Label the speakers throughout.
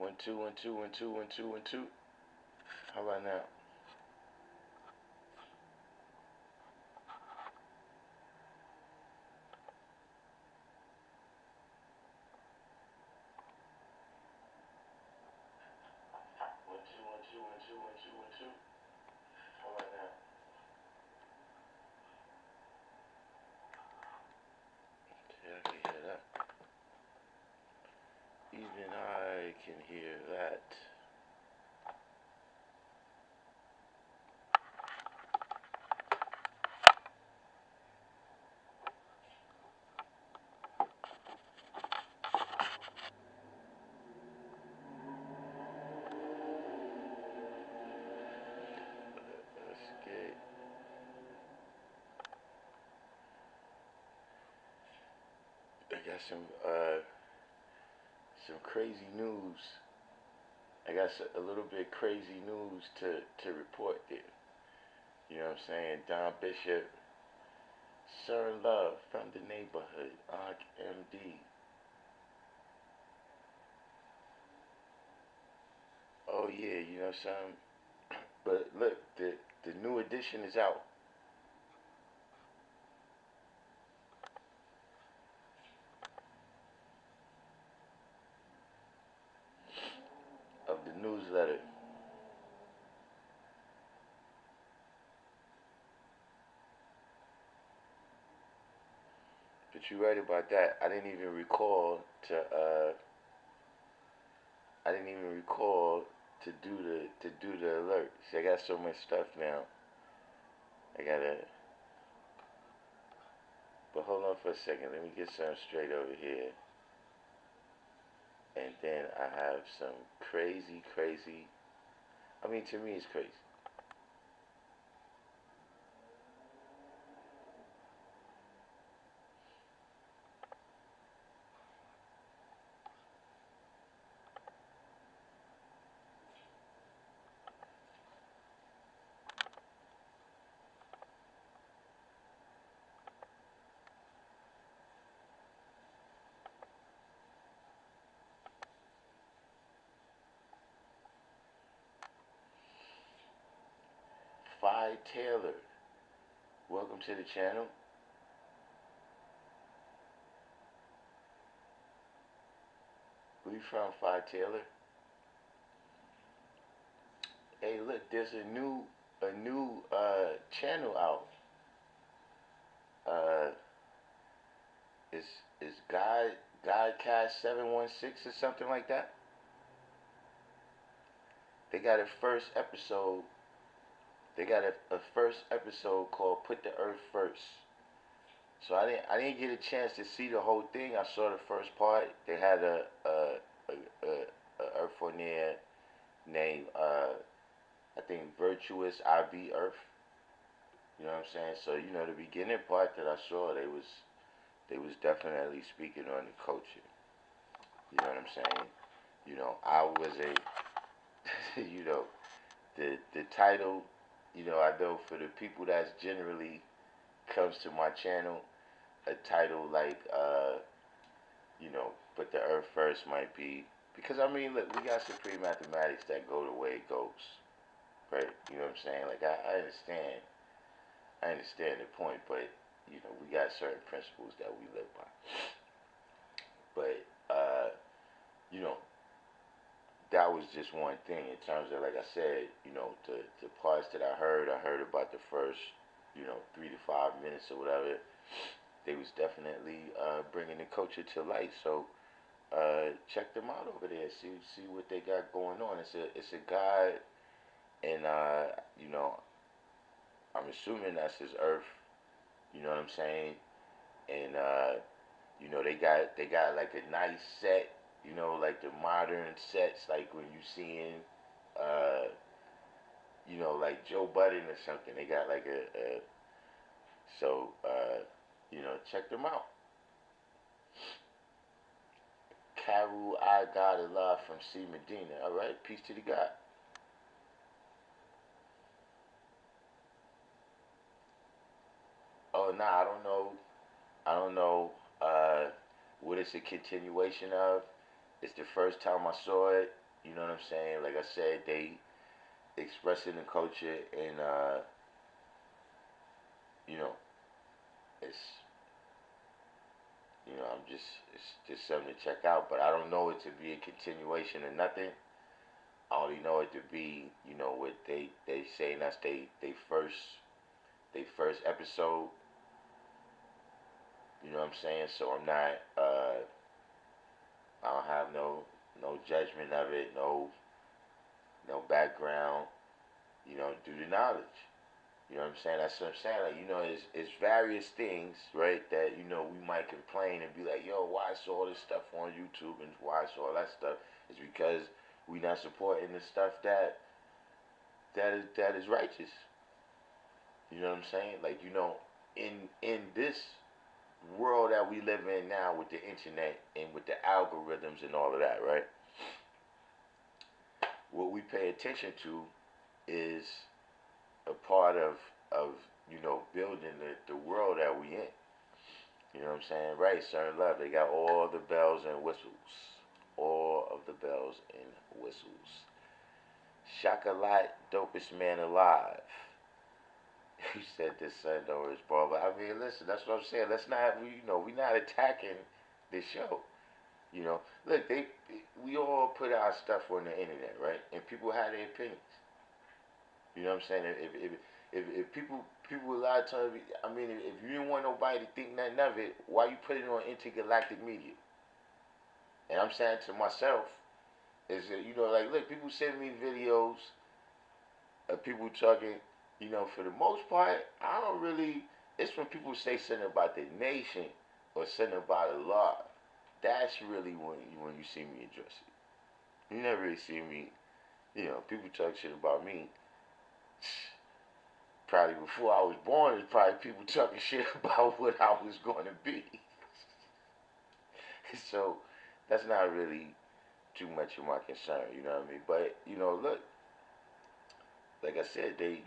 Speaker 1: 1 2 1 2 1 2 1 2 1 2. How about now? One two one two one two one two one two. How about now? Okay, I can hear that. Even I can hear that. Let's get. I got some crazy news. I got a little bit crazy news to report there. You know what I'm saying? Don Bishop, Sir Love from the neighborhood, MD. Oh yeah, you know something. But look, the new edition is out of the newsletter. But you're right about that. I didn't even recall to do the alert. See, I got so much stuff now. I gotta. But hold on for a second. Let me get something straight over here. And then I have some crazy. I mean, to me, it's crazy. 5 Taylor, welcome to the channel. Where you from, 5 Taylor? Hey, look, there's a new channel out. Uh, is Godcast 716 or something like that? They got a first episode. They got a first episode called "Put the Earth First." So I didn't get a chance to see the whole thing. I saw the first part. They had a Earthonier named I think Virtuous IB Earth. You know what I'm saying? So you know the beginning part that I saw, they was definitely speaking on the culture. You know what I'm saying? You know, I was a you know, the title, you know, I know for the people that's generally comes to my channel, a title like you know, Put the Earth First might be, because I mean, look, we got supreme mathematics that go the way it goes, right? You know what I'm saying? Like I understand the point, but you know, we got certain principles that we live by. But you know, that was just one thing in terms of, like I said, you know, the parts that I heard about the first, you know, 3 to 5 minutes or whatever. They was definitely bringing the culture to light. So check them out over there. See what they got going on. It's a guy, and you know, I'm assuming that's his Earth. You know what I'm saying? And you know, they got like a nice set. You know, like the modern sets, like when you seeing, uh, you know, like Joe Budden or something. They got like a so you know, check them out. Carol, I got a lot from C Medina. All right, peace to the God. Oh nah, I don't know. I don't know what it's a continuation of. It's the first time I saw it. You know what I'm saying? Like I said, they expressing the culture, and you know, it's it's just something to check out. But I don't know it to be a continuation of nothing. I only know it to be, what they saying that's they first episode. You know what I'm saying? So I'm not I don't have no judgment of it, no background, due to knowledge. You know what I'm saying? That's what I'm saying. Like, it's various things, right, that, we might complain and be like, yo, why is all this stuff on YouTube and why is all that stuff? It's because we not supporting the stuff that is righteous. You know what I'm saying? Like, in this world that we live in now with the internet and with the algorithms and all of that, right? What we pay attention to is a part of building the world that we in. You know what I'm saying? Right, Sir Love. They got all the bells and whistles. All of the bells and whistles. Chocolat, dopest man alive. He said this son over his brother. I mean, listen, that's what I'm saying. Let's not, we not attacking this show. Look, we all put our stuff on the internet, right? And people have their opinions. You know what I'm saying? If people a lot of times, I mean, if you didn't want nobody to think nothing of it, why you put it on intergalactic media? And I'm saying to myself, is that, like, look, people send me videos of people talking, for the most part, I don't really, it's when people say something about the nation or something about the law. That's really when you see me address it. You never really see me, people talk shit about me. Probably before I was born, there's probably people talking shit about what I was going to be. So that's not really too much of my concern, you know what I mean? But, look, like I said, they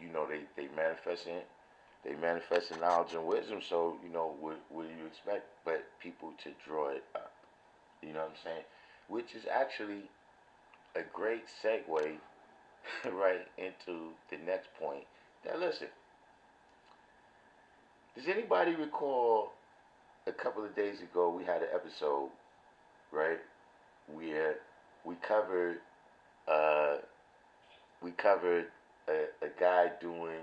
Speaker 1: manifesting knowledge and wisdom. So, what do you expect but people to draw it up? You know what I'm saying? Which is actually a great segue right into the next point. Now, listen. Does anybody recall a couple of days ago we had an episode, right, where we covered uh, a guy doing,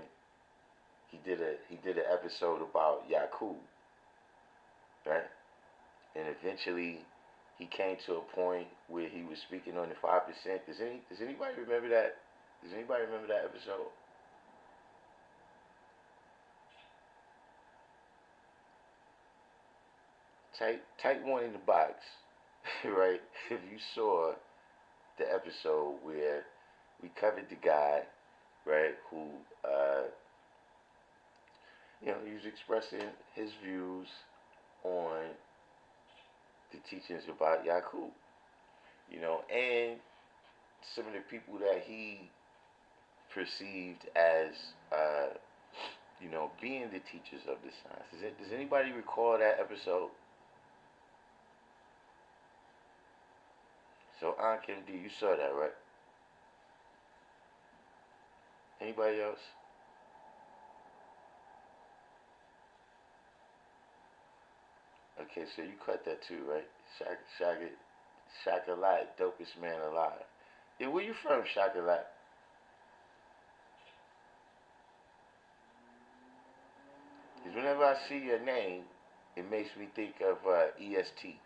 Speaker 1: he did an episode about Yakub, right? And eventually he came to a point where he was speaking on the 5%. Does anybody remember that? Does anybody remember that episode? Type one in the box, right? If you saw the episode where we covered the guy, right, who he was expressing his views on the teachings about Yakub, and some of the people that he perceived as, being the teachers of the science. Does anybody recall that episode? So, Darkim D, you saw that, right? Anybody else? Okay, so you caught that too, right? Chocolat, dopest man alive. Yeah, where you from, Chocolat? Because whenever I see your name, it makes me think of EST.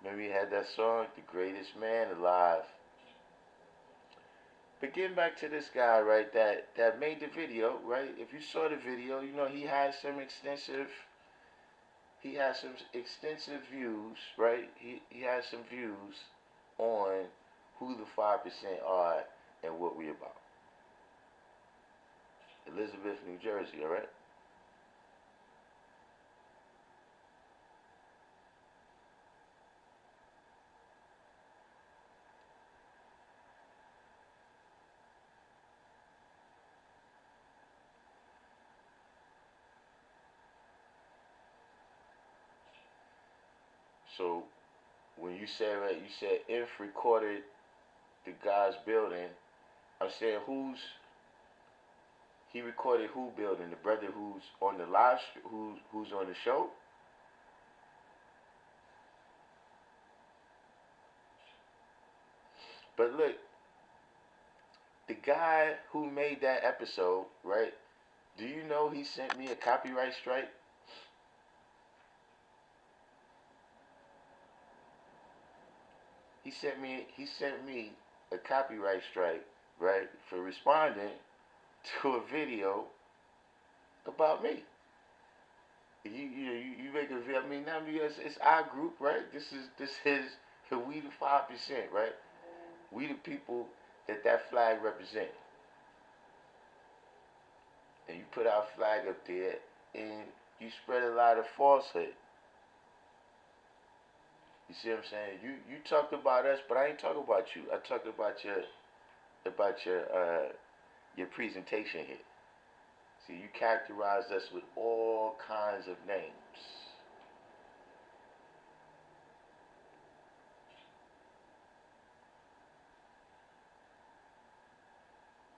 Speaker 1: Remember you had that song, The Greatest Man Alive. But getting back to this guy, right, that made the video, right? If you saw the video, he has some extensive views, right? He has some views on who the 5% are and what we about. Elizabeth, New Jersey, all right? So when you said Inf recorded the guy's building, I'm saying he recorded who building? The brother who's on the who's on the show? But look, the guy who made that episode, right? Do you know he sent me a copyright strike? He sent me a copyright strike, right, for responding to a video about me. You make a video. I mean, not because it's our group, right? This is we the 5%, right? We the people that flag represent. And you put our flag up there, and you spread a lot of falsehood. You see what I'm saying? You talked about us, but I ain't talking about you. I talked about your presentation here. See, you characterized us with all kinds of names.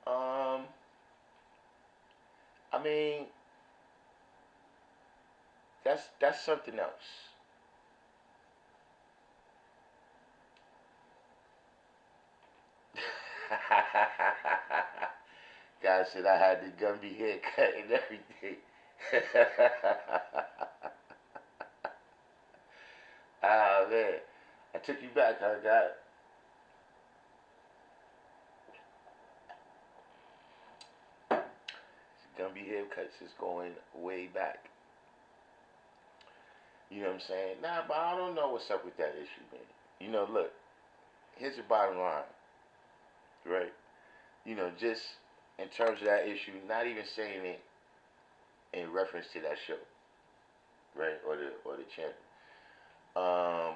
Speaker 1: Um, I mean, that's something else. Guy said I had the Gumby haircut and everything. Ah man, I took you back, huh, guy? Gumby haircuts is going way back. You know what I'm saying? Nah, but I don't know what's up with that issue, man. Look, here's the bottom line, right? Just in terms of that issue, not even saying it in reference to that show, right? Or the champion. Um,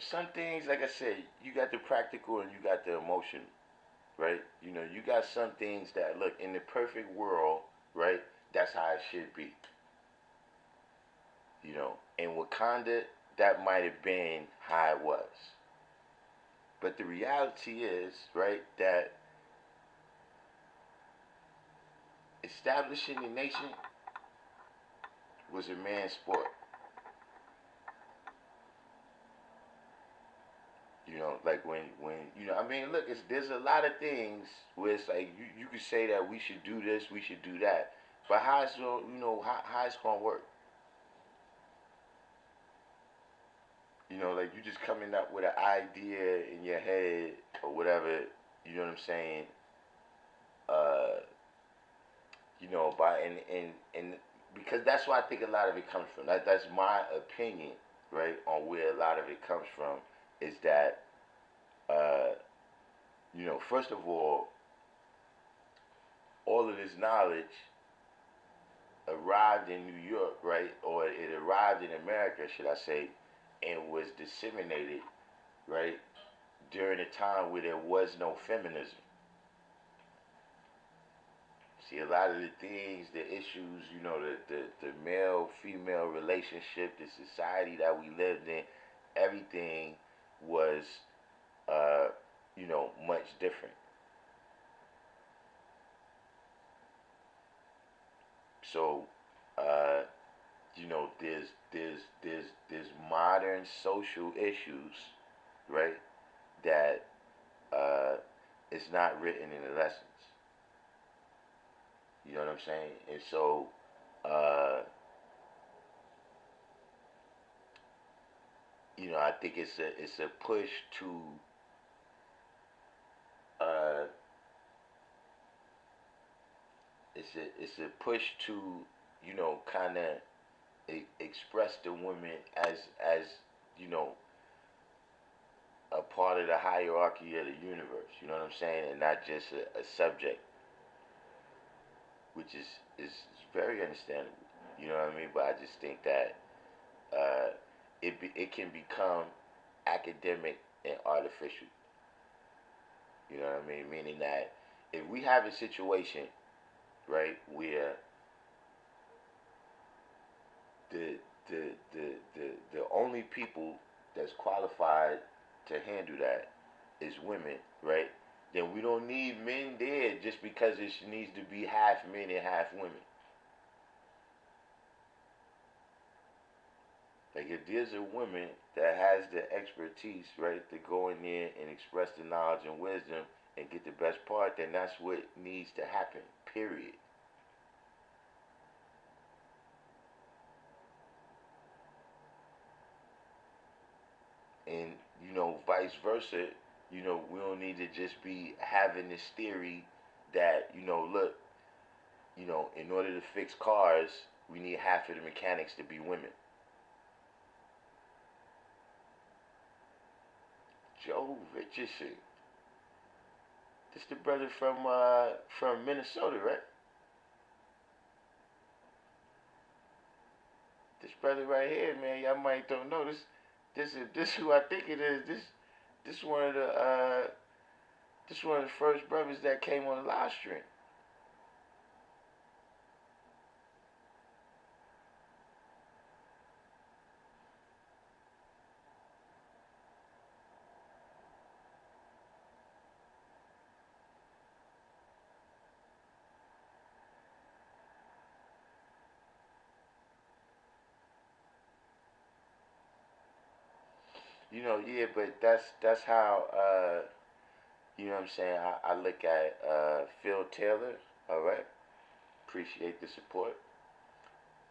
Speaker 1: some things, like I said, you got the practical and you got the emotional, right? You got some things that look in the perfect world, right? That's how it should be. In Wakanda, that might have been how it was. But the reality is, right, that establishing the nation was a man's sport. Like I mean, look, there's a lot of things where it's like you could say that we should do this, we should do that, but how it's gonna work? Like you just coming up with an idea in your head or whatever. You know what I'm saying? Uh, and because that's where I think a lot of it comes from. That's my opinion, right, on where a lot of it comes from. Is that uh, first of all of this knowledge arrived in New York, right, or it arrived in America, should I say, and was disseminated, right, during a time where there was no feminism. See, a lot of the things, the issues, the male-female relationship, the society that we lived in, everything was, uh, much different. So, uh, there's modern social issues, right, that is not written in the lessons. You know what I'm saying? And so, uh, I think it's a push to uh, it's a push to kind of express the woman as you know a part of the hierarchy of the universe. You know what I'm saying? And not just a subject, which is very understandable. You know what I mean? But I just think that uh, it can become academic and artificial. You know what I mean? Meaning that if we have a situation, right, where the the only people that's qualified to handle that is women, right? Then we don't need men there just because it needs to be half men and half women. Like if there's a woman that has the expertise, right, to go in there and express the knowledge and wisdom and get the best part, then that's what needs to happen. Period. And vice versa. We don't need to just be having this theory that look, in order to fix cars, we need half of the mechanics to be women. Joe Richardson. This the brother from Minnesota, right? This brother right here, man, y'all might don't know this. This who I think it is. This one of the first brothers that came on the live stream. Yeah, but that's how what I'm saying. I look at Phil Taylor. All right, appreciate the support.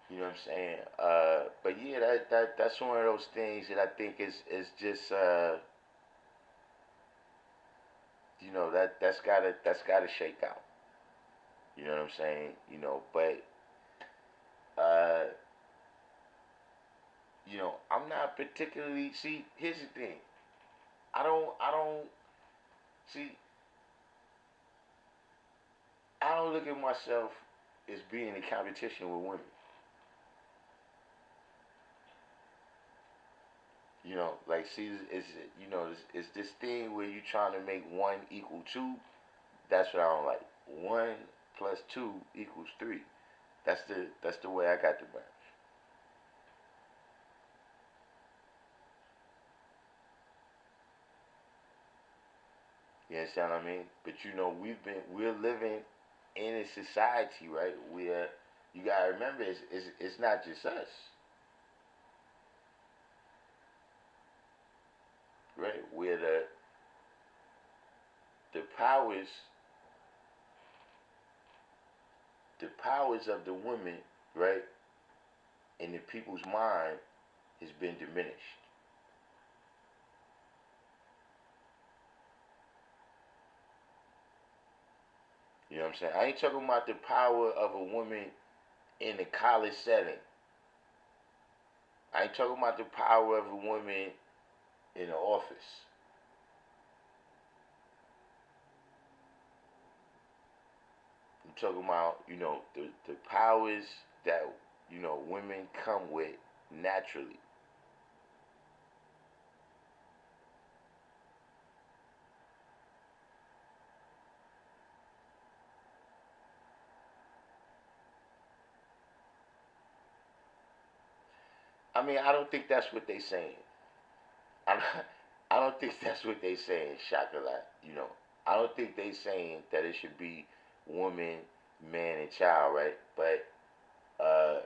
Speaker 1: You know what I'm saying? But yeah, that's one of those things that I think is just that's gotta shake out. You know what I'm saying? But uh, I'm not particularly. See, here's the thing. I don't see. I don't look at myself as being in competition with women. Like see, it's this thing where you trying to make one equal two. That's what I don't like. One plus two equals three. That's the way I got the math. You understand what I mean? But we're living in a society, right? Where you gotta remember it's not just us, right? Where the powers of the women, right, in the people's mind has been diminished. You know what I'm saying? I ain't talking about the power of a woman in a college setting. I ain't talking about the power of a woman in the office. I'm talking about, the powers that, women come with naturally. I mean, I don't think that's what they saying. I don't, I don't think that's what they saying, Chocolat. I don't think they saying that it should be woman, man, and child, right? But uh,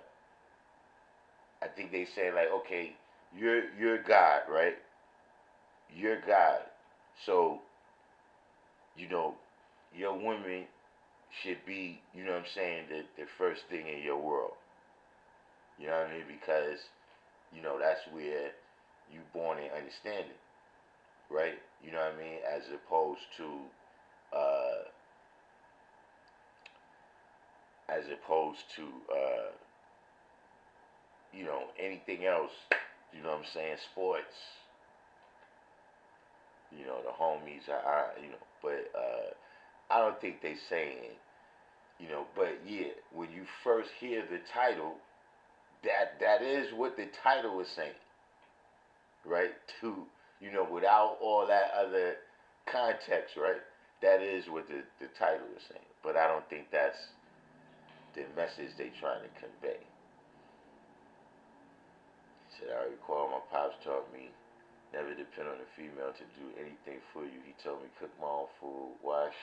Speaker 1: I think they saying like, okay, you're God, right? You're God, so you know your woman should be, what I'm saying, the first thing in your world. You know what I mean? Because that's where you born in understanding, right? You know what I mean? As opposed to uh, as opposed to anything else. You know what I'm saying? Sports. The homies are, but I don't think they saying, but yeah, when you first hear the title, that is what the title is saying, right? To without all that other context, right? that is what the title is saying. But I don't think that's the message they trying to convey. He said, I recall my pops taught me never depend on a female to do anything for you. He told me cook my own food, wash.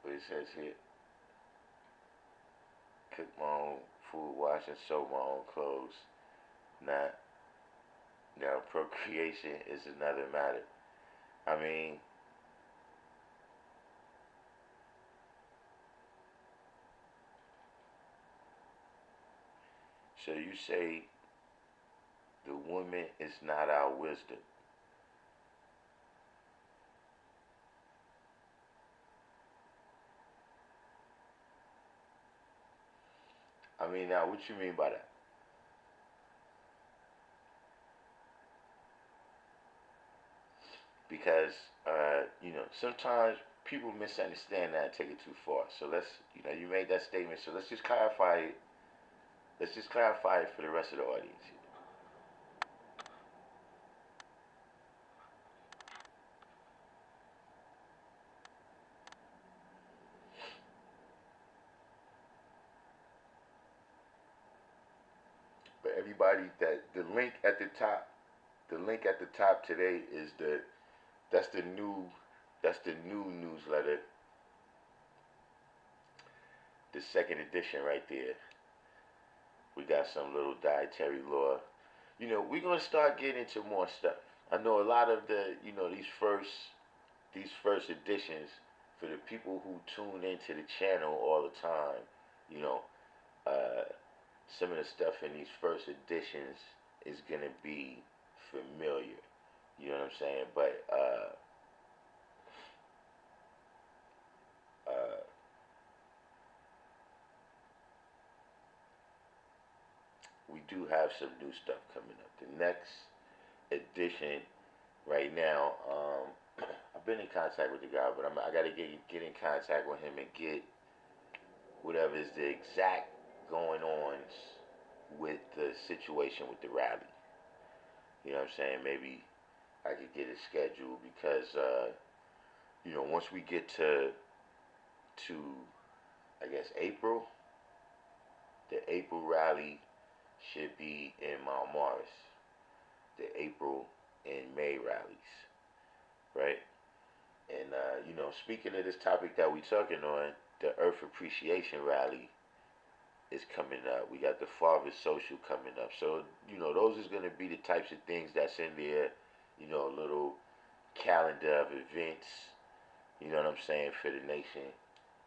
Speaker 1: But it says here, cook my own food, wash and sew my own clothes. Not now procreation is another matter. I mean, so you say the woman is not our wisdom. I mean, now what you mean by that? Because sometimes people misunderstand that and take it too far. So let's, you made that statement. So let's just clarify it. Let's just clarify it for the rest of the audience. But everybody, that the link at the top today is that's the new that's the new newsletter, the second edition right there. We got some little dietary law. We're gonna start getting into more stuff. I know a lot of these first editions, for the people who tune into the channel all the time, you know, uh, some of the stuff in these first editions is gonna be familiar. You know what I'm saying? But uh, we do have some new stuff coming up. The next edition, right now, I've been in contact with the guy, but I got to get in contact with him and get whatever is the exact going on with the situation with the rally. You know what I'm saying? Maybe I could get it scheduled because once we get to I guess April, the April rally should be in Mount Morris. The April and May rallies, right? And speaking of this topic that we talking on, the Earth Appreciation Rally is coming up. We got the Father Social coming up. So, those is gonna be the types of things that's in there, a little calendar of events, you know what I'm saying, for the nation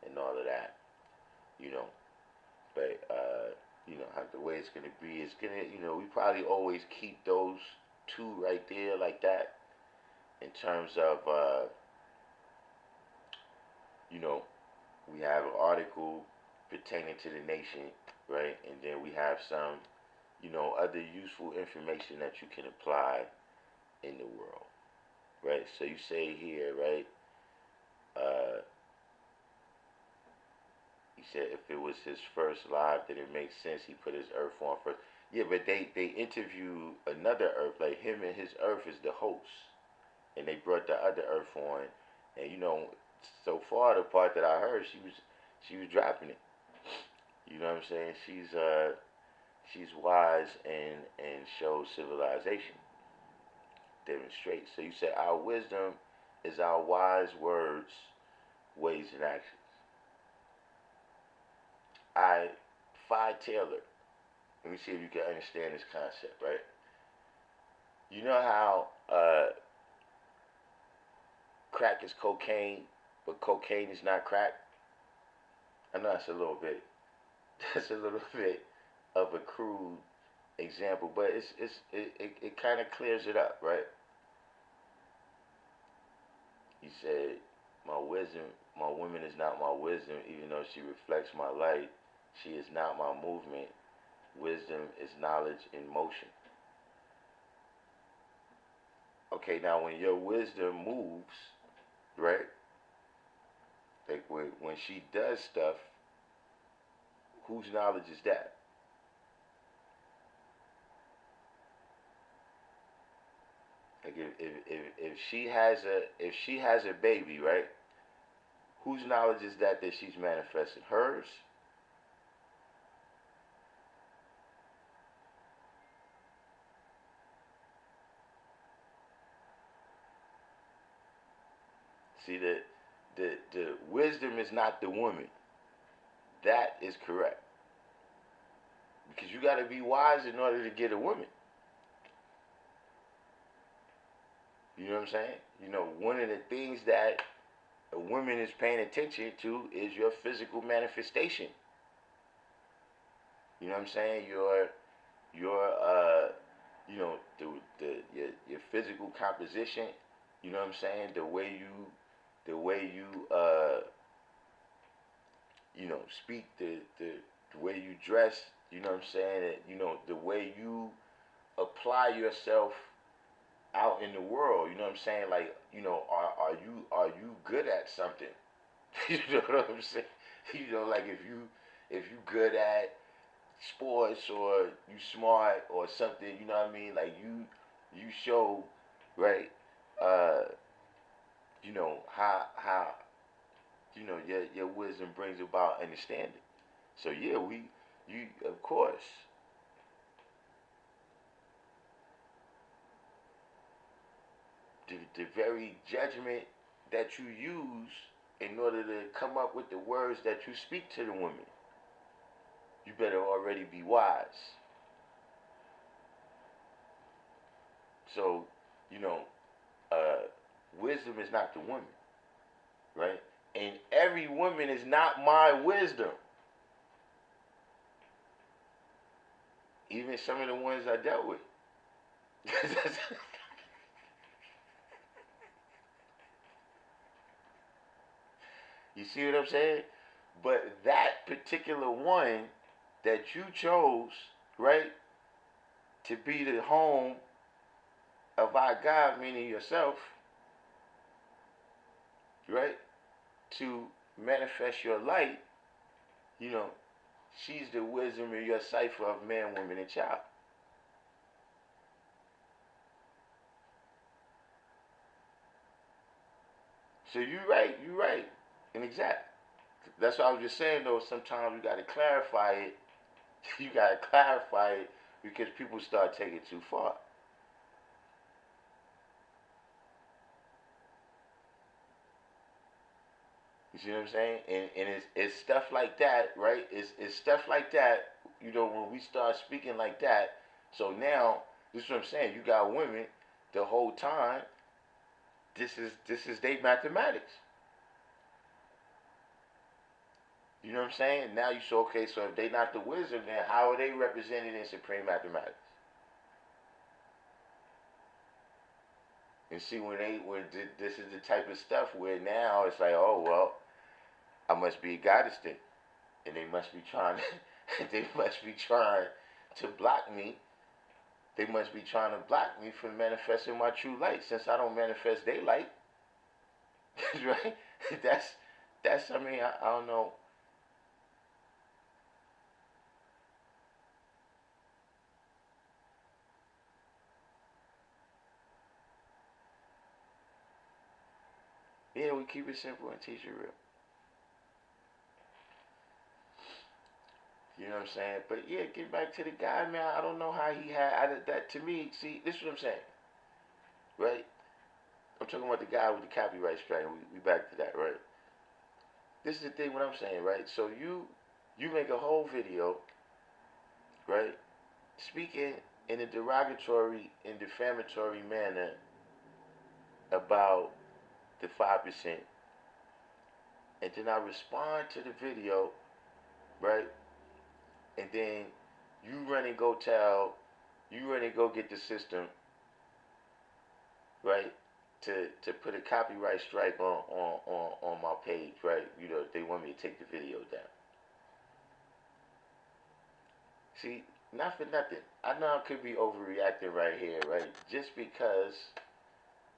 Speaker 1: and all of that, you know. But how the way it's gonna be, it's gonna, we probably always keep those two right there like that in terms of we have an article pertaining to the nation, right? And then we have some, other useful information that you can apply in the world, right? So you say here, right? He said if it was his first live, then it makes sense he put his Earth on first. Yeah, but they interview another Earth, like him and his Earth is the host, and they brought the other Earth on, and so far the part that I heard, she was dropping it. You know what I'm saying? She's wise and shows civilization, demonstrates. So you say our wisdom is our wise words, ways, and actions. I Phi Taylor. Let me see if you can understand this concept, right? You know how crack is cocaine, but cocaine is not crack? I know that's a little bit that's a little bit of a crude example, but it kind of clears it up, right? He said, my woman is not my wisdom, even though she reflects my light. She is not my movement. Wisdom is knowledge in motion. Okay, now when your wisdom moves, right? Like when she does stuff, whose knowledge is that? Like if she has a baby, right? Whose knowledge is that she's manifesting? Hers. See, the wisdom is not the woman. That is correct. Because you got to be wise in order to get a woman. You know what I'm saying? You know, one of the things that a woman is paying attention to is your physical manifestation. You know what I'm saying? Your you know, your physical composition. You know what I'm saying? The way you you know, speak, the way you dress. You know what I'm saying? You know, the way you apply yourself out in the world. You know what I'm saying? Like, you know, are you good at something? You know what I'm saying? You know, like if you good at sports or you smart or something, you know what I mean? Like you show, right? Uh, you know how you know your wisdom brings about understanding. So yeah, you of course the very judgment that you use in order to come up with the words that you speak to the woman, you better already be wise. So, you know, uh, wisdom is not the woman, right? And every woman is not my wisdom. Even some of the ones I dealt with. You see what I'm saying? But that particular one that you chose, right, to be the home of our God, meaning yourself, right, to manifest your light, you know, she's the wisdom of your cipher of man, woman, and child. So you're right, and exact. That's what I was just saying though. Sometimes you got to clarify it. You got to clarify it because people start taking it too far. You see what I'm saying? And it's stuff like that, right? It's stuff like that, you know, when we start speaking like that. So now, this is what I'm saying. You got women the whole time. This is their mathematics. You know what I'm saying? Now you say, okay, so if they not the wisdom, then how are they represented in supreme mathematics? And see when this is the type of stuff where now it's like, oh well, I must be a goddess then, and they must be trying they must be trying to block me. They must be trying to block me from manifesting my true light since I don't manifest their light. Right? That's I mean I don't know. Yeah, we keep it simple and teach it real. You know what I'm saying? But yeah, get back to the guy, man. I don't know how he had that. To me, see, this is what I'm saying, right? I'm talking about the guy with the copyright strike. We back to that, right? This is the thing. What I'm saying, right? So you make a whole video, right? Speaking in a derogatory and defamatory manner about the 5%, and then I respond to the video, right? And then you run and go get the system, right? To put a copyright strike on my page, right? You know, they want me to take the video down. See, not for nothing. I know I could be overreacting right here, right? Just because,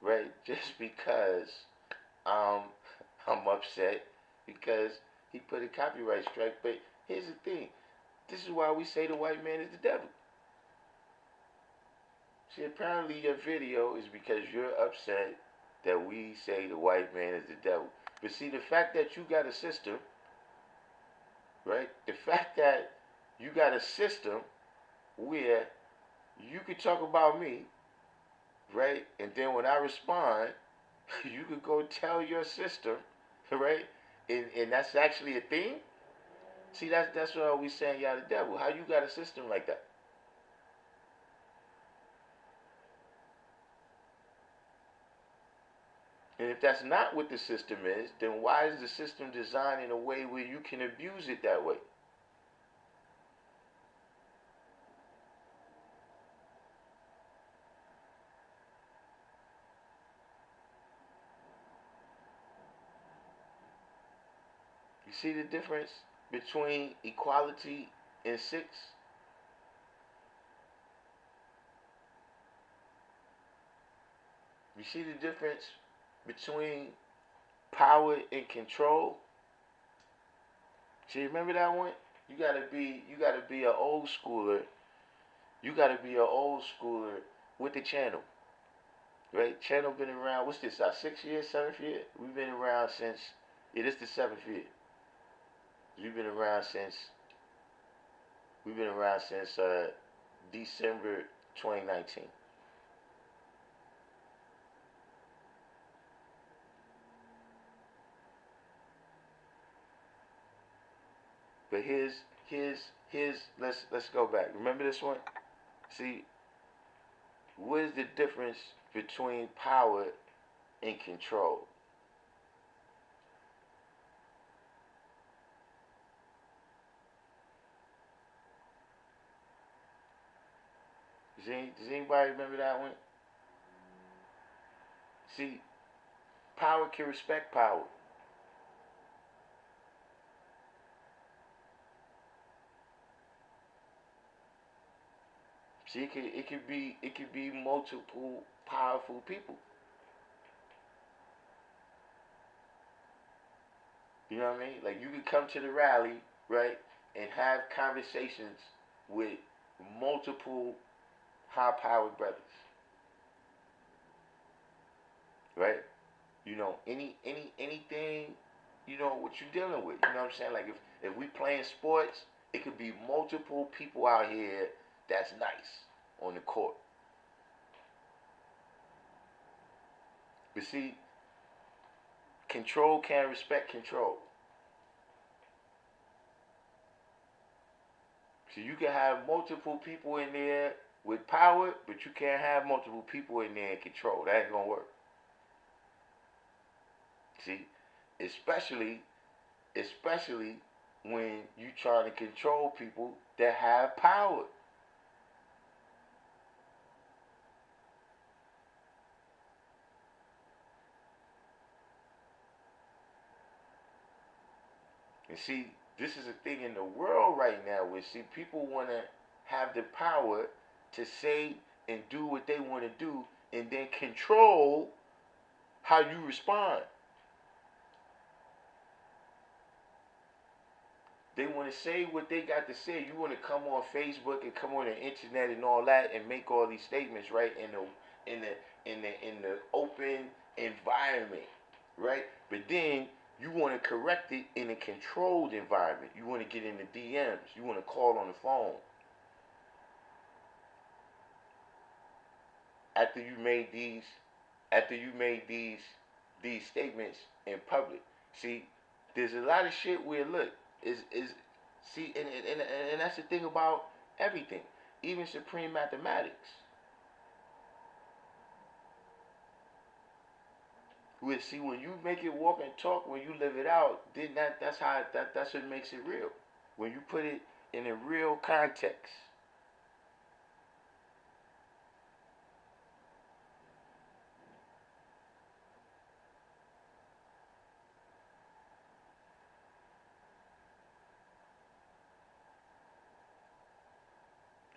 Speaker 1: right? Just because um I'm upset because he put a copyright strike. But here's the thing. This is why we say the white man is the devil. See, apparently your video is because you're upset that we say the white man is the devil. But see, the fact that you got a system, right? The fact that you got a system where you could talk about me, right? And then when I respond, you could go tell your system, right? And that's actually a thing. See, that's what we saying y'all the devil. How you got a system like that? And if that's not what the system is, then why is the system designed in a way where you can abuse it that way? You see the difference between equality and six? You see the difference between power and control? See, remember that one? You gotta be an old schooler. You gotta be an old schooler with the channel. Right? Channel been around, what's this, our 6th year, 7th year? We've been around since, yeah, this is the 7th year. We've been around since, we've been around since December 2019. But here's let's go back. Remember this one? See, what is the difference between power and control? Does anybody remember that one? See, power can respect power. See, it could be multiple powerful people. You know what I mean? Like you could come to the rally, right, and have conversations with multiple high-powered brothers, right? You know, anything, you know what you're dealing with. You know what I'm saying? Like if we playing sports, it could be multiple people out here that's nice on the court. But see, control can't respect control. So you can have multiple people in there with power, but you can't have multiple people in there in control. That ain't gonna work. See, especially especially when you trying to control people that have power. And see, this is a thing in the world right now where see people want to have the power to say and do what they want to do and then control how you respond. They want to say what they got to say. You want to come on Facebook and come on the internet and all that and make all these statements, right? In the open environment, right? But then you want to correct it in a controlled environment. You want to get in the DMs. You want to call on the phone after you made these after you made these statements in public. See, there's a lot of shit where look is see and that's the thing about everything, even supreme mathematics. Where see when you make it walk and talk, when you live it out, then that's what makes it real. When you put it in a real context.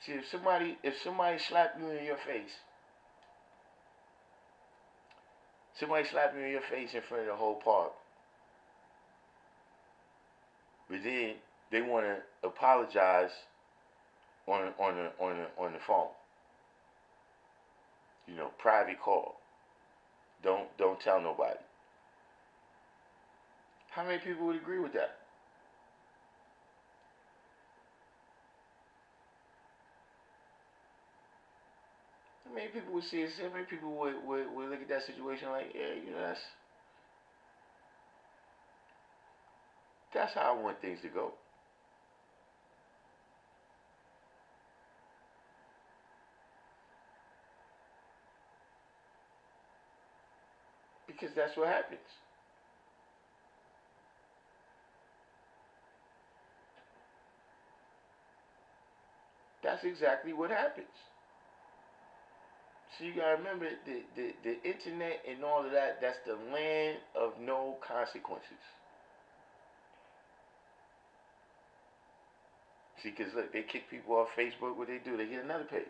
Speaker 1: See, if somebody slap you in your face, somebody slap you in your face in front of the whole park, but then they want to apologize on the phone. Private call. Don't tell nobody. How many people would agree with that? How many people would see it? How many people would look at that situation like, yeah, that's how I want things to go. Because that's what happens. That's exactly what happens. So you gotta remember the internet and all of that, that's the land of no consequences. See, because look, they kick people off Facebook. What they do? They get another page.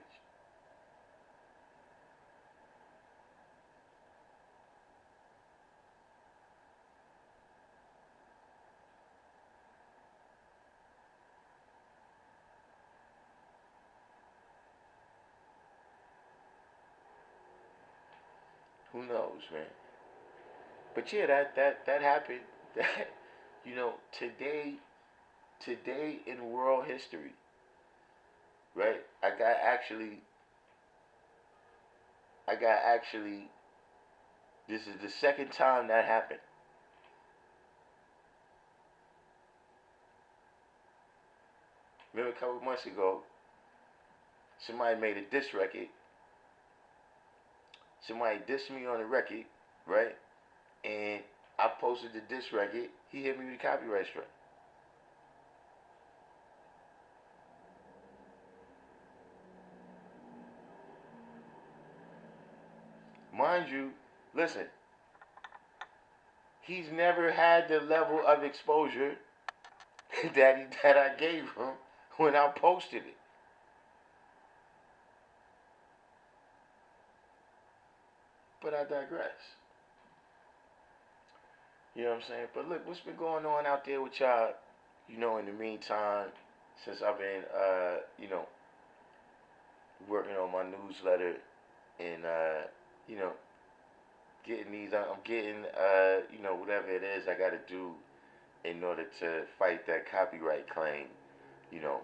Speaker 1: Who knows, man? But yeah, that happened. That today in world history, right? I got actually. This is the second time that happened. Remember a couple months ago, somebody made a diss record. Somebody dissed me on the record, right? And I posted the diss record. He hit me with a copyright strike. Mind you, listen, he's never had the level of exposure that I gave him when I posted it. But I digress. You know what I'm saying? But look, what's been going on out there with y'all, in the meantime, since I've been, working on my newsletter and, you know, getting I'm getting, whatever it is I got to do in order to fight that copyright claim. You know,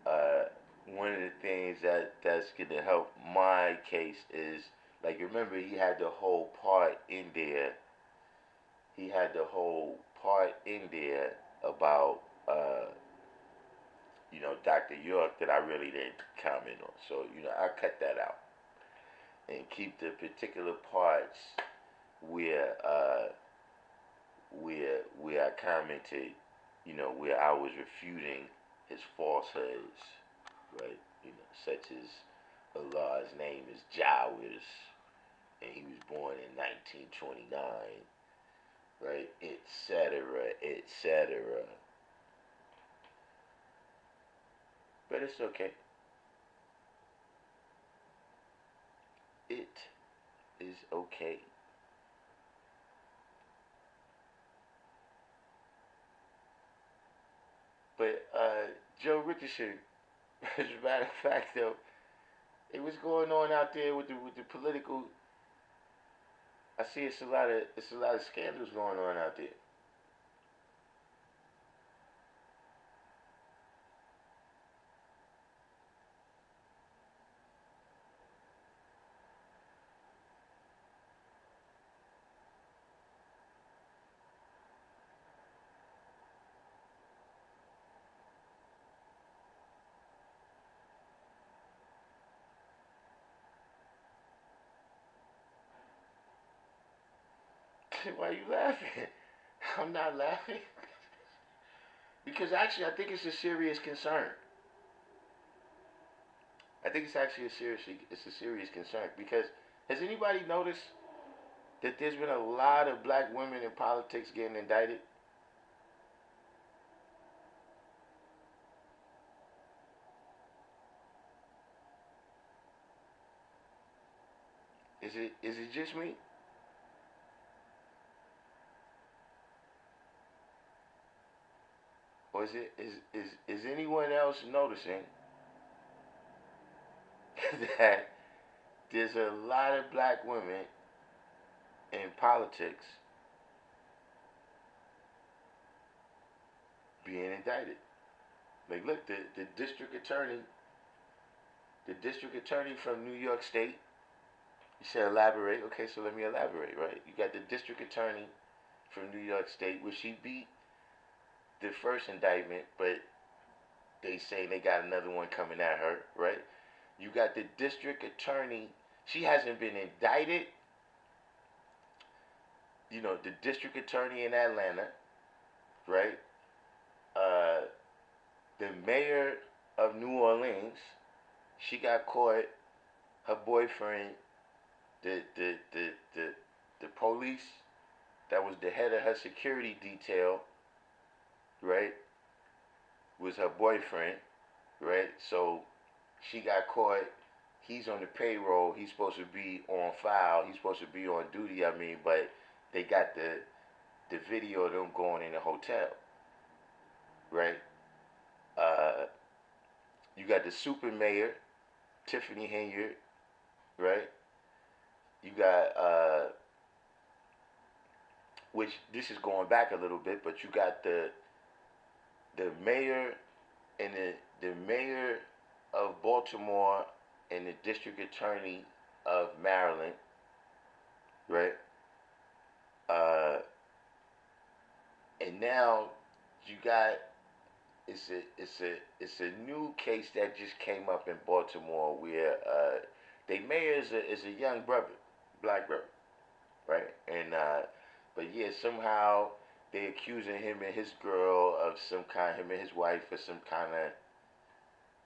Speaker 1: uh, one of the things that's gonna help my case is, like, remember, he had the whole part in there. He had the whole part in there about, Dr. York that I really didn't comment on. So, I cut that out and keep the particular parts where where I commented, where I was refuting his falsehoods, right? Such as Allah's name is Jawiz, and he was born in 1929, right? Etc. Etc. But it's okay. It is okay. But Joe Richardson, as a matter of fact, though, it was going on out there with the political. I see it's a lot of scandals going on out there. Why are you laughing? I'm not laughing because actually I think it's a serious concern. I think it's actually a serious concern because has anybody noticed that there's been a lot of black women in politics getting indicted? Is it just me? Or is anyone else noticing that there's a lot of black women in politics being indicted. Like, look, the district attorney from New York State. You said elaborate. Okay, so let me elaborate. Right, you got the district attorney from New York State, where she beat the first indictment, but they say they got another one coming at her. Right, you got the district attorney. She hasn't been indicted. You know, the district attorney in Atlanta, right? Uh, the mayor of New Orleans, she got caught. Her boyfriend, the police that was the head of her security detail, right, was her boyfriend, right? So she got caught. He's on the payroll. He's supposed to be on file. He's supposed to be on duty. I mean, but they got the video of them going in the hotel, right? Uh, you got the super mayor, Tiffany Henyard, right? You got which this is going back a little bit, but you got the mayor and the mayor of Baltimore and the district attorney of Maryland, right? Uh, and now you got it's a new case that just came up in Baltimore where they mayor is a young brother, black brother, right? And but yeah, somehow they accusing him and his girl of some kind, him and his wife of some kind of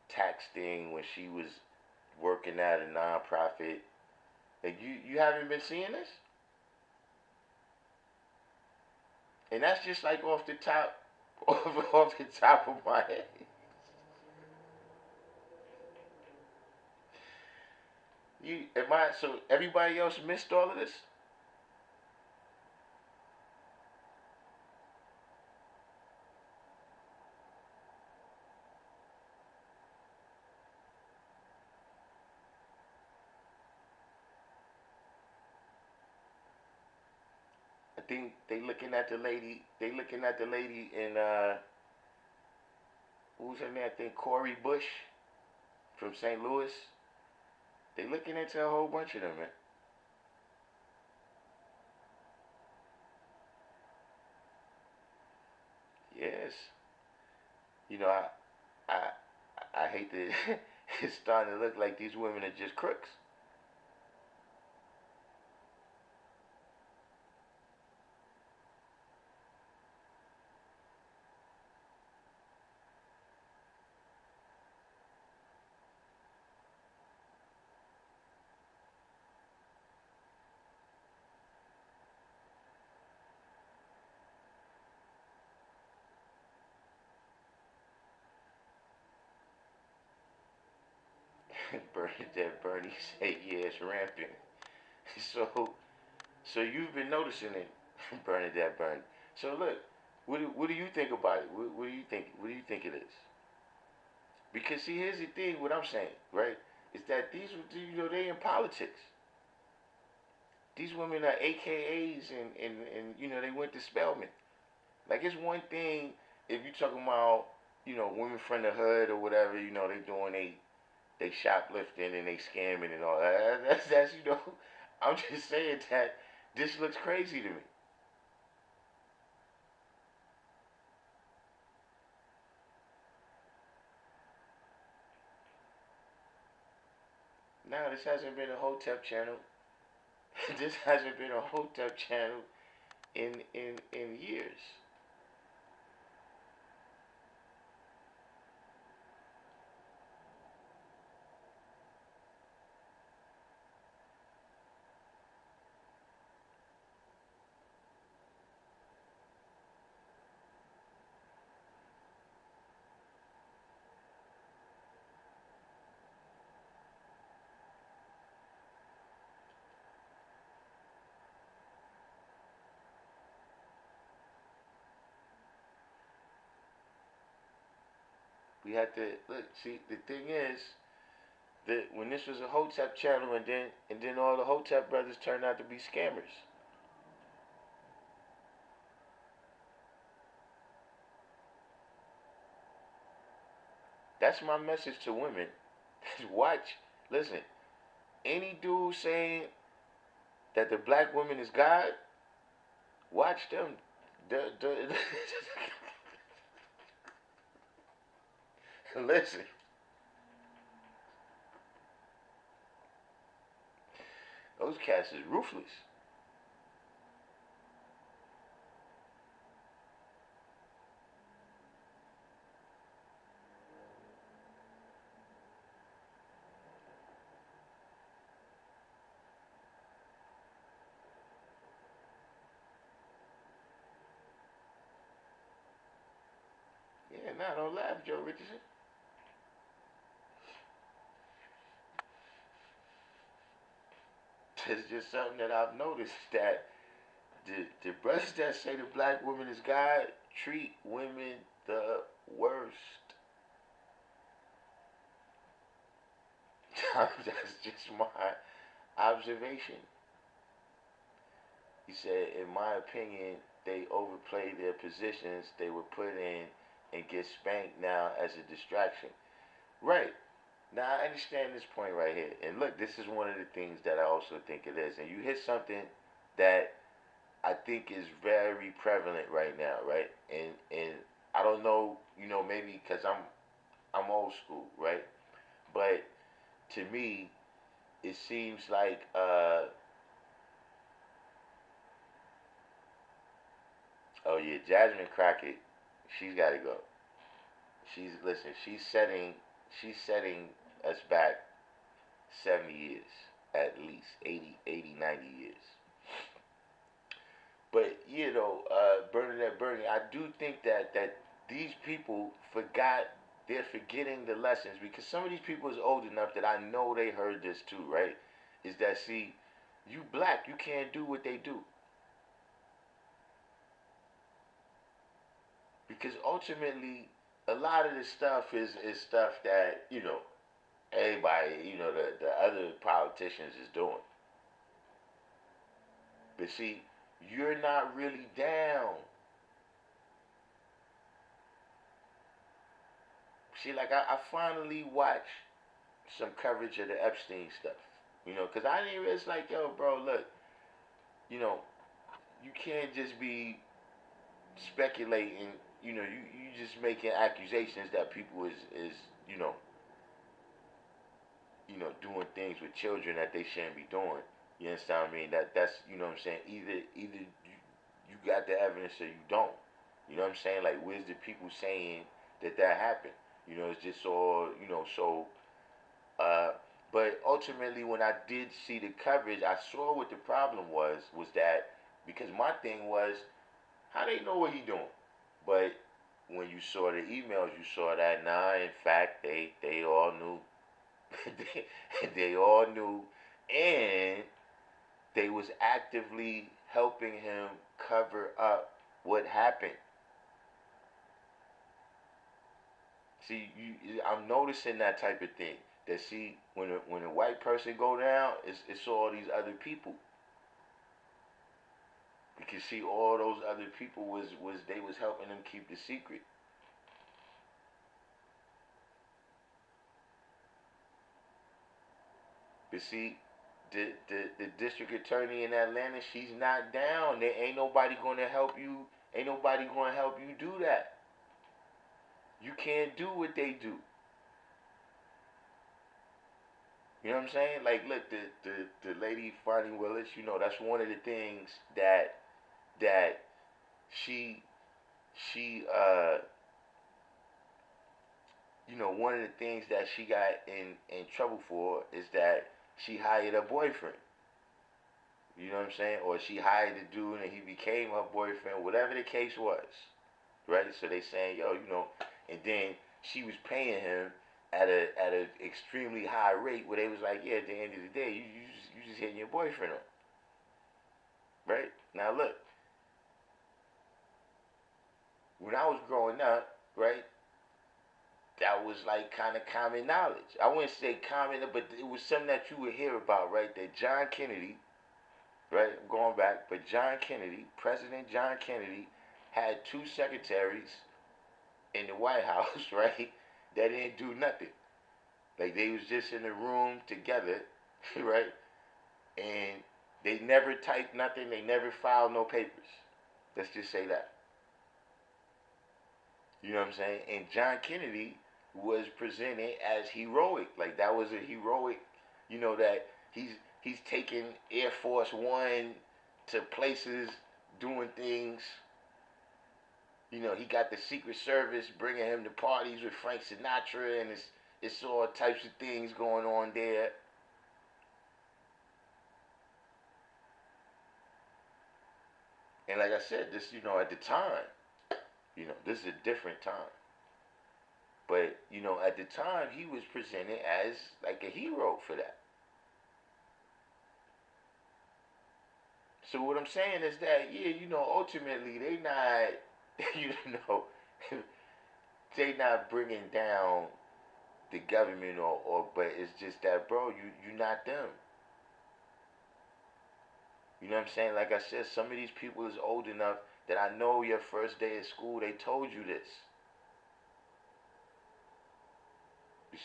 Speaker 1: tax thing when she was working at a nonprofit. Like you haven't been seeing this, and that's just like off the top, off the top of my head. So everybody else missed all of this? I think they looking at the lady. They looking at the lady in who's her name? I think Cori Bush from St. Louis. They looking into a whole bunch of them, man. Yes. You know, I hate that it's starting to look like these women are just crooks. Bernadette Bernie said, yeah, it's rampant. So, so you've been noticing it, Bernadette Bernie. So look, what do you think about it? What do you think? What do you think it is? Because see, here's the thing. What I'm saying, right, is that these, they in politics. These women are AKAs, and they went to Spelman. Like it's one thing if you talking about women from the hood or whatever. They doing they shoplifting and they scamming and all that. That's. I'm just saying that this looks crazy to me. Now this hasn't been a Hotep channel. This hasn't been a Hotep channel in years. We have to look. See, the thing is, when this was a Hotep channel, and then all the Hotep brothers turned out to be scammers. That's my message to women. Watch, listen. Any dude saying that the black woman is God, watch them. Listen, those cats is ruthless. Yeah, nah, don't laugh, Joe Richardson. It's just something that I've noticed that the brothers that say the black woman is God treat women the worst. That's just my observation. He said, in my opinion, they overplay their positions they were put in and get spanked now as a distraction. Right. Now I understand this point right here. And look, this is one of the things that I also think it is. And you hit something that I think is very prevalent right now, right? And I don't know, maybe because I'm old school, right? But to me, it seems like oh yeah, Jasmine Crockett, she's got to go. Listen, she's setting us back 70 years at least, 80, 90 years. But Bernadette Bernie, I do think that these people forgot. They're forgetting the lessons because some of these people is old enough that I know they heard this too, right? Is that, see, you black, you can't do what they do because ultimately a lot of this stuff is stuff that everybody, the other politicians is doing. But see, you're not really down. See, like I finally watched some coverage of the Epstein stuff. Because I didn't. It's like, yo, bro, look, you know, you can't just be speculating. You just making accusations that people is you know, doing things with children that they shouldn't be doing. You understand what I mean? That's what I'm saying. Either you got the evidence or you don't. You know what I'm saying? Like, where's the people saying that happened? It's just all so. Uh, but ultimately, when I did see the coverage, I saw what the problem was that because my thing was how they know what he doing. But when you saw the emails, you saw that in fact, they all knew. they all knew, and they was actively helping him cover up what happened. See, I'm noticing that type of thing. That, see, when a white person go down, it's all these other people. Because, see, all those other people was they was helping them keep the secret. But see, the district attorney in Atlanta, she's not down. There ain't nobody gonna help you. Ain't nobody gonna help you do that. You can't do what they do. You know what I'm saying? Like, look, the lady Fonnie Willis, that's one of the things that she one of the things that she got in trouble for is that she hired a boyfriend. You know what I'm saying? Or she hired a dude and he became her boyfriend, whatever the case was. Right? So they saying, yo, and then she was paying him at a extremely high rate where they was like, yeah, at the end of the day, you just hitting your boyfriend up. Right? Now look, when I was growing up, right, that was like kind of common knowledge. I wouldn't say common, but it was something that you would hear about, right? That John Kennedy, right? I'm going back, but John Kennedy, President John Kennedy, had two secretaries in the White House, right? That didn't do nothing. Like they was just in the room together, right? And they never typed nothing. They never filed no papers. Let's just say that. You know what I'm saying? And John Kennedy was presented as heroic. Like that was a heroic, that he's taking Air Force One to places, doing things. He got the Secret Service bringing him to parties with Frank Sinatra, and it's all types of things going on there. And like I said, this, at the time, this is a different time. But, at the time, he was presented as like a hero for that. So what I'm saying is that, yeah, ultimately they not, they not bringing down the government but it's just that, bro, you not them. You know what I'm saying? Like I said, some of these people is old enough that I know your first day of school, they told you this.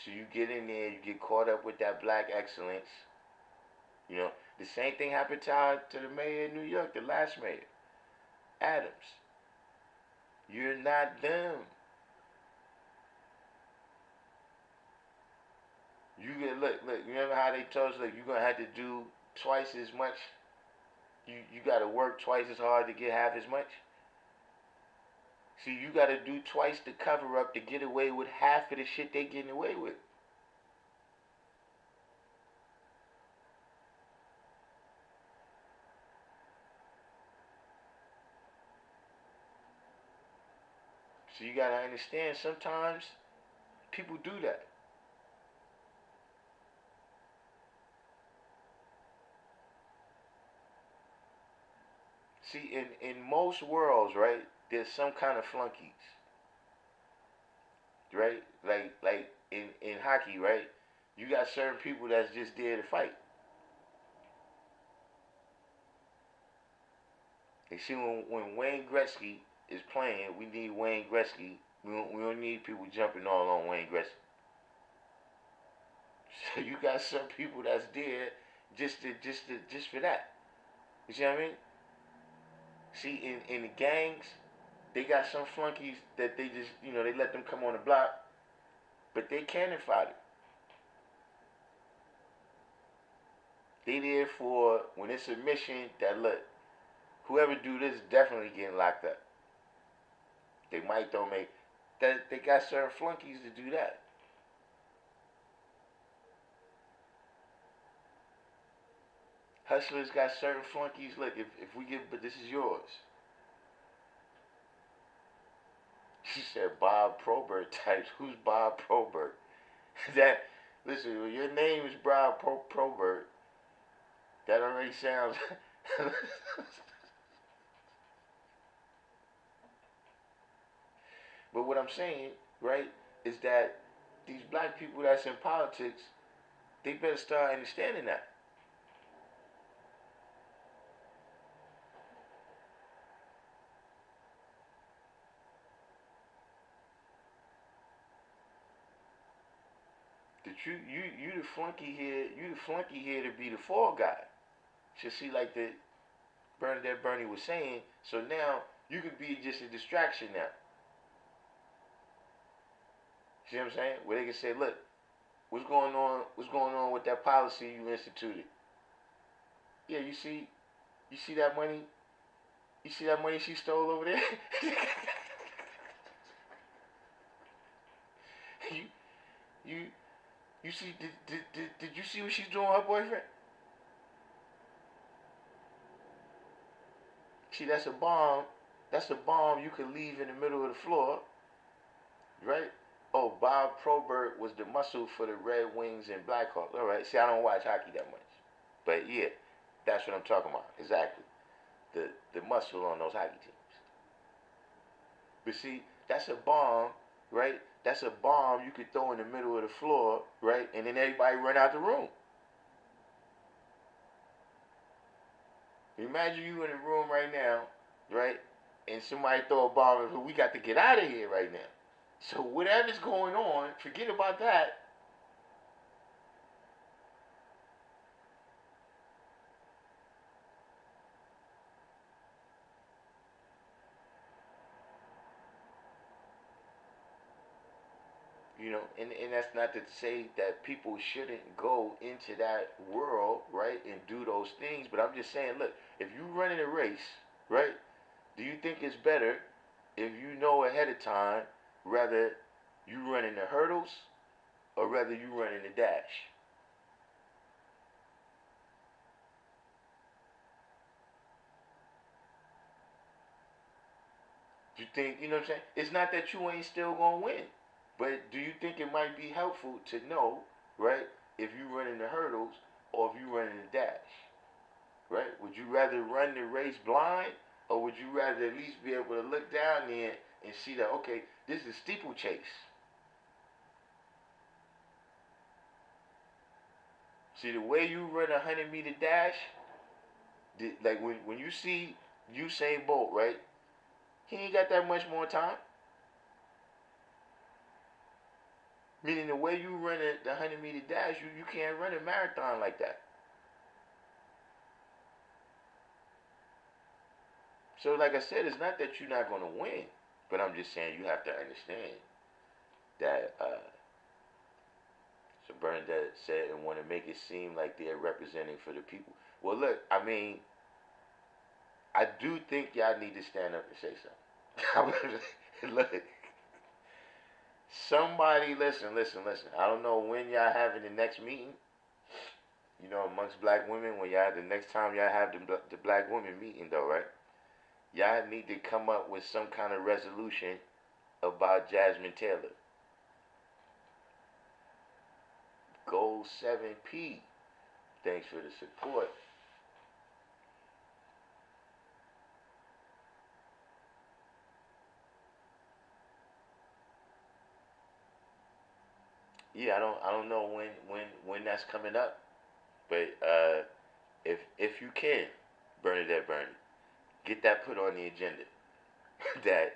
Speaker 1: So you get in there, you get caught up with that black excellence. The same thing happened to the mayor of New York, the last mayor, Adams. You're not them. You get look. You remember how they told us, like, you're gonna have to do twice as much. You gotta work twice as hard to get half as much. See, you gotta do twice the cover up to get away with half of the shit they getting away with. So you gotta understand, sometimes people do that. See, in most worlds, right, there's some kind of flunkies, right? Like in hockey, right? You got certain people that's just there to fight. And see, when Wayne Gretzky is playing, we need Wayne Gretzky. We don't need people jumping all on Wayne Gretzky. So you got some people that's there just for that. You see what I mean? See, in the gangs, they got some flunkies that they just, they let them come on the block, but they cannon fodder. They there for when it's a mission that, look, whoever do this definitely getting locked up. They might don't make that. They got certain flunkies to do that. Hustlers got certain flunkies. Look, if we get, but this is yours. She said Bob Probert types. Who's Bob Probert? That, listen, when your name is Bob Probert, that already sounds. But what I'm saying, right, is that these black people that's in politics, they better start understanding that. That you the flunky here, to be the fall guy. So see, like the Bernadette Bernie was saying, so now you could be just a distraction now. See what I'm saying? Where they can say, look, what's going on? What's going on with that policy you instituted? Yeah, you see that money? You see that money she stole over there? you, you, you see? Did you see what she's doing with her boyfriend? See, that's a bomb. That's a bomb you could leave in the middle of the floor, right? Oh, Bob Probert was the muscle for the Red Wings and Blackhawks. All right. See, I don't watch hockey that much, but yeah, that's what I'm talking about. Exactly, the muscle on those hockey teams. But see, that's a bomb right? That's a bomb you could throw in the middle of the floor, right? And then everybody run out the room. Imagine you in a room right now, right? And somebody throw a bomb and we got to get out of here right now. So whatever's going on, forget about that. And that's not to say that people shouldn't go into that world, right, and do those things. But I'm just saying, look, if you run in a race, right, do you think it's better if you know ahead of time, rather you run in the hurdles or rather you run in the dash? You think, you know what I'm saying? It's not that you ain't still gonna win, but do you think it might be helpful to know, right, if you run in the hurdles or if you run in the dash? Right? Would you rather run the race blind, or would you rather at least be able to look down there and see that, okay, this is steeplechase? See, the way you run a 100-meter dash, like when you see Usain Bolt, right? He ain't got that much more time. Meaning the way you run the 100-meter dash, you can't run a marathon like that. So, like I said, it's not that you're not going to win, but I'm just saying you have to understand that. So Bernadette said, and want to make it seem like they're representing for the people. Well, look, I mean, I do think y'all need to stand up and say something. Look, somebody, listen. I don't know when y'all having the next meeting. Amongst black women, when y'all the next time y'all have the black women meeting, though, right? Y'all need to come up with some kind of resolution about Jasmine Taylor. Gold 7P. Thanks for the support. Yeah, I don't know when that's coming up, but if you can, Bernadette Bernie, get that put on the agenda. That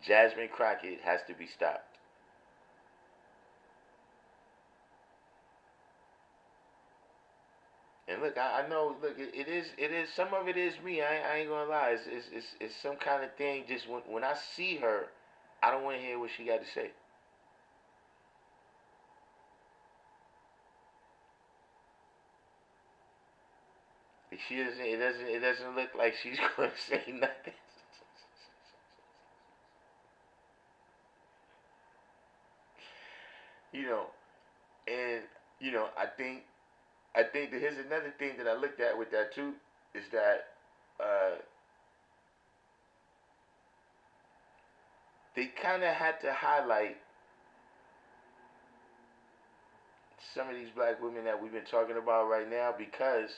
Speaker 1: Jasmine Crockett has to be stopped. And look, I know. Look, it is. Some of it is me. I ain't gonna lie. It's some kind of thing. Just when I see her, I don't want to hear what she got to say. She doesn't. It doesn't look like she's going to say nothing. you know, and I think that here's another thing that I looked at with that too is that uh, they kind of had to highlight some of these black women that we've been talking about right now because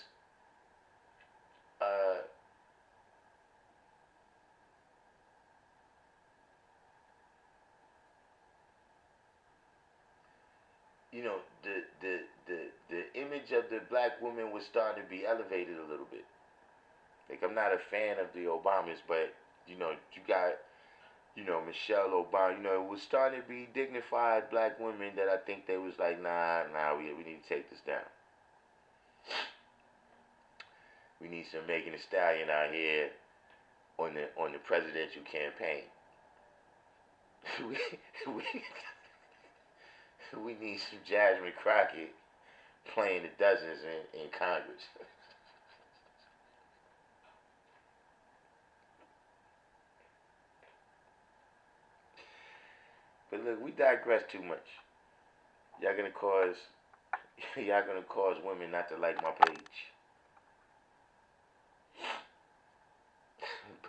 Speaker 1: uh, the image of the black woman was starting to be elevated a little bit. Like I'm not a fan of the Obamas, but you got Michelle Obama. It was starting to be dignified black women that I think they was like, nah, we need to take this down. We need some Megan Thee Stallion out here on the presidential campaign. we, we we need some Jasmine Crockett playing the dozens in Congress. But look, we digress too much. Y'all gonna cause y'all gonna cause women not to like my page.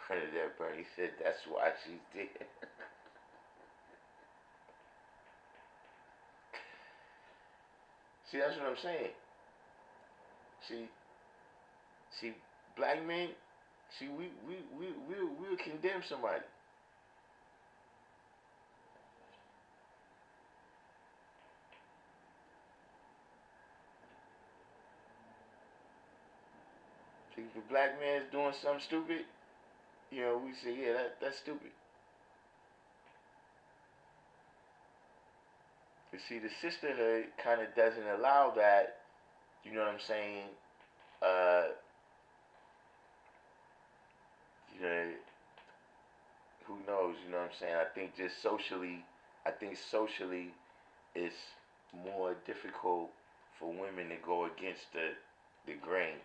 Speaker 1: Bernadette Bernie said that's why she's dead. See, that's what I'm saying. See, see, black men. See, we'll condemn somebody. If a black man is doing something stupid, you know, we say, yeah, that's stupid. You see, the sisterhood kind of doesn't allow that. You know what I'm saying? Uh, you know, who knows? You know what I'm saying? I think just socially, I think socially, it's more difficult for women to go against the grain.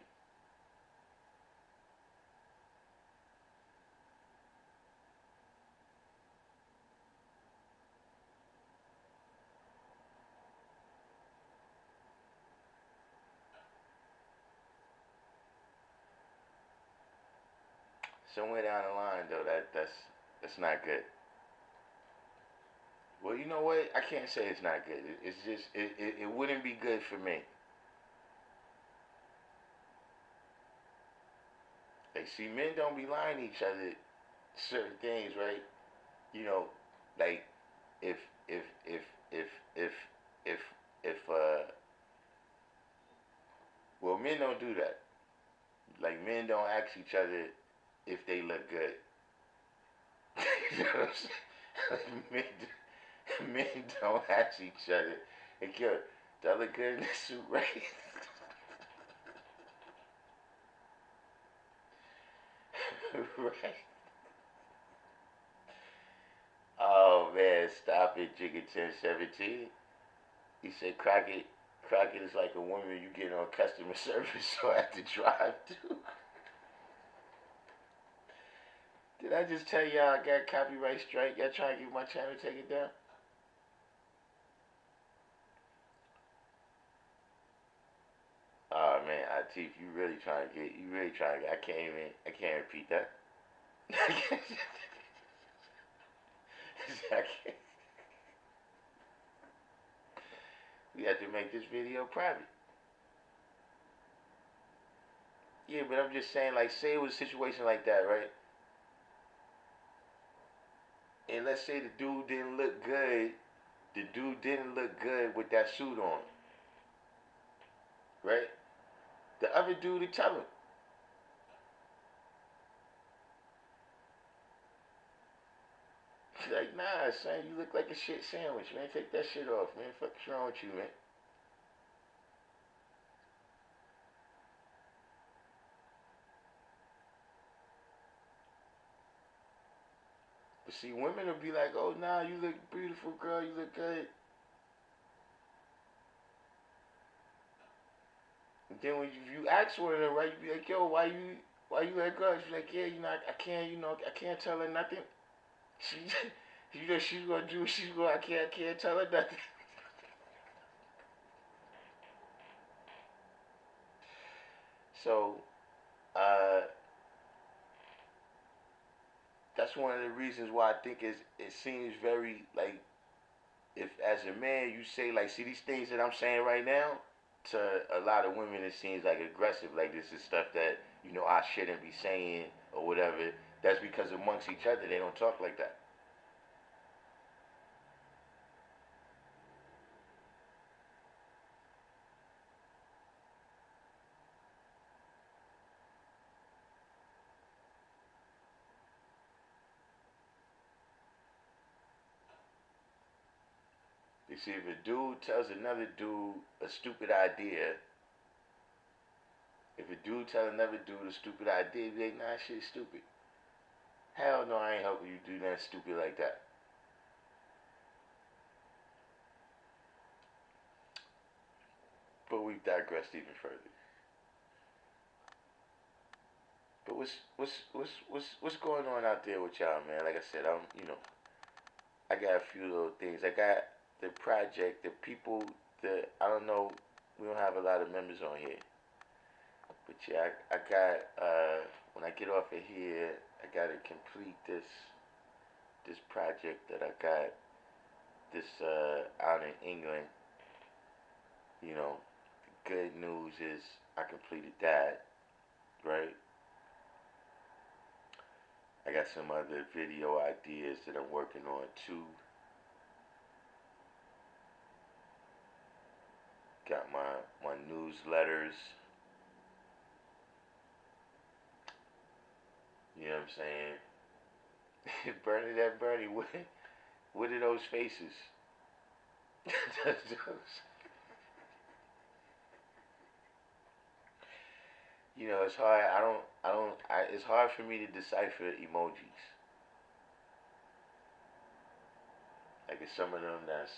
Speaker 1: Somewhere down the line, though, that's not good. Well, you know what? I can't say it's not good. It's just it wouldn't be good for me. Like, see, men don't be lying to each other certain things, right? You know, like if if if if if if if well, men don't do that. Like, men don't ask each other if they look good. You know what I'm saying? Like, men don't ask each other, hey, yo, do I look good in this suit, right? Right. Oh man, stop it, Jigga 1017. He said Crockett is like a woman you get on customer service so I have to drive to. Did I just tell y'all I got copyright strike? Y'all trying to get my channel taken down? Oh man, Atif, you really trying to get, I can't repeat that. I can't, we have to make this video private. Yeah, but I'm just saying, like, say it was a situation like that, right? And let's say the dude didn't look good with that suit on, right? The other dude would tell him, like, nah, son, you look like a shit sandwich, man. Take that shit off, man. Fuck's wrong with you, man? But see, women will be like, oh, nah, you look beautiful, girl. You look good. And then when you ask one of them, right, you be like, yo, why you let go? She's like, yeah, you know, I can't, you know, I can't tell her nothing. She, you know, she's gonna do, she's gonna, I can't tell her nothing. So, uh, that's one of the reasons why I think it seems very like, if as a man you say, like, see these things that I'm saying right now, to a lot of women it seems like aggressive, like this is stuff that, you know, I shouldn't be saying or whatever. That's because amongst each other they don't talk like that. You see, if a dude tells another dude a stupid idea, if a dude tells another dude a stupid idea, be like, nah, shit is stupid. Hell no, I ain't helping you do nothing stupid like that. But we've digressed even further. But what's going on out there with y'all, man? Like I said, you know, I got a few little things. I got the project, the people, I don't know, we don't have a lot of members on here. But yeah, I got, when I get off of here, I gotta complete this project that I got, this, out in England. You know, the good news is I completed that, right? I got some other video ideas that I'm working on too. Got my newsletters. You know what I'm saying? Bernadette Bernie, what are those faces? You know, it's hard. It's hard for me to decipher emojis. Like, it's some of them that's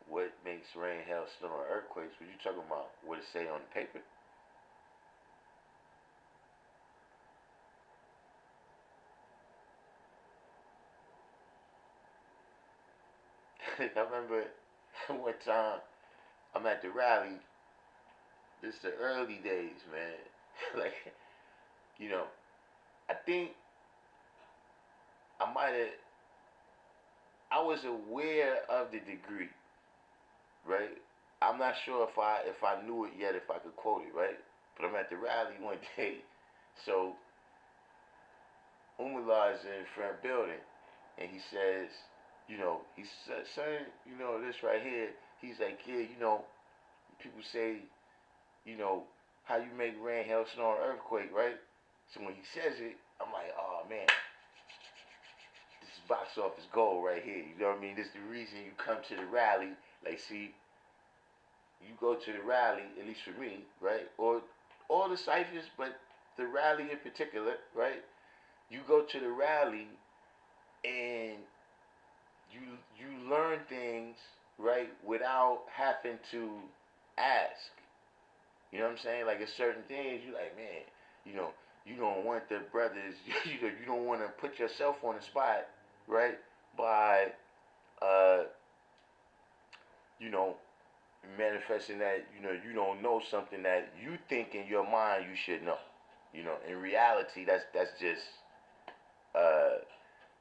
Speaker 1: what makes rain, hail, snow, or earthquakes. What you talking about? What it say on the paper? I remember one time I'm at the rally. This is the early days, man. Like, you know, I think I might have. I was aware of the degree, right? I'm not sure if I knew it yet, if I could quote it, right? But I'm at the rally one day, so Umar is in front building, and he says, he said, son, this right here. He's like, yeah, people say, you know, how you make rain, hail, snow, and earthquake, right? So when he says it, I'm like, oh man, this is box office gold right here. You know what I mean? This is the reason you come to the rally. Like, see, you go to the rally, at least for me, right? Or all the ciphers, but the rally in particular, right? You go to the rally and you you learn things, right, without having to ask. You know what I'm saying? Like, it's certain things you like, man, you know, you don't want the brothers, you don't want to put yourself on the spot, right? By uh, you know, manifesting that, you don't know something that you think in your mind you should know. In reality, that's just uh,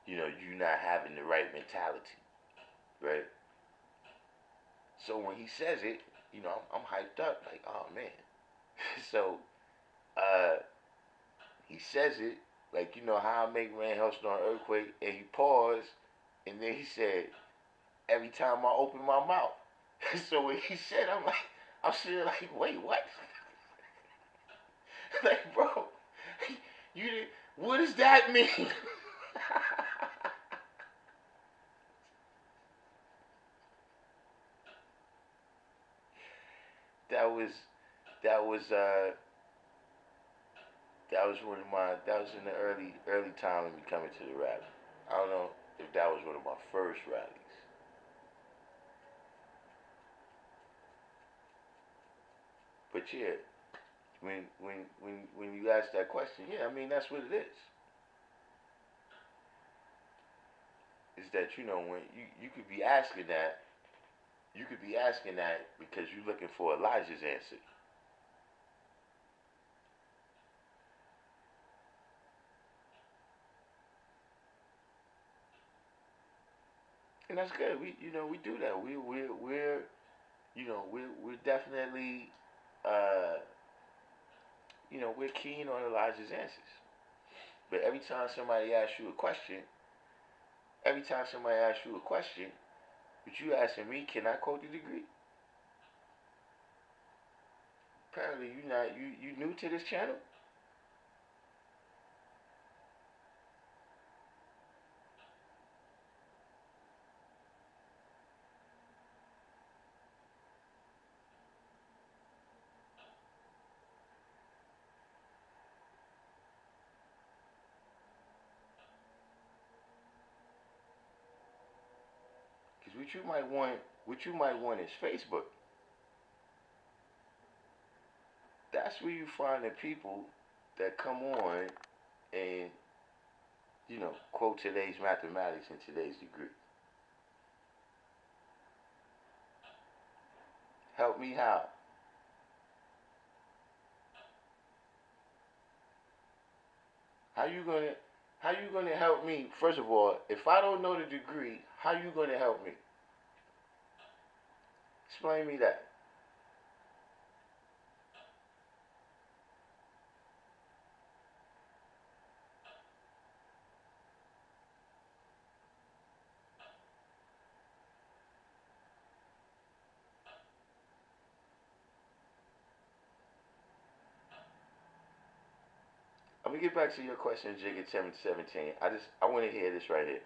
Speaker 1: you not having the right mentality, right? So when he says it, I'm hyped up, like, oh man. So uh, he says it, like, how I make rain, hail, snow, earthquake, and he paused, and then he said, every time I open my mouth. So when he said, I'm sitting like, wait, what? Like, bro, you did, what does that mean? that was that was uh that was in the early time of me coming to the rally. I don't know if that was one of my first rallies. But yeah, when you ask that question, yeah, I mean that's what it is. Is that when you could be asking that, because you're looking for Elijah's answer. And that's good. We do that. We're definitely uh we're keen on Elijah's answers. But every time somebody asks you a question, but you asking me, can I quote the degree? Apparently you not you new to this channel. Because what you might want is Facebook. That's where you find the people that come on and quote today's mathematics and today's degree. Help me how? How you gonna how you gonna help me? First of all, if I don't know the degree, how you gonna help me? Explain me that. I'm gonna get back to your question, Jigga 17. I want to hear this right here.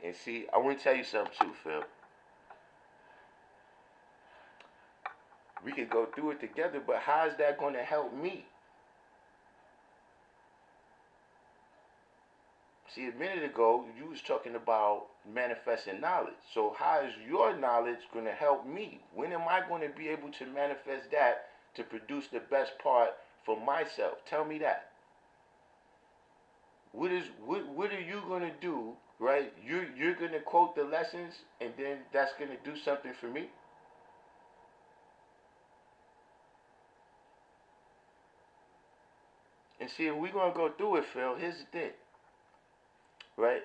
Speaker 1: And see, I want to tell you something too, Phil. We could go through it together, but how is that going to help me? See, a minute ago, you was talking about manifesting knowledge. So how is your knowledge going to help me? When am I going to be able to manifest that to produce the best part for myself? Tell me that. What are you going to do, right? You're going to quote the lessons, and then that's going to do something for me? And see, if we're going to go through it, Phil, here's the thing, right?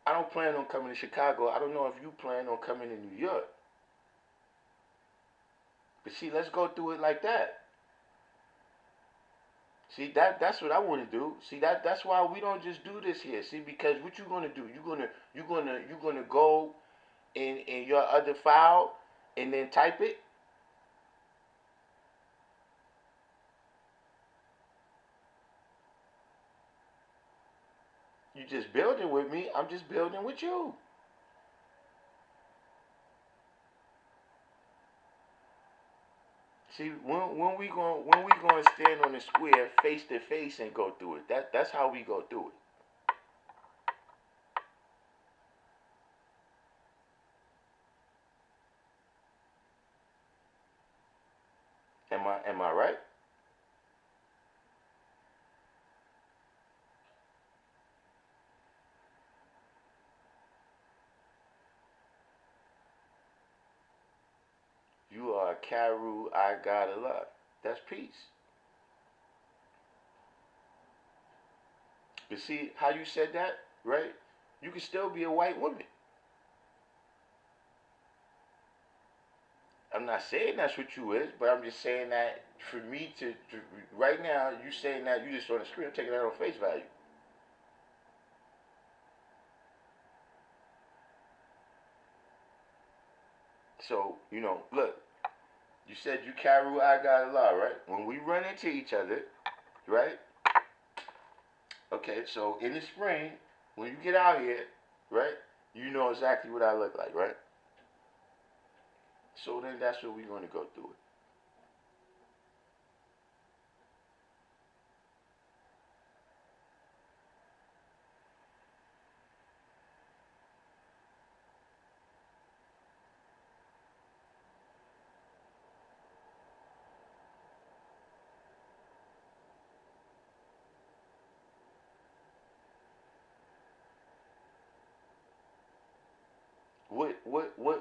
Speaker 1: I don't plan on coming to Chicago. I don't know if you plan on coming to New York. But see, let's go through it like that. See, that's what I want to do. See, that's why we don't just do this here. See, because what you gonna do? You're gonna go in your other file and then type it. You just building with me. I'm just building with you. See, when we gonna stand on the square face to face and go through it. That's how we go through it. Am I right? You are Karu, I got a lot. That's peace. But see how you said that, right? You can still be a white woman. I'm not saying that's what you is, but I'm just saying that for me to right now, you saying that you just on the screen, I'm taking that on face value. So, look, you said you Karu, I got a lot, right? When we run into each other, right? Okay, so in the spring, when you get out here, right? You know exactly what I look like, right? So then that's what we're going to go through it.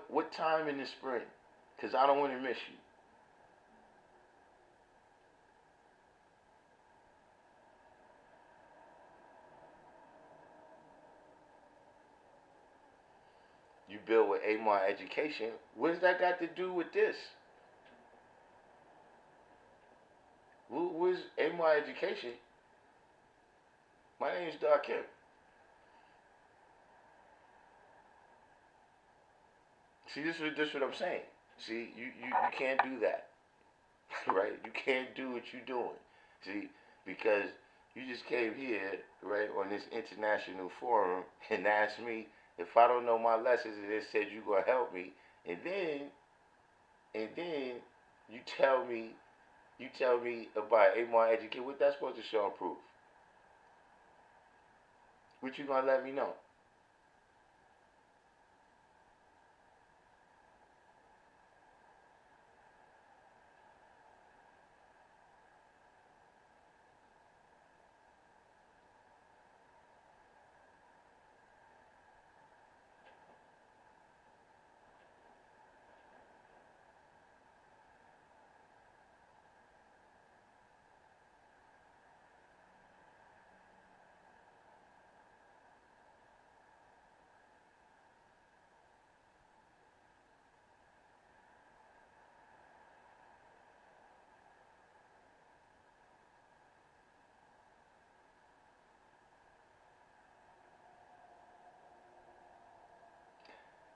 Speaker 1: What time in the spring? Cause I don't want to miss you. You build with Amar Education. What does that got to do with this? Who's Amar Education? My name is Darkim. See, this what I'm saying. See, you can't do that, right? You can't do what you're doing. See, because you just came here, right, on this international forum and asked me if I don't know my lessons, and then said you gonna help me, and then you tell me about Amar Education. What that's supposed to show and prove? What you gonna let me know?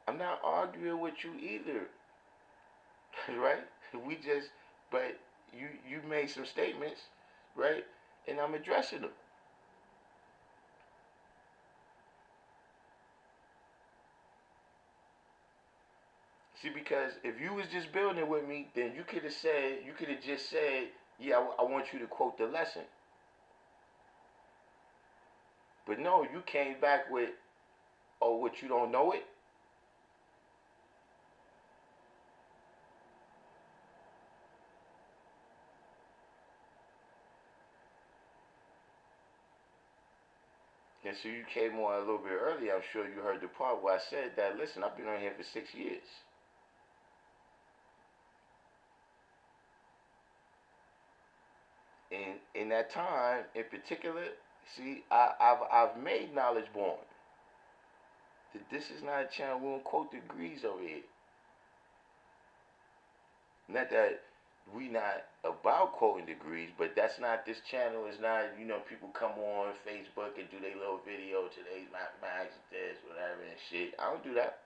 Speaker 1: I'm not arguing with you either, right? We just, but you made some statements, right? And I'm addressing them. See, because if you was just building with me, then you could have just said, yeah, I want you to quote the lesson. But no, you came back with, oh, what, you don't know it? And so you came on a little bit earlier. I'm sure you heard the part where I said that, listen, I've been on here for 6 years. And in that time, in particular, see, I've made knowledge born. This is not a channel, we don't quote degrees over here. Not that we not about quoting degrees, but that's not, this channel is not, people come on Facebook and do their little video, today's mathematics, this, whatever, and shit. I don't do that.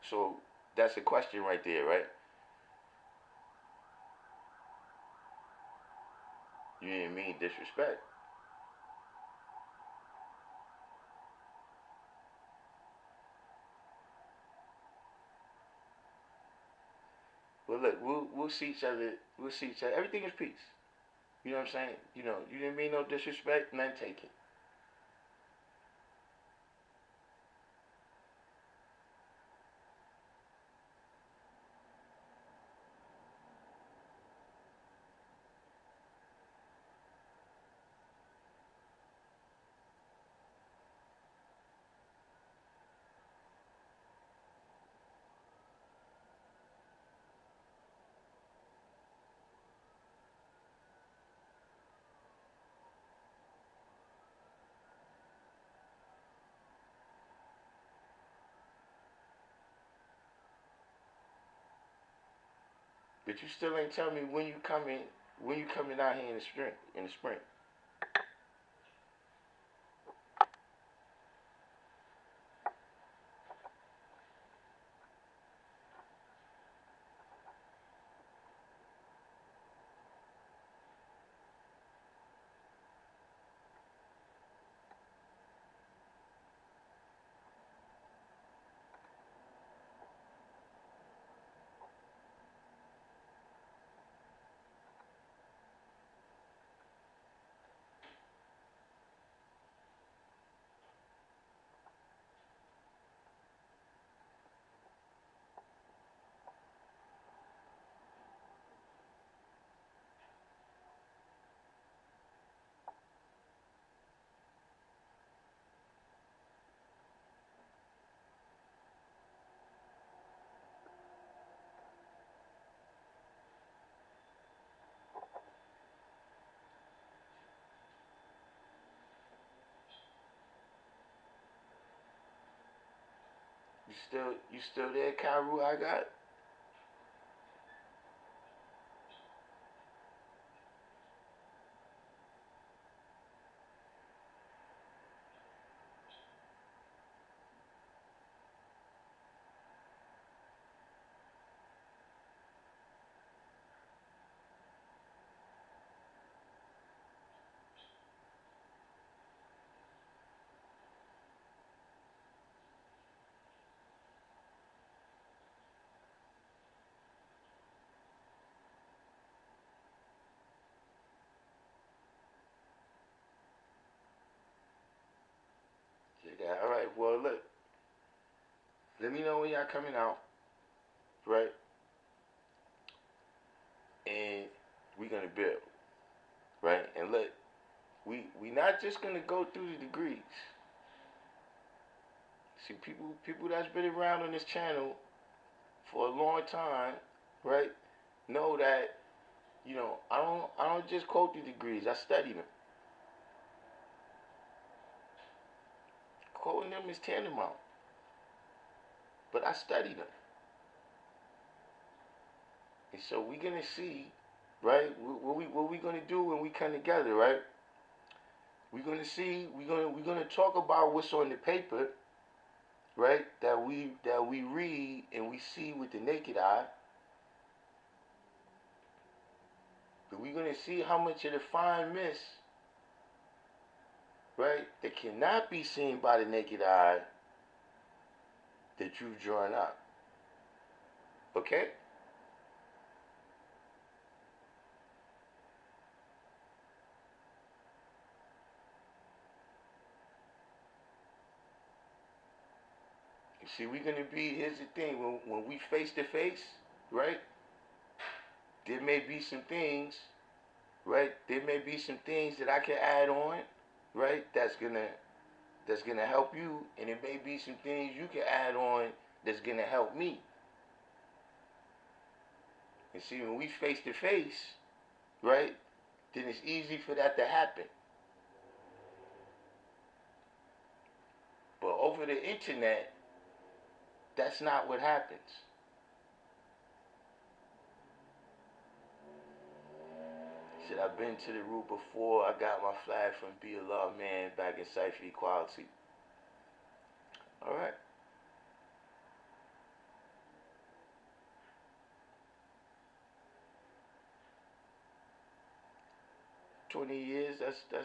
Speaker 1: So that's a question right there, right? You didn't mean disrespect. Well, look, we'll see each other. We'll see each other. Everything is peace. You know what I'm saying? You didn't mean no disrespect, none taken. But you still ain't tell me when you coming. When you coming out here in the spring? In the spring. You still there, Kyru? I got. Let me know when y'all coming out, right? And we're gonna build, right? And look, we not just gonna go through the degrees. See, people that's been around on this channel for a long time, right? Know that I don't just quote the degrees. I study them. Quoting them is tantamount, but I study them. And so we're gonna see, right? What we gonna do when we come together, right? We're gonna see. We're gonna talk about what's on the paper, right? That we read and we see with the naked eye. But we're gonna see how much of the fine mist, right, that cannot be seen by the naked eye that you've drawn up. Okay? You see, we're gonna be. Here's the thing: when we face to face, right? There may be some things, right? There may be some things that I can add on, right? That's gonna help you, and it may be some things you can add on that's gonna help me. And see, when we face to face, right? Then it's easy for that to happen. But over the internet, that's not what happens. He said, I've been to the root before. I got my flag from Be Allah Man back in Cypher Equality. Alright. 20 years, that's a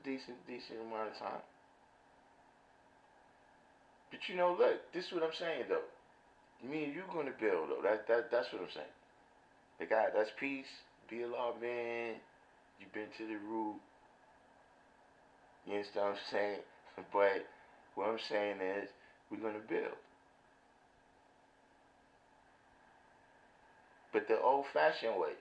Speaker 1: decent amount of time. But look, this is what I'm saying though. Me and you gonna build though. That's what I'm saying. The guy, that's peace. Be Allah man. You've been to the root. You understand what I'm saying? But what I'm saying is, we're gonna build. But the old-fashioned way.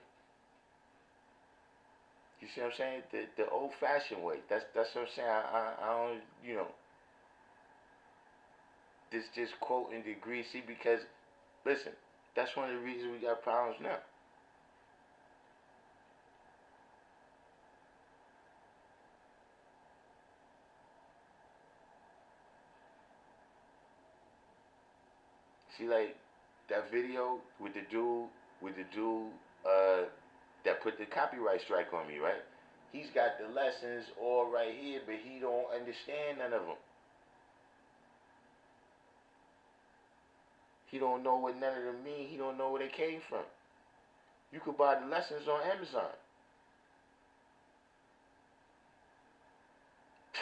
Speaker 1: You see what I'm saying? The old-fashioned way. That's what I'm saying. I don't, this just quoting degrees. See, because listen, that's one of the reasons we got problems now. See, like that video with the dude that put the copyright strike on me, right? He's got the lessons all right here, but he don't understand none of them. He don't know what none of them mean. He don't know where they came from. You could buy the lessons on Amazon.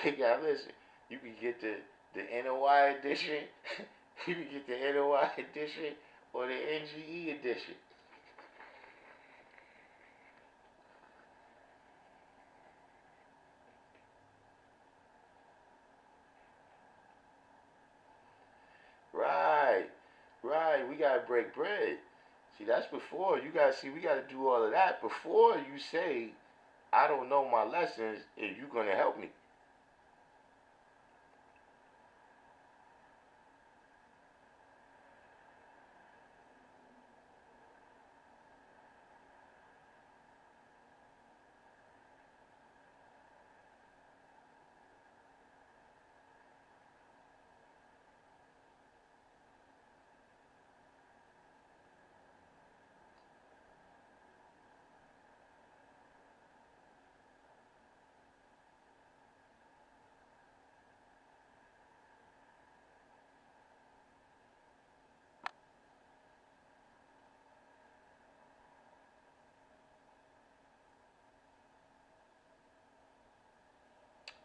Speaker 1: You gotta listen. You can get the NOI edition. You can get the NOI edition or the NGE edition. Right. Right. We gotta break bread. See, that's before. You gotta see, we gotta do all of that before you say, I don't know my lessons and you gonna help me.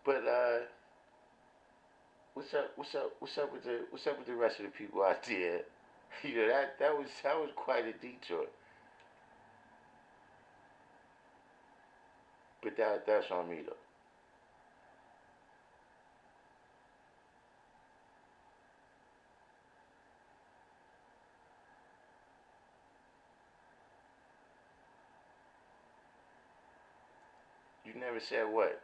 Speaker 1: But what's up with the rest of the people out there? That was quite a detour. But that's on me though. You never said what?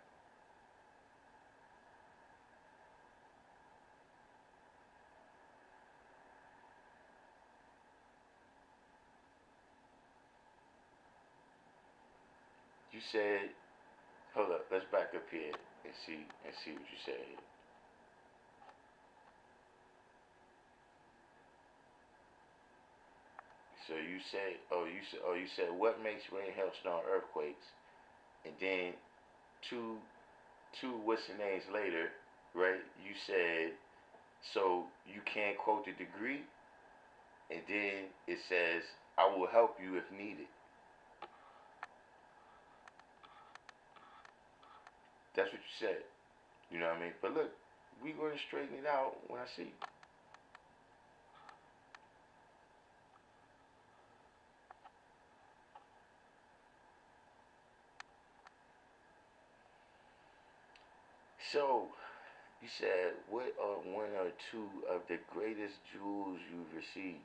Speaker 1: You said, hold up, let's back up here and see what you said here. So you said what makes rain, hailstorm, earthquakes, and then two what's the names later, right? You said so you can't quote the degree, and then it says I will help you if needed. That's what you said. You know what I mean? But look, we gonna straighten it out when I see you. So you said what are one or two of the greatest jewels you've received?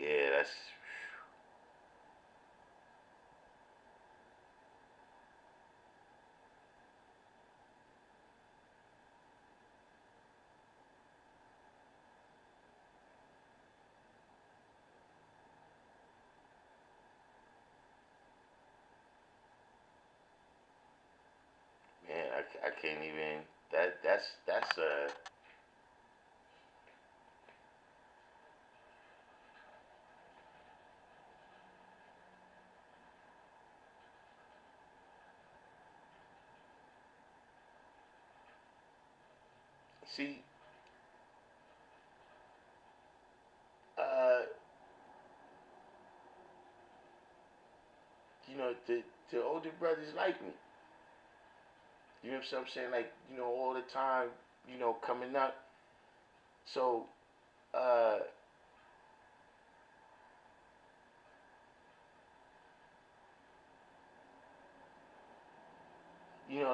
Speaker 1: Yeah, that's man. I can't even. That's see. Uh, the older brothers like me. You know what I'm saying? Like, all the time, coming up. So, uh,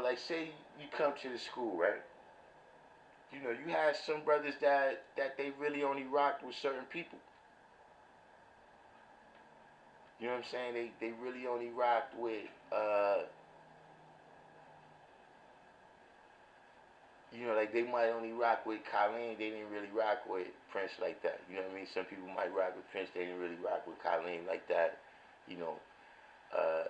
Speaker 1: like say you come to the school, right? You have some brothers that they really only rocked with certain people. You know what I'm saying? They really only rocked with like they might only rock with Colleen, they didn't really rock with Prince like that. You know what I mean? Some people might rock with Prince, they didn't really rock with Colleen like that. You know, uh,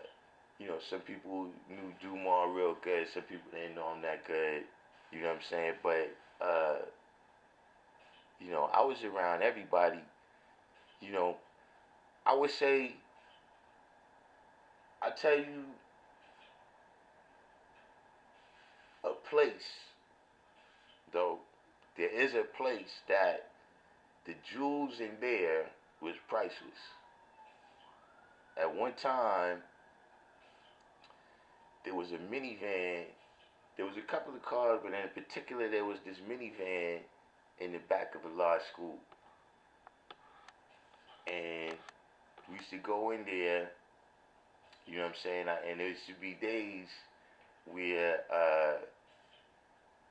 Speaker 1: some people knew Dumar real good, some people didn't know him that good. You know what I'm saying? But I was around everybody. You know, I would say, I tell you a place though. There is a place that the jewels in there was priceless. At one time, there was a minivan. There was a couple of cars, but in particular, there was this minivan in the back of a large school. And we used to go in there, you know what I'm saying? And there used to be days where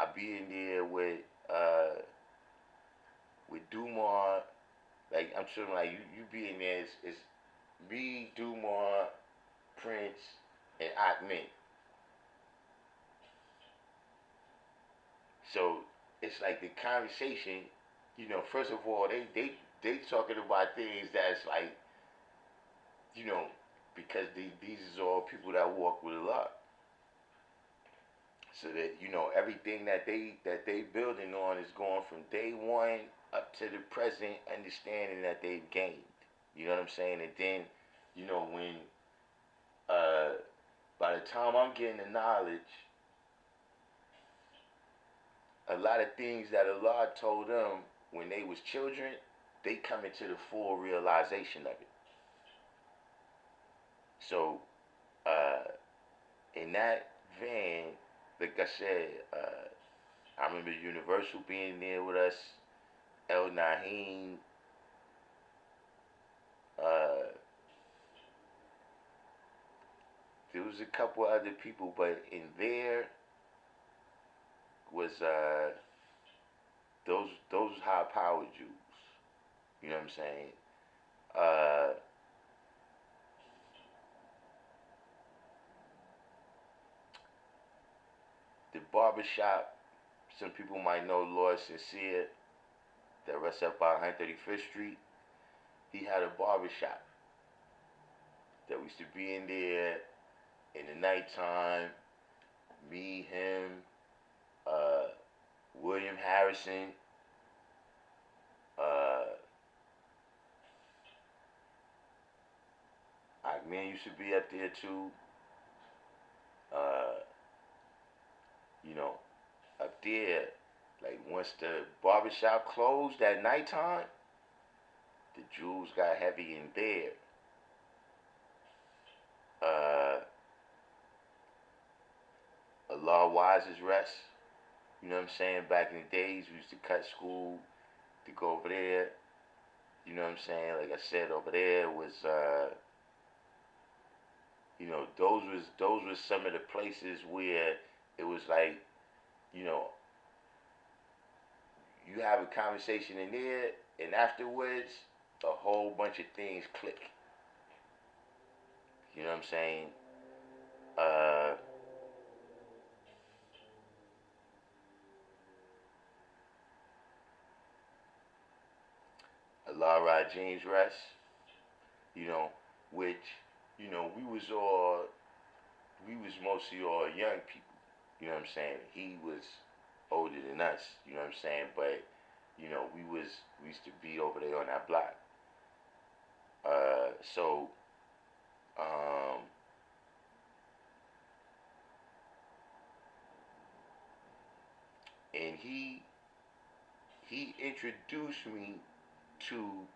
Speaker 1: I'd be in there with Dumar. Like, I'm sure, like, you be in there, it's me, Dumar, Prince, and Ahmed. So it's like the conversation, first of all, they talking about things that's like, you know, because these is all people that walk with Allah. So that everything that they building on is going from day one up to the present understanding that they've gained. You know what I'm saying? And then, when uh, by the time I'm getting the knowledge, a lot of things that Allah told them when they was children, they come into the full realization of it. So, in that van, like I said, I remember Universal being there with us, El Naheem, uh, there was a couple other people, but in there was those high power Jews. You know what I'm saying? Uh, the barbershop, some people might know Lord Sincere, that rests up by 135th Street. He had a barbershop that we used to be in there in the nighttime. Me, him, uh, William Harrison, uh, man used to be up there too. Uh, you know, up there, like once the barbershop closed at nighttime, the Jews got heavy in there. Uh, Allah Wise's rest. You know what I'm saying? Back in the days, we used to cut school to go over there. You know what I'm saying? Like I said, over there was, those was some of the places where it was like, you know, you have a conversation in there, and afterwards, a whole bunch of things click. You know what I'm saying? Uh, Allah Ra James rest. You know, which, we was mostly all young people. You know what I'm saying? He was older than us. You know what I'm saying? But we used to be over there on that block. So, um, and he introduced me to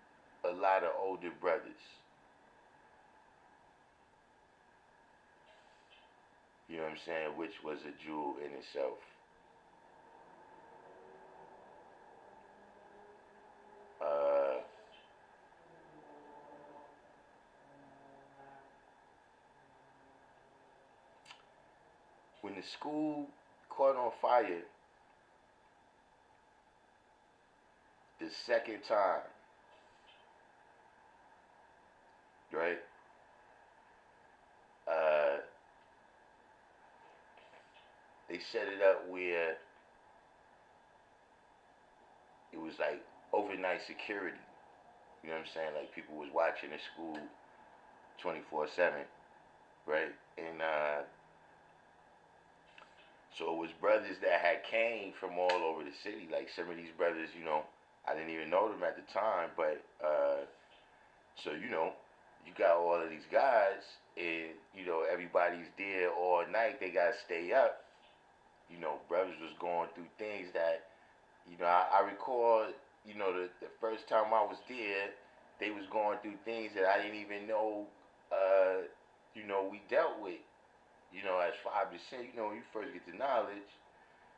Speaker 1: a lot of older brothers. You know what I'm saying? Which was a jewel in itself. Uh, when the school caught on fire the second time, right? Uh, they set it up where it was like overnight security. You know what I'm saying? Like people was watching the school 24/7, right? And so it was brothers that had came from all over the city. Like some of these brothers, I didn't even know them at the time, but so you got all of these guys, and everybody's there all night. They gotta stay up. Brothers was going through things that I recall. The first time I was there, they was going through things that I didn't even know. We dealt with. As 5%. When you first get the knowledge,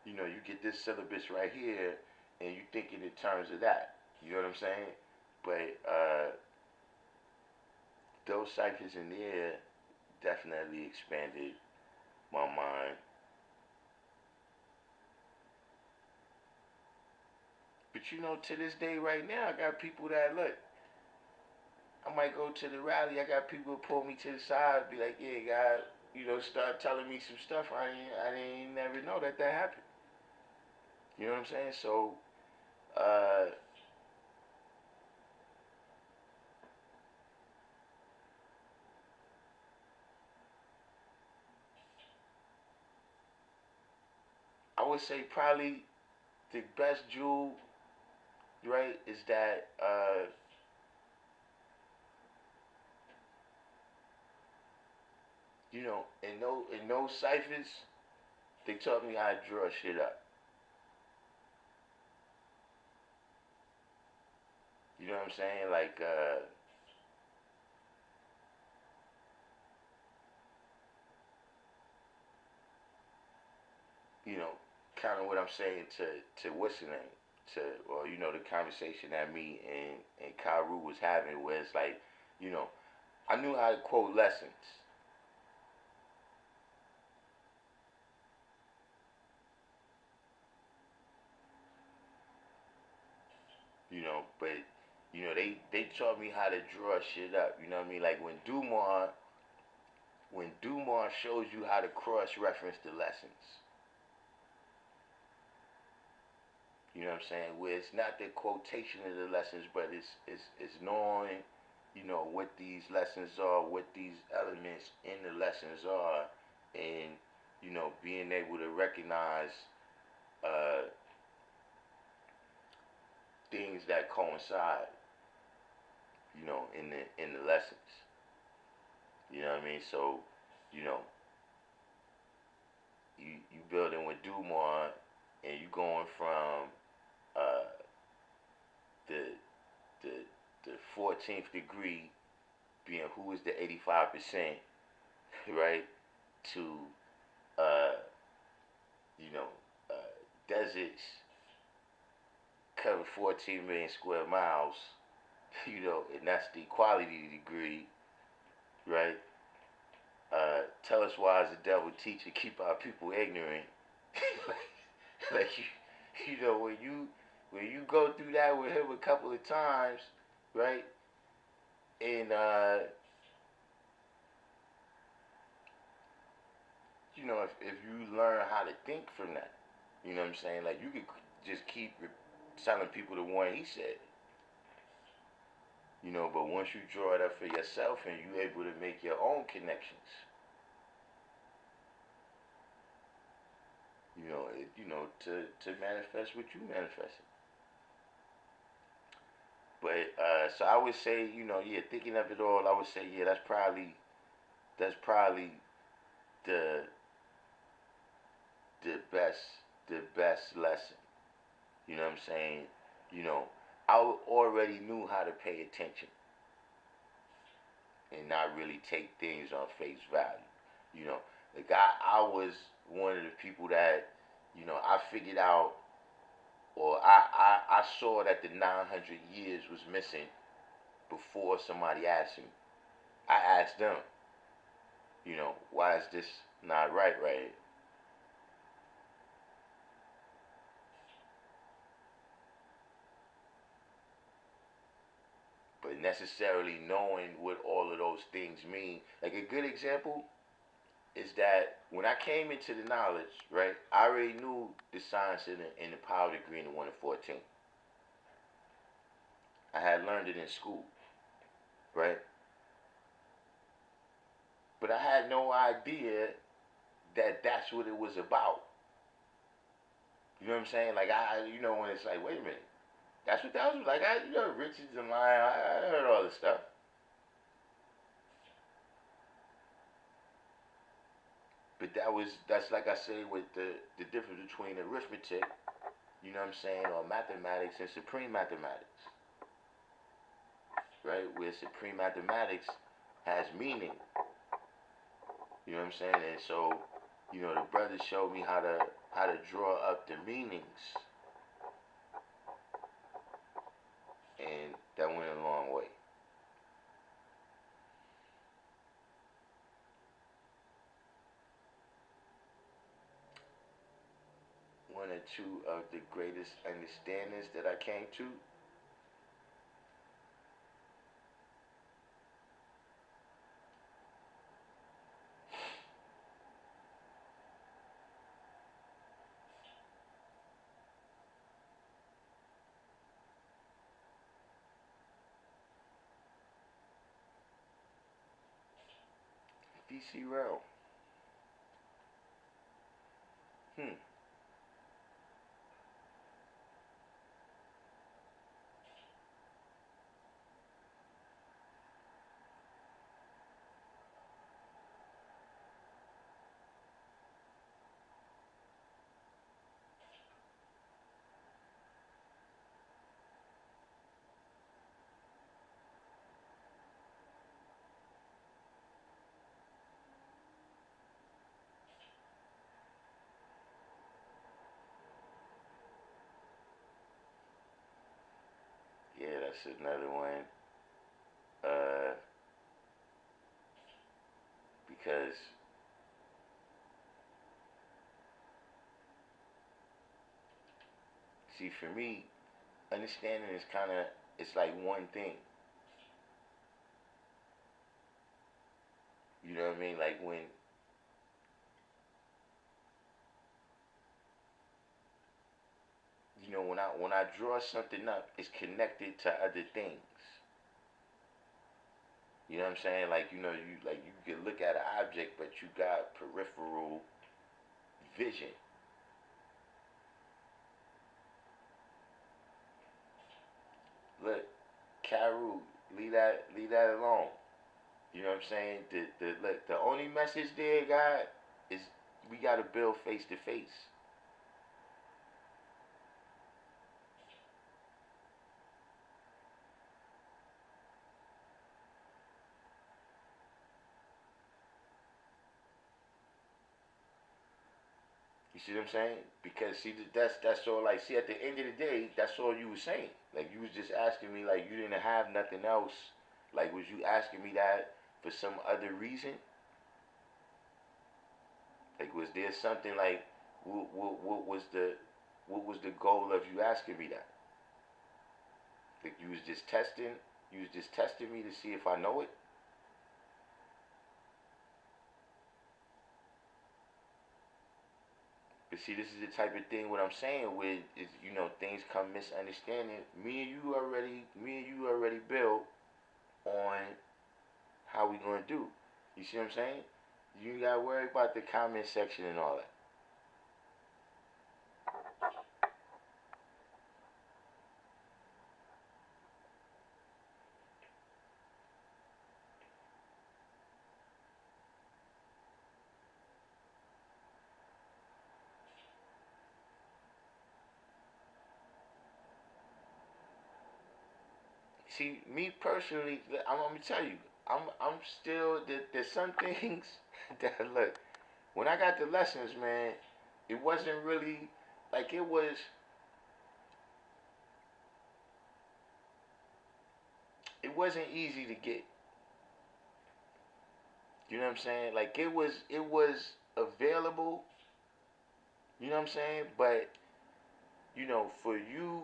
Speaker 1: you get this syllabus right here, and you thinking in terms of that. You know what I'm saying? But those ciphers in there definitely expanded my mind. But to this day, right now, I got people that look. I might go to the rally. I got people pull me to the side, be like, "Yeah, God, start telling me some stuff. I didn't never know that happened." You know what I'm saying? So, uh, I would say probably the best jewel, right, is that in those ciphers, they taught me how to draw shit up. You know what I'm saying? Like, kind of what I'm saying to what's the name, to, or you know, the conversation that me and Kyru was having, where it's like, you know, I knew how to quote lessons, you know, but you know, they taught me how to draw shit up. You know what I mean? Like when Dumont shows you how to cross reference the lessons. You know what I'm saying? Where it's not the quotation of the lessons, but it's knowing, you know, what these lessons are, what these elements in the lessons are, and you know, being able to recognize uh, things that coincide, you know, in the lessons. You know what I mean? So, you know, you building with Dumont, and you going from uh, the the the 14th degree being who is the 85%, right? To uh, you know, deserts cover 14 million square miles, you know, and that's the equality degree, right? Tell us why is the devil teacher keep our people ignorant. like you know, when you go through that with him a couple of times, right? And you know, if you learn how to think from that, you know what I'm saying? Like you could just keep telling people the one he said, you know. But once you draw it up for yourself and you able to make your own connections, you know, you know, to manifest what you manifested. But so I would say, you know, yeah, thinking of it all, I would say, yeah, that's probably the the best the best lesson. You know what I'm saying? You know, I already knew how to pay attention and not really take things on face value. You know, like I was one of the people that, you know, I figured out, or I saw that the 900 years was missing before somebody asked me. I asked them, you know, why is this not right? But necessarily knowing what all of those things mean. Like a good example is that when I came into the knowledge, right, I already knew the science in the power degree in the 1 and 14. I had learned it in school, right? But I had no idea that that's what it was about. You know what I'm saying? Like you know, when it's like, wait a minute, that's what that was like. You know, Richards and mine. I heard all this stuff, but that's like I say with the difference between arithmetic, you know what I'm saying, or mathematics and supreme mathematics, right? Where supreme mathematics has meaning. You know what I'm saying? And so, you know, the brother showed me how to draw up the meanings, and that went a long way. One or two of the greatest understandings that I came to. DC realm. Hmm. That's another one. Uh, because see, for me, understanding is kind of, it's like one thing. You know what I mean? Like when I draw something up, it's connected to other things. You know what I'm saying? Like you can look at an object, but you got peripheral vision. Look, Caru, leave that alone. You know what I'm saying? The only message there, God, is we gotta build face to face. You see what I'm saying? Because see, that's all. Like, see, at the end of the day, that's all you was saying. Like, you was just asking me, like, you didn't have nothing else. Like, was you asking me that for some other reason? Like, was there something like, what was the goal of you asking me that? Like, you was just testing. You was just testing me to see if I know it. But see, this is the type of thing. What I'm saying with is, things come misunderstanding. Me and you already built on how we gonna do. You see what I'm saying? You ain't gotta worry about the comment section and all that. See, me personally, I'm gonna tell you, I'm still there's some things that look. When I got the lessons, man, it wasn't really like it wasn't easy to get. You know what I'm saying? Like it was available. You know what I'm saying? But for you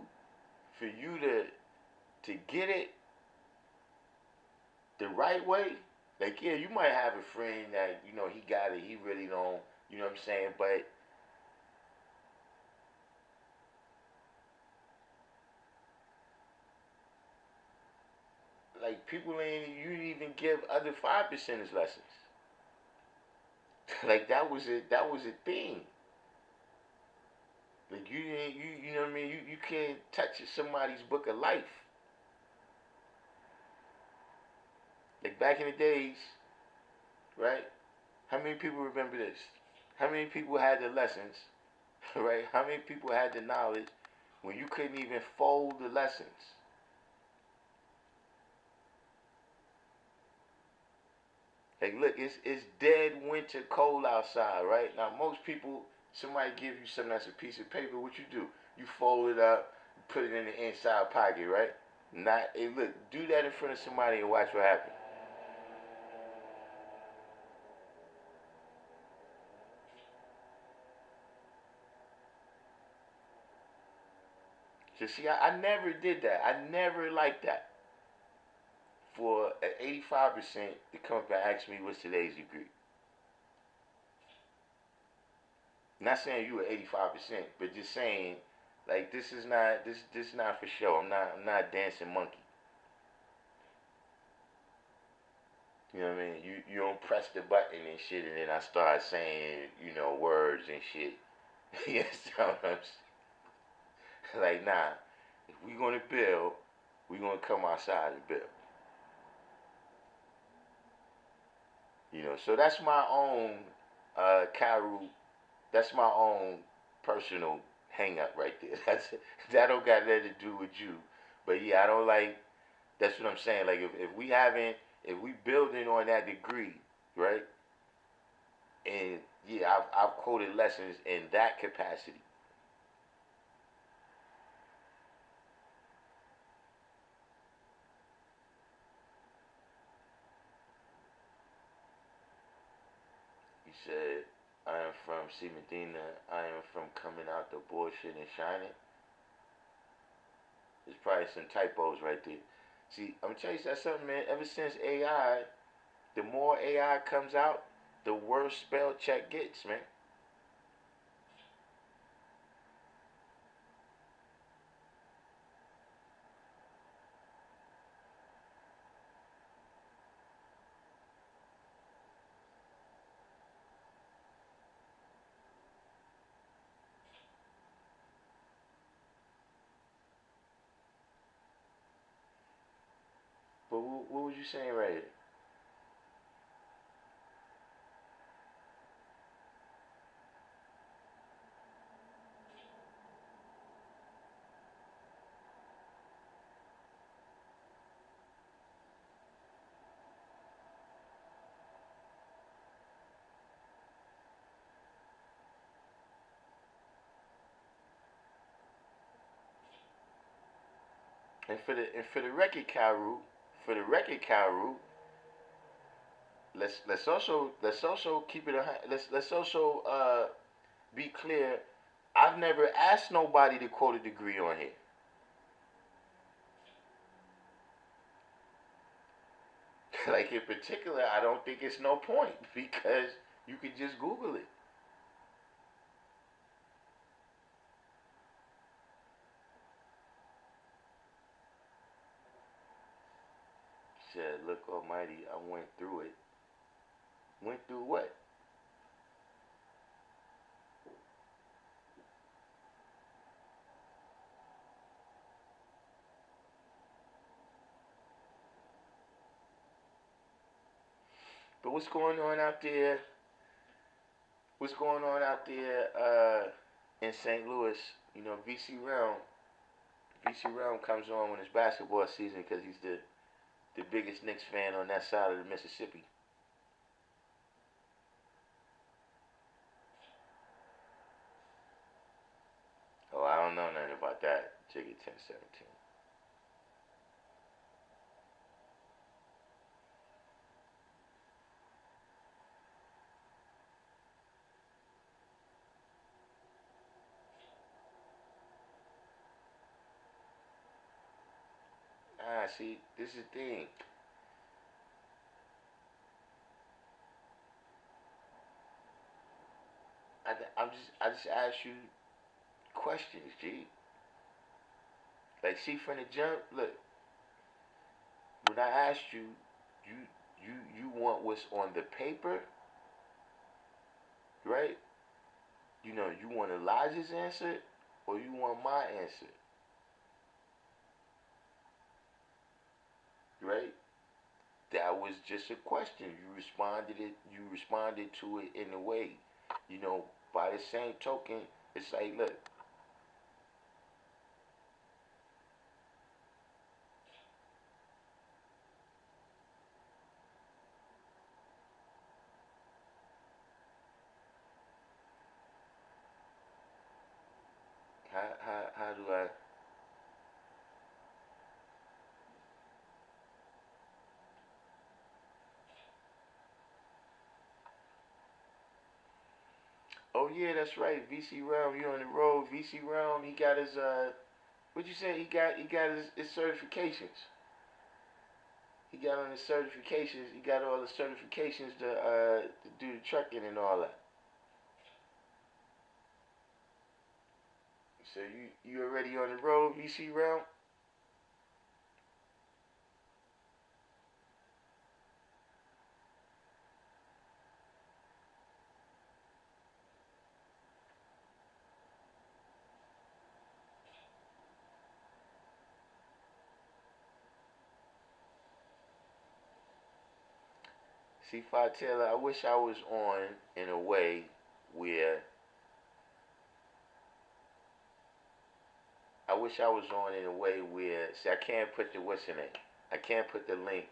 Speaker 1: to get it the right way, like yeah, you might have a friend that he got it, he really don't. You know what I'm saying? But like people ain't you didn't even give other 5%ers lessons. Like that was it. That was a thing. Like you didn't you know what I mean? You can't touch somebody's book of life. Like back in the days, right? How many people remember this? How many people had the lessons, right? How many people had the knowledge when you couldn't even fold the lessons? Like, look, it's dead winter cold outside, right? Now, most people, somebody give you something that's a piece of paper, what you do? You fold it up, put it in the inside pocket, right? Not, hey, look, do that in front of somebody and watch what happens. So, see, I never did that. I never liked that. For an 85% to come up and ask me what's today's degree. Not saying you were 85%, but just saying, like, this is not for show. I'm not a dancing monkey. You know what I mean? You don't press the button and shit, and then I start saying words and shit. You understand what I'm saying? Like, nah. If we gonna build, we gonna come outside and build. So that's my own Cairo. That's my own personal hang up right there. That don't got nothing to do with you. But yeah, I don't like. That's what I'm saying. Like if we building on that degree, right? And yeah, I've quoted lessons in that capacity. He said, I am from C. Medina. I am from coming out the bullshit and shining. There's probably some typos right there. See, I'm gonna tell you something, man. Ever since AI, the more AI comes out, the worse spell check gets, man. But what was you saying right here? And for the record, Kyru, for the record, Kyru, let's also keep it. Let's also be clear. I've never asked nobody to quote a degree on here. Like in particular, I don't think it's no point because you could just Google it. Said, look, Almighty, I went through it. Went through what? But what's going on out there? What's going on out there in St. Louis? You know, VC Realm comes on when it's basketball season because he's the biggest Knicks fan on that side of the Mississippi. Oh, I don't know nothing about that. Jiggy 1017. Ah, see, this is the thing. I just ask you questions, G. Like, see, from the jump, look, when I asked you, you you want what's on the paper, right? You know, you want Elijah's answer or you want my answer, right? That was just a question. You responded to it in a way. You know, by the same token, it's like, look, how do I? Oh yeah, that's right. VC Realm, you on the road. VC Realm, he got his what you say? He got his certifications. He got on his certifications. He got all the certifications to do the trucking and all that. So you already on the road, VC Realm? See, Fi Taylor, I wish I was on in a way where see I can't put the what's in it. I can't put the link.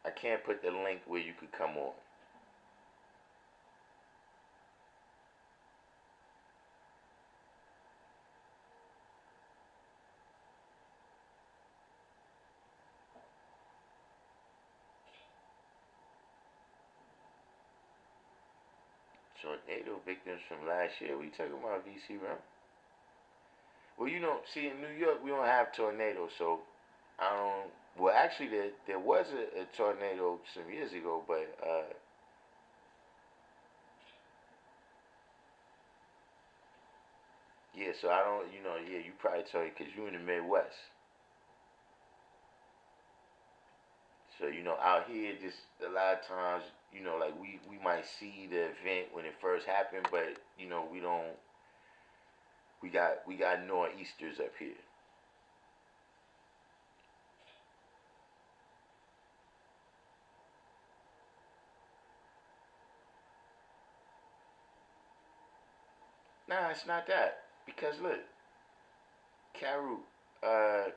Speaker 1: I can't put the link where you could come on. Tornado victims from last year. What you talking about, VC, bro? Well, see, in New York we don't have tornadoes, so I don't. Well, actually, there was a tornado some years ago, but yeah. So I don't. Yeah, you probably told me because you in the Midwest. So out here, just a lot of times, like we might see the event when it first happened, but we don't. We got nor'easters up here. Nah, it's not that. Because look, Caru, uh,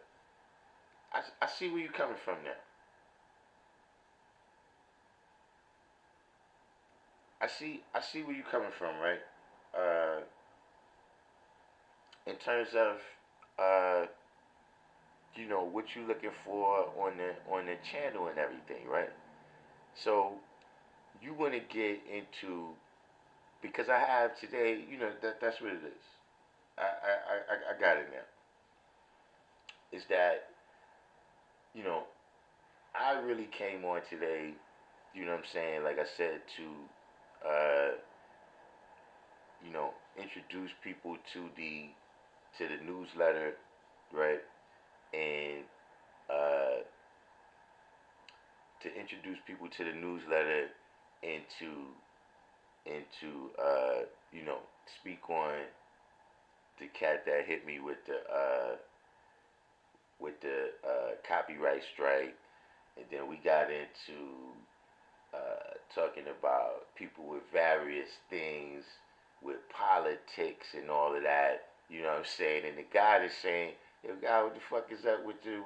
Speaker 1: I see where you're coming from now. I see where you're coming from, right? Uh, in terms of uh, what you're looking for on the channel and everything, right? So you want to get into because I have today, that's what it is. I got it now. Is that you know I really came on today. You know what I'm saying? Like I said uh, introduce people to the newsletter, right? And uh, to introduce people to the newsletter and to speak on the cat that hit me with the copyright strike, and then we got into talking about people with various things, with politics and all of that. You know what I'm saying? And the guy is saying, "Yo, God, what the fuck is up with you?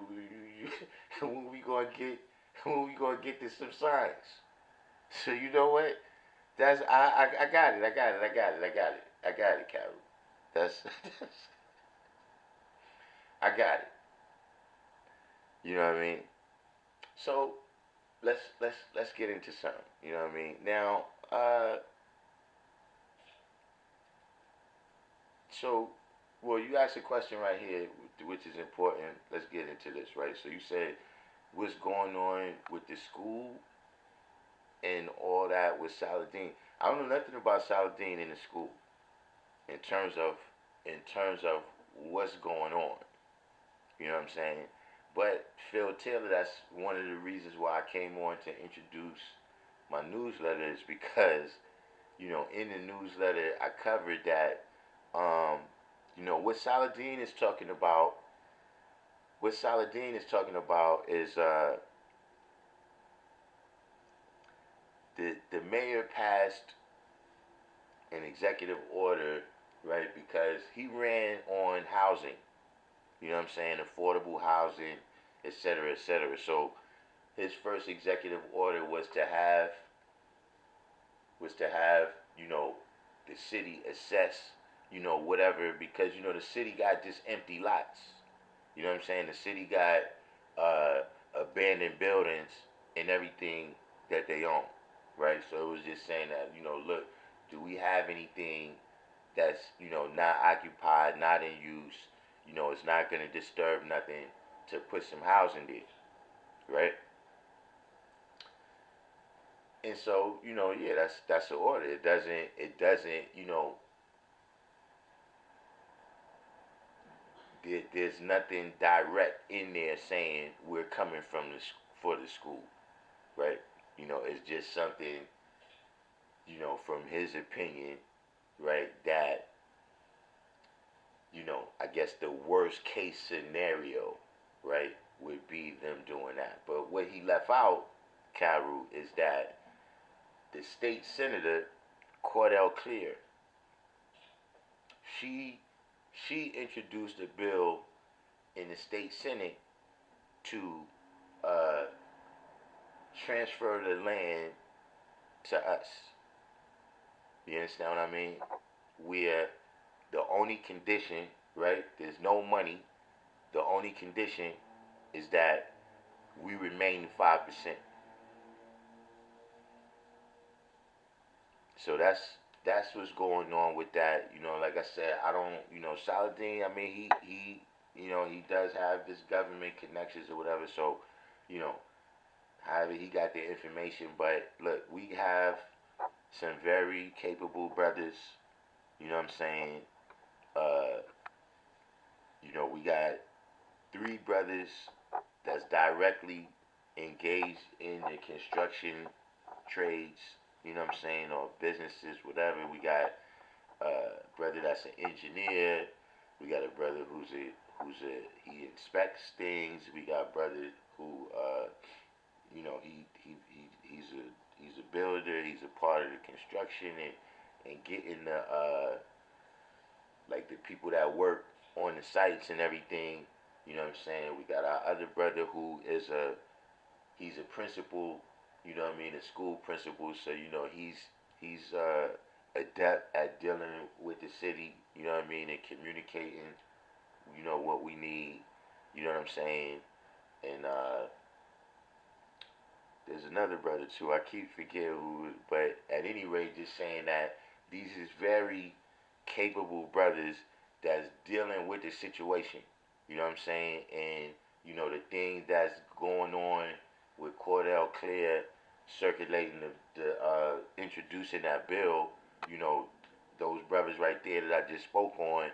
Speaker 1: When we gonna get when we gonna get to some science?" So you know what? I got it. I got it. I got it. I got it. I got it, Carol. That's I got it. You know what I mean? So let's get into something. You know what I mean? Now, so well, you asked a question right here, which is important. Let's get into this, right? So you said what's going on with the school and all that with Saladin. I don't know nothing about Saladin in the school in terms of what's going on. You know what I'm saying? But Phil Taylor, that's one of the reasons why I came on to introduce my newsletter is because, in the newsletter I covered that, what Saladin is talking about. What Saladin is talking about is the mayor passed an executive order, right? Because he ran on housing. You know what I'm saying? Affordable housing, et cetera, et cetera. So his first executive order was to have the city assess whatever, because the city got just empty lots. You know what I'm saying? The city got uh, abandoned buildings and everything that they own, right? So it was just saying that look, do we have anything that's not occupied, not in use? It's not going to disturb nothing to put some housing there, right? And so yeah, that's the order. It doesn't there's nothing direct in there saying we're coming from for the school, right? It's just something from his opinion, right? That I guess the worst case scenario, right, would be them doing that. But what he left out, Caru, is that the state senator Cordell Clear, she introduced a bill in the state senate to uh, transfer the land to us. You understand what I mean? Where the only condition, right? There's no money. The only condition is that we remain 5%. So that's what's going on with that. Like I said, I don't, Saladin. I mean, he does have his government connections or whatever. So, you know, however he got the information. But look, we have some very capable brothers. You know what I'm saying? Uh, we got three brothers that's directly engaged in the construction trades, what I'm saying, or businesses, whatever. We got a brother that's an engineer. We got a brother he inspects things. We got a brother who he's a builder. He's a part of the construction and getting the like the people that work on the sites and everything. You know what I'm saying? We got our other brother who is he's a principal, a school principal. So he's adept at dealing with the city, and communicating, what we need, you know what I'm saying? And there's another brother too. I keep forgetting who, but at any rate, just saying that these is very capable brothers that's dealing with the situation. You know what I'm saying? And the things that's going on with Cordell Clear circulating the introducing that bill. You know, those brothers right there that I just spoke on,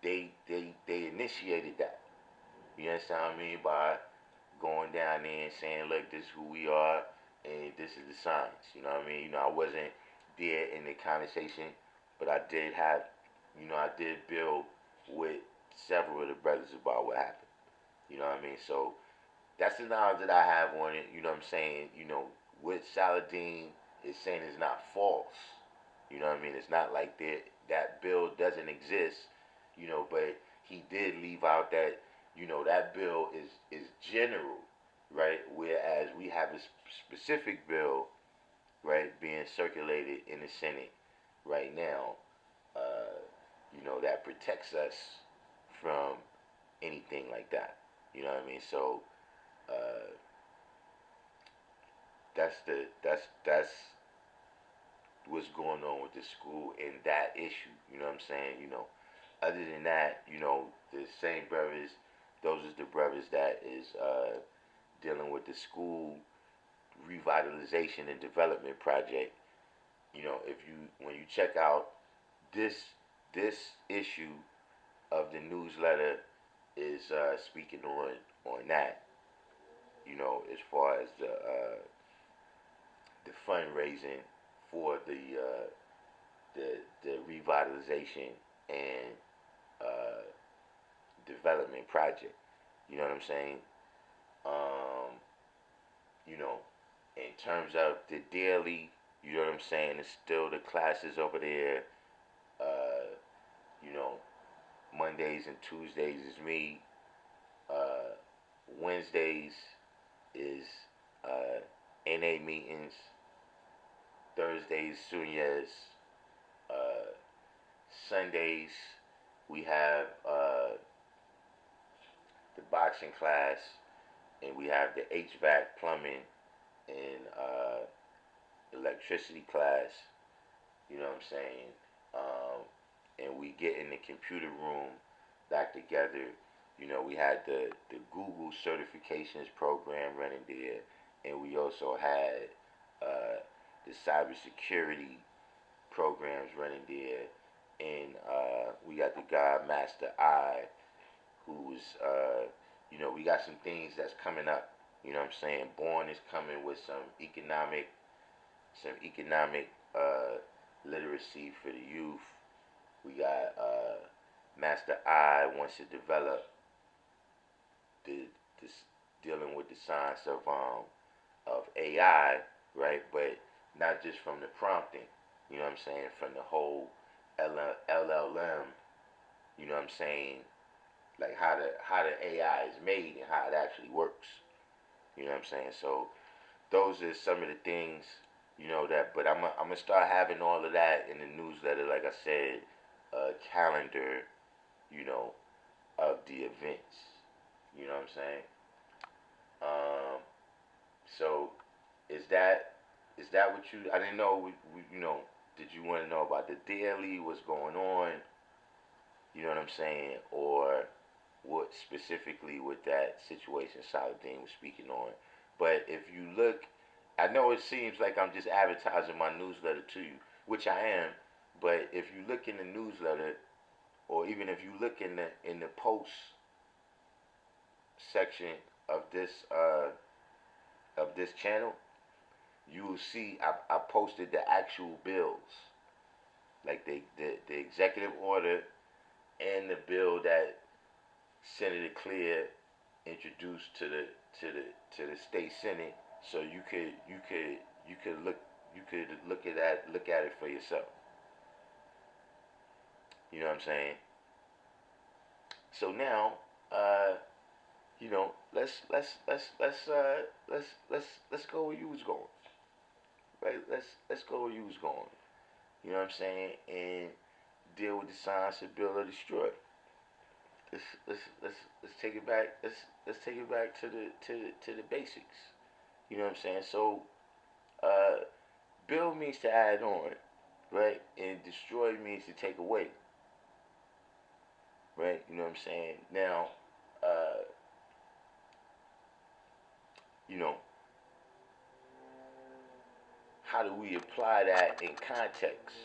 Speaker 1: they initiated that. You understand what I mean? By going down there and saying, look, this is who we are and this is the signs. You know what I mean? I wasn't there in the conversation, but I did have, I did build with several of the brothers about what happened. You know what I mean? So that's the knowledge that I have on it. You know what I'm saying? What Saladin is saying is not false. You know what I mean? It's not like that bill doesn't exist. But he did leave out that that bill is general, right? Whereas we have a specific bill, right, being circulated in the Senate right now, that protects us from anything like that. You know what I mean? So uh, that's what's going on with the school and that issue. You know what I'm saying? Other than that, the same brothers, those is the brothers that is dealing with the school revitalization and development project. If you when you check out this this issue of the newsletter is speaking on that. As far as the fundraising for the revitalization and uh, development project. You know what I'm saying? Um, in terms of the daily, you know what I'm saying? It's still the classes over there. Uh, you know, Mondays and Tuesdays is me. Uh, Wednesdays is NA meetings. Thursdays, Sunyas. Uh, Sundays, we have the boxing class, and we have the HVAC, plumbing, and electricity class. You know what I'm saying? And we get in the computer room back together. We had the Google certifications program running there, and we also had the cybersecurity programs running there. And we got the God Master I, who's, we got some things that's coming up. You know what I'm saying? Born is coming with some economic literacy for the youth. We got Master I wants to develop this dealing with the science of AI, right? But not just from the prompting. You know what I'm saying? From the whole LLM. You know what I'm saying? Like how the AI is made and how it actually works. You know what I'm saying? So those are some of the things, that. But I'm gonna start having all of that in the newsletter. Like I said, calendar, you know, of the events. You know what I'm saying? So is that what you? I didn't know. Did you want to know about the daily, what's going on? You know what I'm saying? Or what specifically with that situation Saladin was speaking on. But if you look, I know it seems like I'm just advertising my newsletter to you, which I am. But if you look in the newsletter, or even if you look in the post section of this channel, you will see I posted the actual bills, like the executive order and the bill that Senator Clear introduced to the state senate, so you could look at it for yourself. You know what I'm saying? So now, you know, let's go where you was going, right? Let's go where you was going. You know what I'm saying? And deal with the science of build or destroy. Let's take it back. Let's take it back to the basics. You know what I'm saying? So, build means to add on, right? And destroy means to take away, right? You know what I'm saying? Now, you know, how do we apply that in context,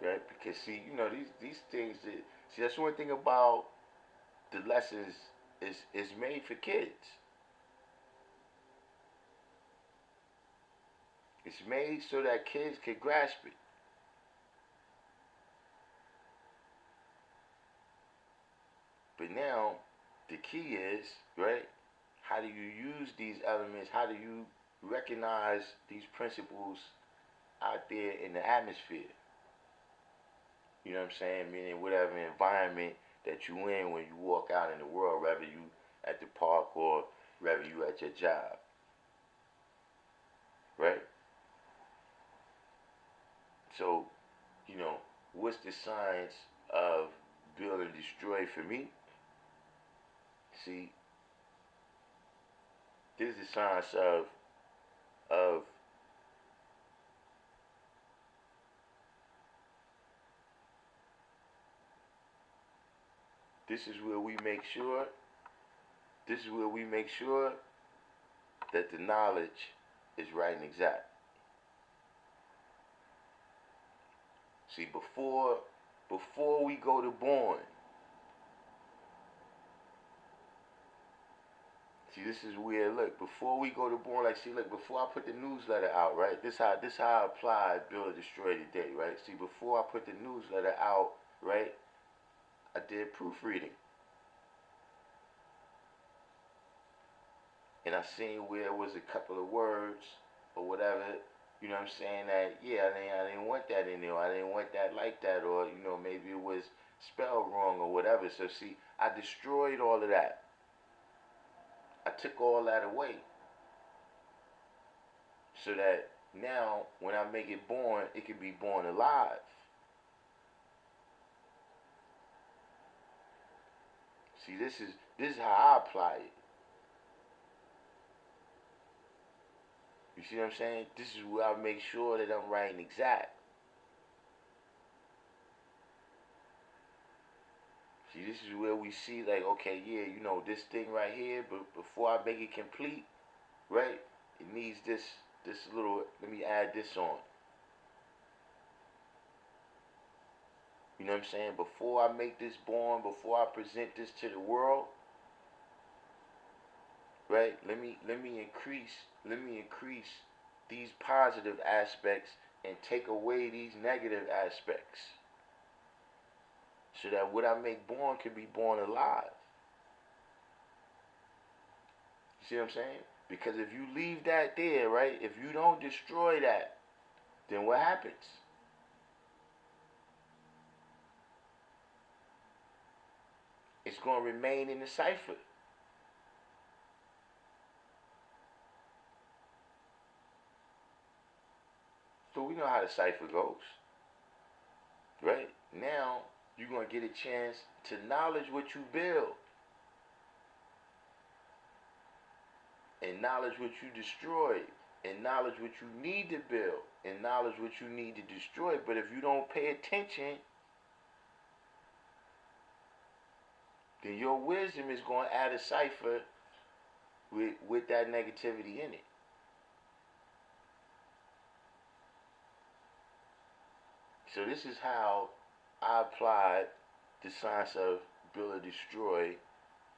Speaker 1: right? Because see, you know, these things that see, that's one thing about the lessons is made for kids. It's made so that kids can grasp it. But now, the key is, right, how do you use these elements? How do you recognize these principles out there in the atmosphere? You know what I'm saying? Meaning whatever environment that you in when you walk out in the world, whether you at the park or whether you at your job. Right? So, you know, what's the science of build and destroy for me? See, this is the science of this is where we make sure that the knowledge is right and exact. See, before we go to born, see, this is where, look, before we go to born, like, see, look, before I put the newsletter out, right, this how I apply build or destroy today, right? See, before I put the newsletter out, right, I did proofreading. And I seen where it was a couple of words or whatever, you know what I'm saying, that, yeah, I didn't want that in there, or I didn't want that like that, or, you know, maybe it was spelled wrong or whatever. So, see, I destroyed all of that. I took all that away. So that now, when I make it born, it can be born alive. See, this is how I apply it. You see what I'm saying? This is where I make sure that I'm right and exact. See, this is where we see, like, okay, yeah, you know, this thing right here, but before I make it complete, right, it needs this little, let me add this on. You know what I'm saying? Before I make this born, before I present this to the world, right, let me increase these positive aspects and take away these negative aspects, so that what I make born can be born alive. You see what I'm saying? Because if you leave that there, right, if you don't destroy that, then what happens? It's going to remain in the cipher. So we know how the cipher goes. Right? Now, you're going to get a chance to knowledge what you build. And knowledge what you destroy. and knowledge what you need to build, and knowledge what you need to destroy. But if you don't pay attention, then your wisdom is going to add a cipher with that negativity in it. So this is how I applied the science of build or destroy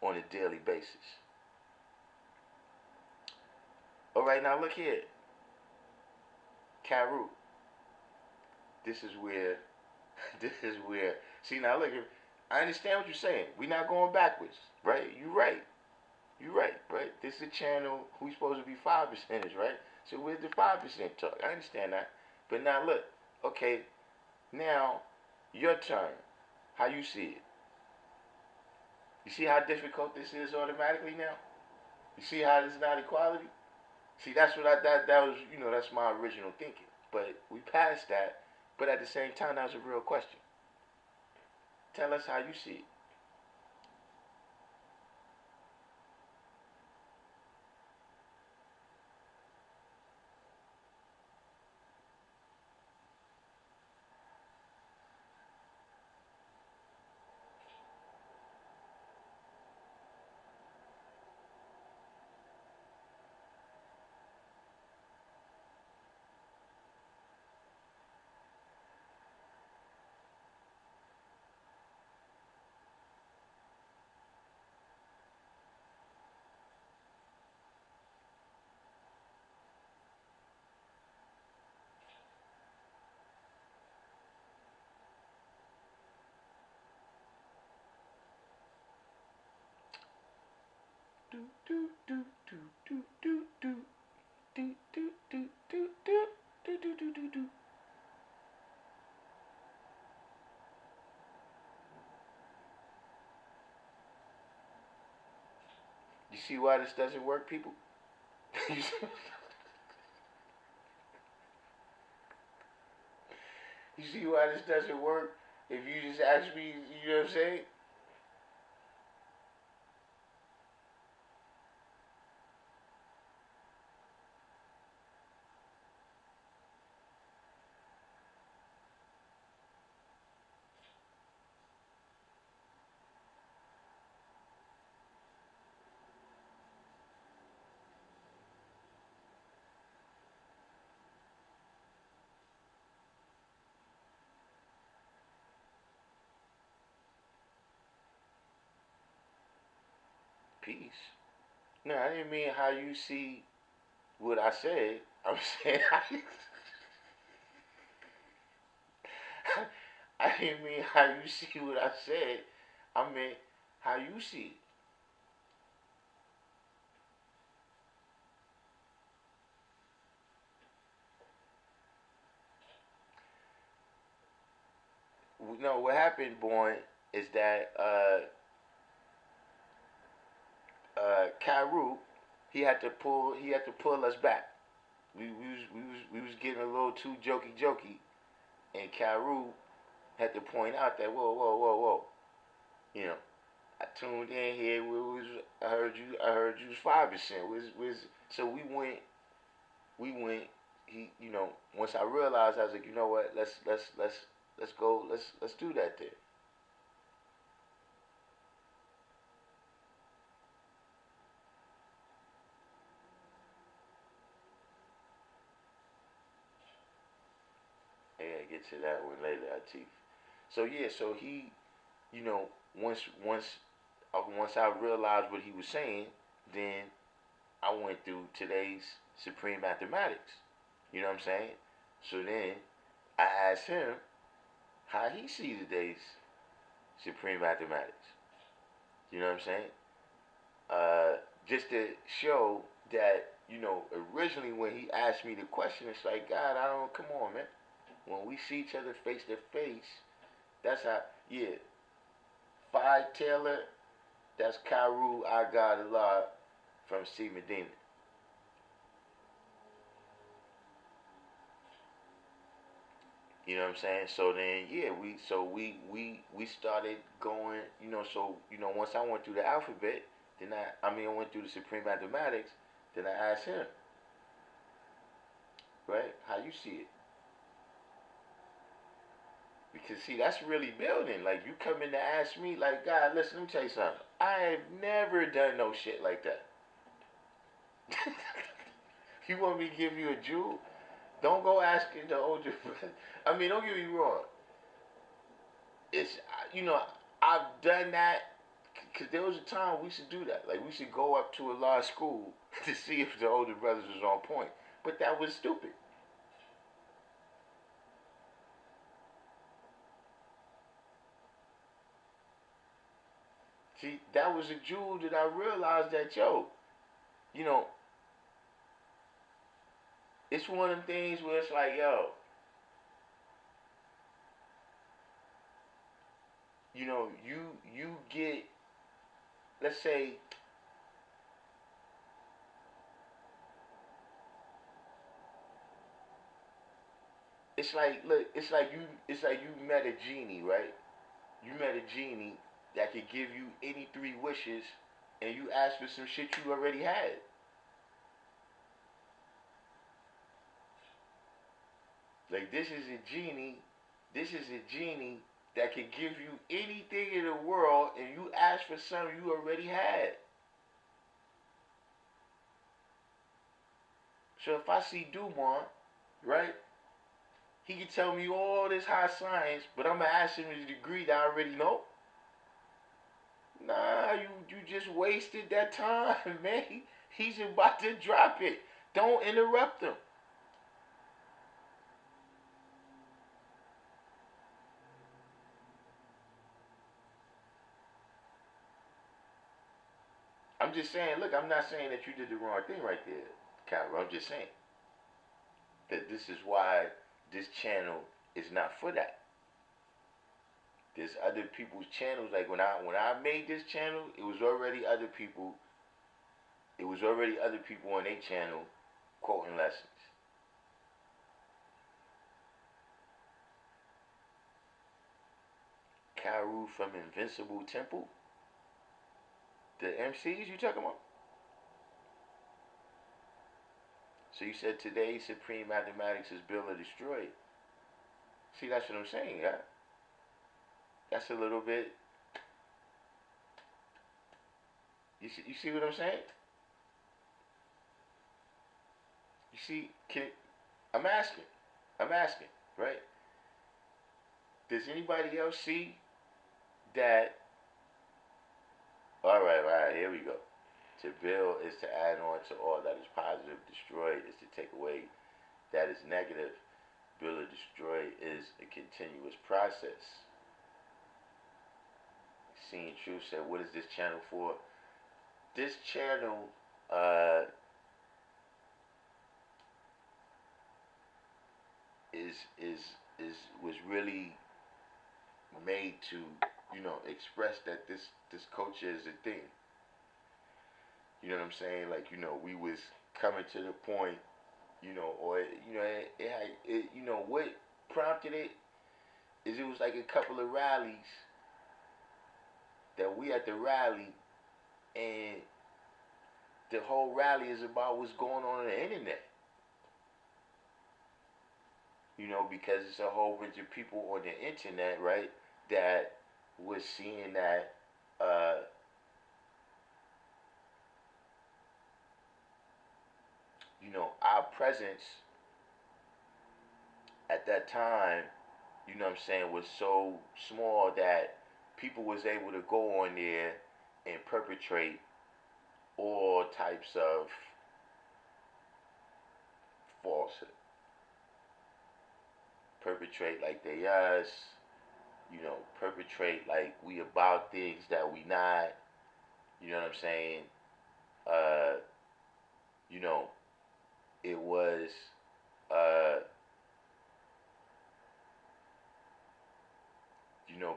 Speaker 1: on a daily basis. All right, now look here. Karu. This is where, see now look, I understand what you're saying. We're not going backwards, right? You're right. You're right, right? This is a channel who's supposed to be 5%ers, right? So where's the 5% talk? I understand that. But now look, okay, now your turn. How you see it? You see how difficult this is automatically now? You see how this is not equality? See, that's what that was, that's my original thinking. But we passed that, but at the same time, that was a real question. Tell us how you see it. Do do do do do do do do do do do do do do do do do. You see why this doesn't work, people? You see why this doesn't work? If you just ask me, you know what I'm saying? Peace. No, I didn't mean how you see what I said. I'm saying how you, I didn't mean how you see what I said. I meant how you see it. No, what happened, Born, is that Kairu, he had to pull us back. We was getting a little too jokey, and Kairu had to point out that whoa. You know, I tuned in here. I heard you was 5%. So we went. Once I realized, I was like, you know what? Let's go. Let's do that there. Yeah, get to that one later, Atif. So yeah, so he, you know, once once once I realized what he was saying, then I went through today's supreme mathematics. You know what I'm saying? So then I asked him how he see today's supreme mathematics. You know what I'm saying? Just to show that, originally when he asked me the question, it's like, God, I don't, come on, man. When we see each other face to face, that's how, yeah. Phi Taylor, that's Kairu, I got a lot from C. Medina. You know what I'm saying? So then, yeah, we started going. Once I went through the alphabet, then I went through the supreme mathematics. Then I asked him. right? How you see it. Because see, that's really building. Like you come in to ask me, like, God, listen, let me tell you something. I have never done no shit like that. You want me to give you a jewel? Don't go asking the older brother. I mean, don't get me wrong. It's I've done that because there was a time we should do that. Like we should go up to a law school to see if the older brothers was on point. But that was stupid. See, that was a jewel that I realized that you know, it's one of them things where it's like, you get, let's say, it's like, look, it's like you met a genie, right? You met a genie that could give you any three wishes, and you asked for some shit you already had. Like this is a genie, this is a genie that can give you anything in the world, and you ask for something you already had. So if I see Dumont, right, he can tell me all this high science, but I'm gonna ask him his degree that I already know. Nah, you just wasted that time, man. He's about to drop it. Don't interrupt him. I'm just saying, look, I'm not saying that you did the wrong thing right there, Kyra. I'm just saying that this is why this channel is not for that. There's other people's channels. Like when I made this channel, it was already other people. It was already other people on their channel quoting lessons. Karu from Invincible Temple. The MCs you talking about? So you said today Supreme Mathematics is build or destroy. See, that's what I'm saying, yeah? That's a little bit. You see what I'm saying? You see, I'm asking. I'm asking, right? Does anybody else see that? All right, here we go. To build is to add on to all that is positive. Destroy is to take away that is negative. Build or destroy is a continuous process. Seeing Truth said, what is this channel for? This channel is was really made to, express that this culture is a thing. You know what I'm saying? Like, we was coming to the point, or what prompted it is it was like a couple of rallies that we at the rally, and the whole rally is about what's going on the internet. Because it's a whole bunch of people on the internet, right, that was seeing that our presence at that time, what I'm saying, was so small that people was able to go on there and perpetrate all types of falsehood. Perpetrate like they us, perpetrate like we about things that we not, you know what I'm saying? Uh, you know, it was uh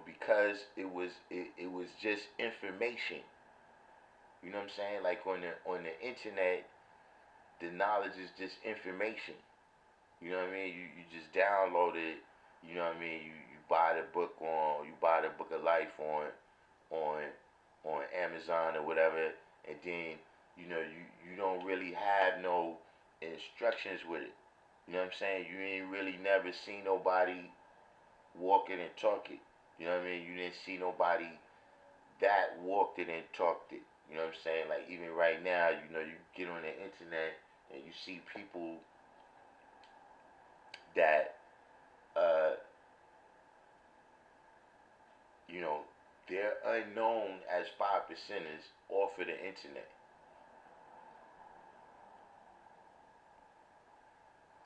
Speaker 1: because it was just information. You know what I'm saying? Like on the internet, the knowledge is just information. You know what I mean? You just download it. You know what I mean? You buy the book of life on on Amazon or whatever, and then you don't really have no instructions with it. You know what I'm saying? You ain't really never seen nobody walk it and talk it. You know what I mean? You didn't see nobody that walked it and talked it. You know what I'm saying? Like even right now, you know, you get on the internet and you see people that, uh, you know, they're unknown as 5%ers off of the internet.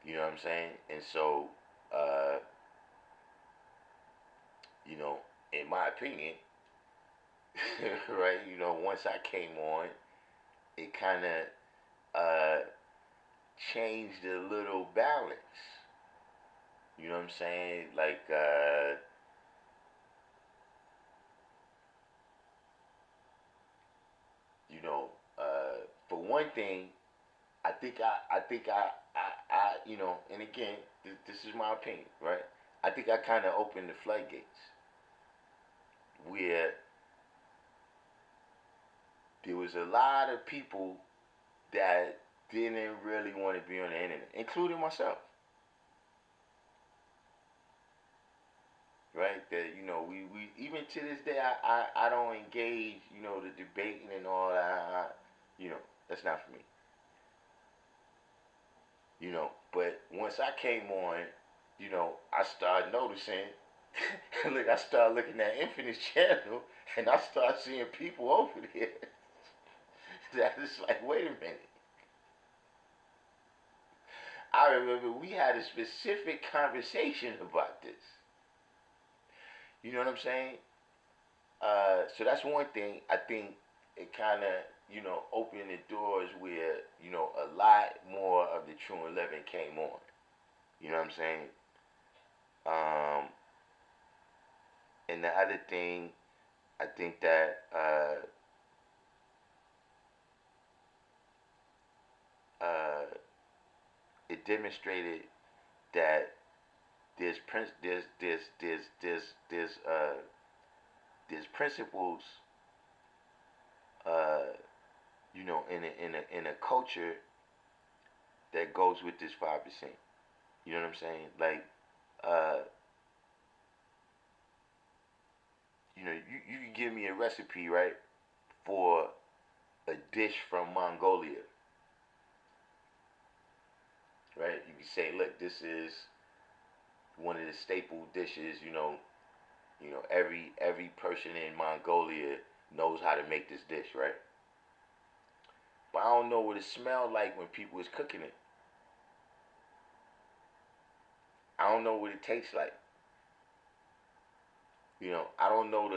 Speaker 1: You know what I'm saying? And so, uh, you know, in my opinion, right, you know, once I came on, it kind of uh, changed a little balance. You know what I'm saying? Like, you know, for one thing, you know, and again, this is my opinion, right? I think I kind of opened the floodgates where there was a lot of people that didn't really want to be on the internet, including myself, right? That, you know, we even to this day, I don't engage, you know, the debating and all that. You know, that's not for me, you know. But once I came on, you know, I started noticing. Look, I started looking at Infinite's channel, and I started seeing people over there. That is like, wait a minute. I remember we had a specific conversation about this. You know what I'm saying? So that's one thing. I think it kind of, you know, opened the doors where, you know, a lot more of the True and Living came on. You know what I'm saying? Um, and the other thing, I think that uh, it demonstrated that there's principles, uh, you know, in a culture that goes with this 5%. You know what I'm saying? Like, uh, you know, you can give me a recipe, right, for a dish from Mongolia, right? You can say, look, this is one of the staple dishes. You know, every person in Mongolia knows how to make this dish, right? But I don't know what it smelled like when people was cooking it. I don't know what it tastes like. You know, I don't know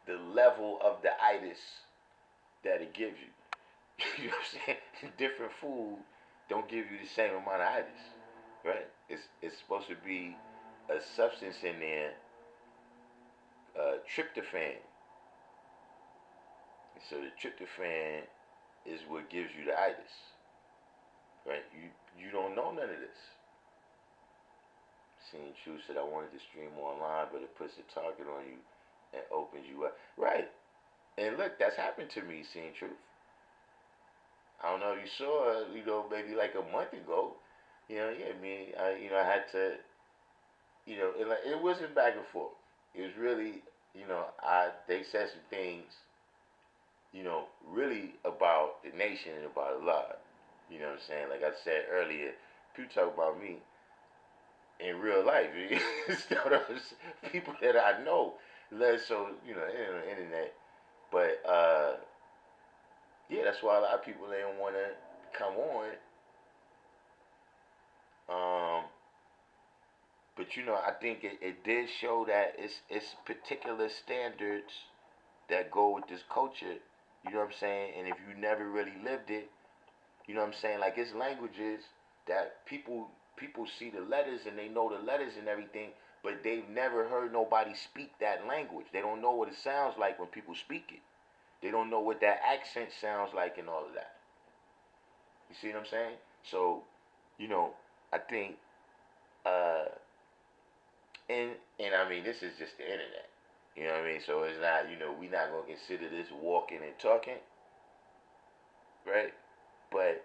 Speaker 1: the level of the itis that it gives you. You know what I'm saying? Different food don't give you the same amount of itis, right? It's supposed to be a substance in there, tryptophan. And so the tryptophan is what gives you the itis, right? You don't know none of this. Seeing Truth said I wanted to stream online, but it puts a target on you and opens you up. Right. And look, that's happened to me, Seeing Truth. I don't know if you saw, you know, maybe like a month ago. You know, yeah, me, you know, I had to, you know, it wasn't back and forth. It was really, you know, they said some things, you know, really about the nation and about Allah. You know what I'm saying? Like I said earlier, people talk about me in real life. It's not those people that I know, less so, you know, on the internet. But yeah, that's why a lot of people they don't want to come on. Um, but you know, I think it did show that it's particular standards that go with this culture. You know what I'm saying? And if you never really lived it, you know what I'm saying? Like it's languages that people see the letters and they know the letters and everything, but they've never heard nobody speak that language. They don't know what it sounds like when people speak it. They don't know what that accent sounds like and all of that. You see what I'm saying? So, you know, I think, uh, and I mean, this is just the internet. You know what I mean? So it's not, you know, we're not gonna consider this walking and talking, right? But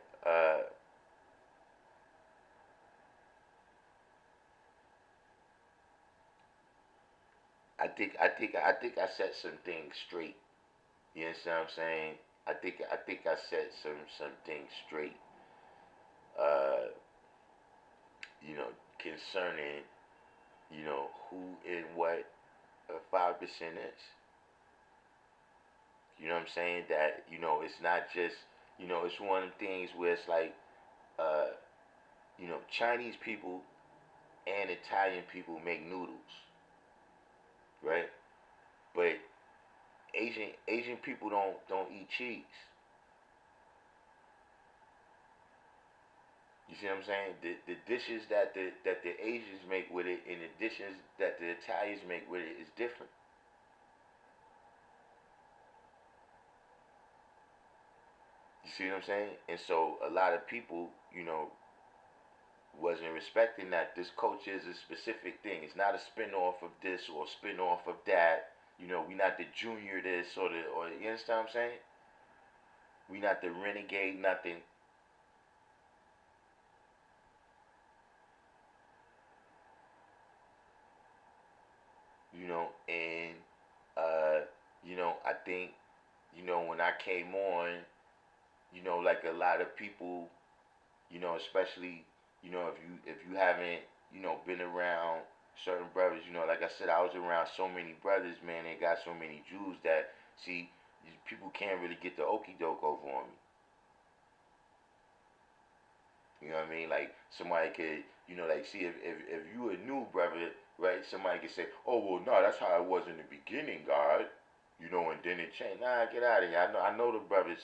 Speaker 1: I set some things straight. You understand what I'm saying? I think I set some things straight. Uh, concerning who and what a 5% is. You know what I'm saying? That it's not just it's one of the things where it's like uh, Chinese people and Italian people make noodles, right? But Asian people don't eat cheese. You see what I'm saying? The dishes that the Asians make with it and the dishes that the Italians make with it is different. You see what I'm saying? And so a lot of people, wasn't respecting that this culture is a specific thing. It's not a spin-off of this or a spin-off of that. We not the junior this or you understand what I'm saying? We not the renegade nothing. And I think, when I came on, like a lot of people, especially, if you haven't, been around certain brothers, like I said, I was around so many brothers, man, they got so many Jews that see people can't really get the okey doke over on me. You know what I mean? Like somebody could, like see if you a new brother, right? Somebody could say, oh well, no, that's how it was in the beginning, God. And then it changed. Nah, get out of here. I know the brothers.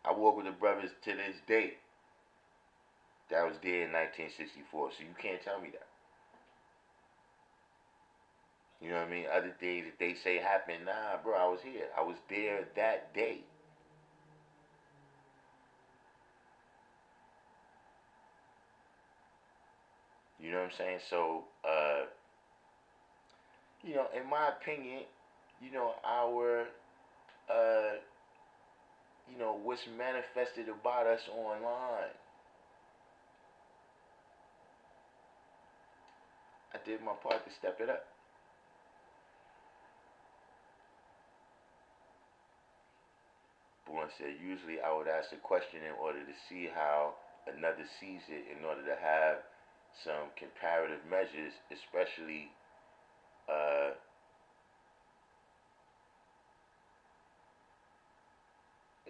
Speaker 1: I work with the brothers to this day. That was there in 1964, so you can't tell me that. You know what I mean? Other things that they say happened, nah, bro, I was here. I was there that day. You know what I'm saying? So, in my opinion, our, uh, what's manifested about us online. I did my part to step it up. But once said, usually I would ask a question in order to see how another sees it, in order to have some comparative measures, uh,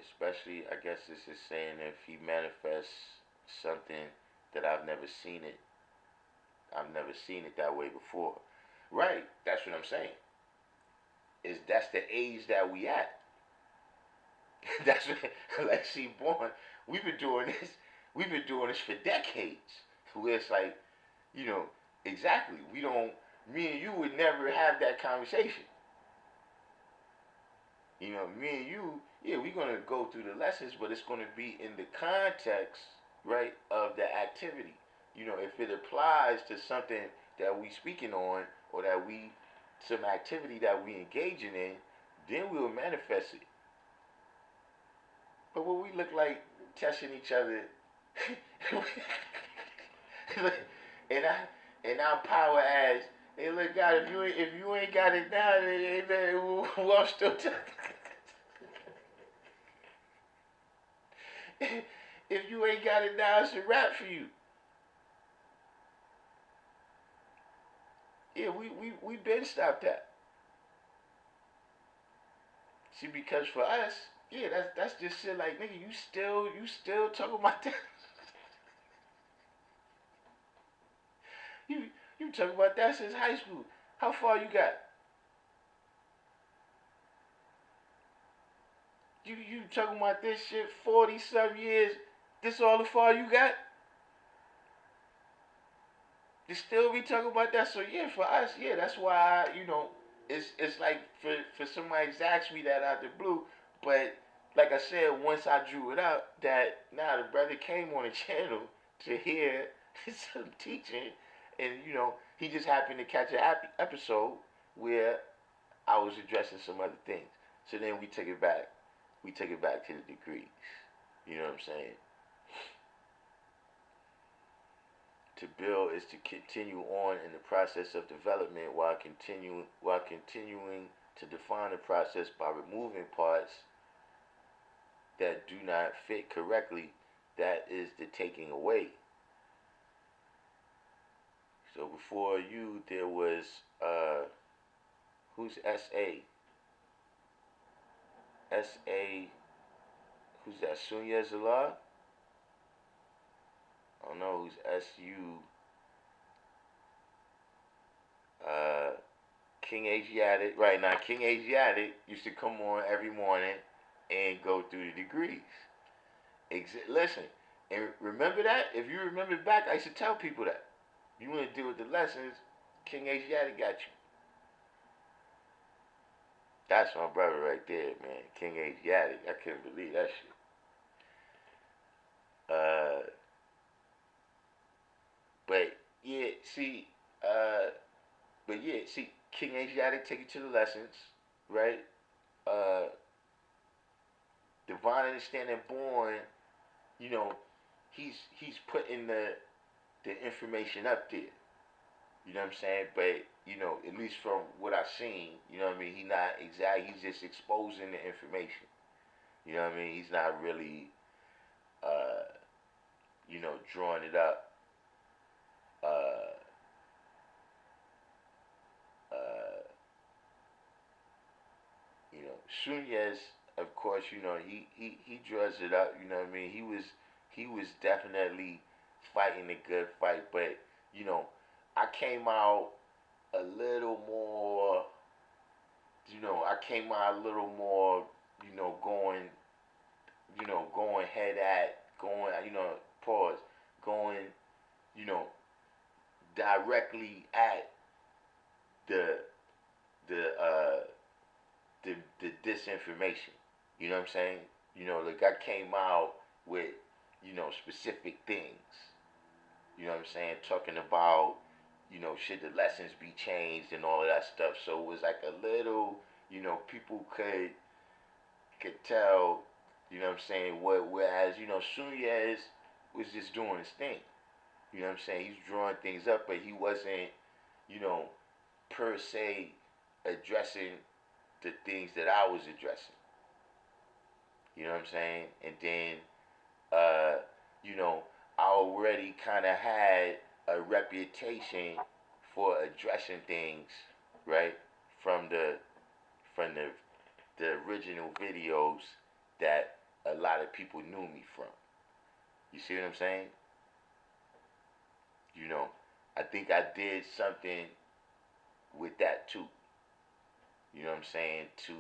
Speaker 1: especially I guess this is saying if he manifests something that I've never seen it that way before. Right, that's what I'm saying. Is that's the age that we at. That's what, like she born. We've been doing this. We've been doing this for decades. Where it's like, you know, exactly. We don't. Me and you would never have that conversation. Me and you, yeah, we're gonna go through the lessons, but it's gonna be in the context, right, of the activity. If it applies to something that we speaking on, or that we some activity that we engaging in, then we'll manifest it. But when we look like testing each other, and our power as, hey, look, God, if you ain't got it now, then I'm still if you ain't got it now, it's a wrap for you. Yeah, we been stopped that. See, because for us, yeah, that's just shit. Like, nigga, you still talking about that? you you talking about that since high school? How far you got? You talking about this shit 40 some years? This all the far you got? You still be talking about that? So yeah, for us, yeah, that's why it's like for somebody to ask me that out the blue, but like I said, once I drew it up, that now the brother came on the channel to hear some teaching, and he just happened to catch an episode where I was addressing some other things. So then we took it back. We took it back to the degrees. You know what I'm saying? to build is to continue on in the process of development while continuing to define the process by removing parts that do not fit correctly. That is the taking away. So before you, there was who's S.A.? S.A. Who's that? Sunya Zala? I don't know who's S.U. King Asiatic. Right now, King Asiatic used to come on every morning and go through the degrees. Listen, and remember that? If you remember back, I used to tell people that. You want to deal with the lessons, King Asiatic got you. That's my brother right there, man. King Asiatic. I couldn't believe that shit. But yeah, see, King Asiatic take you to the lessons, right? Divine Understanding Born, you know, he's putting the information up there. You know what I'm saying? But, you know, at least from what I've seen, you know what I mean, he's just exposing the information. You know what I mean? He's not really drawing it up. Sunyez, of course, he draws it up, you know what I mean? He was definitely fighting a good fight, but, I came out a little more, going head at, pause, going, directly at the disinformation. You know what I'm saying? Like I came out with, specific things. You know what I'm saying? Talking about, should the lessons be changed and all of that stuff. So it was like a little, people could tell, you know what I'm saying, whereas, Sunyez was just doing his thing. You know what I'm saying? He's drawing things up, but he wasn't, per se addressing the things that I was addressing. You know what I'm saying? And then, I already kind of had a reputation for addressing things, right? From the original videos that a lot of people knew me from. You see what I'm saying? I think I did something with that too. You know what I'm saying? To,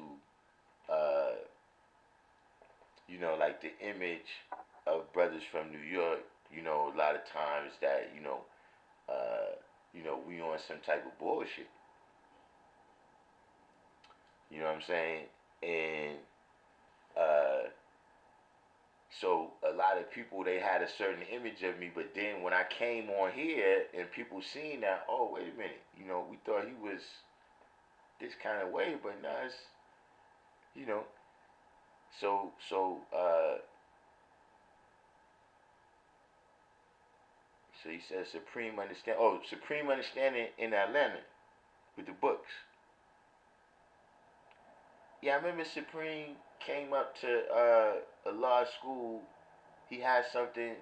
Speaker 1: like the image of brothers from New York, a lot of times that, we on some type of bullshit. You know what I'm saying? And, so a lot of people, they had a certain image of me, but then when I came on here and people seen that, oh, wait a minute, we thought he was this kind of way, but now it's, so he says supreme understanding in Atlanta with the books. Yeah, I remember Supreme came up to a law school. He had something,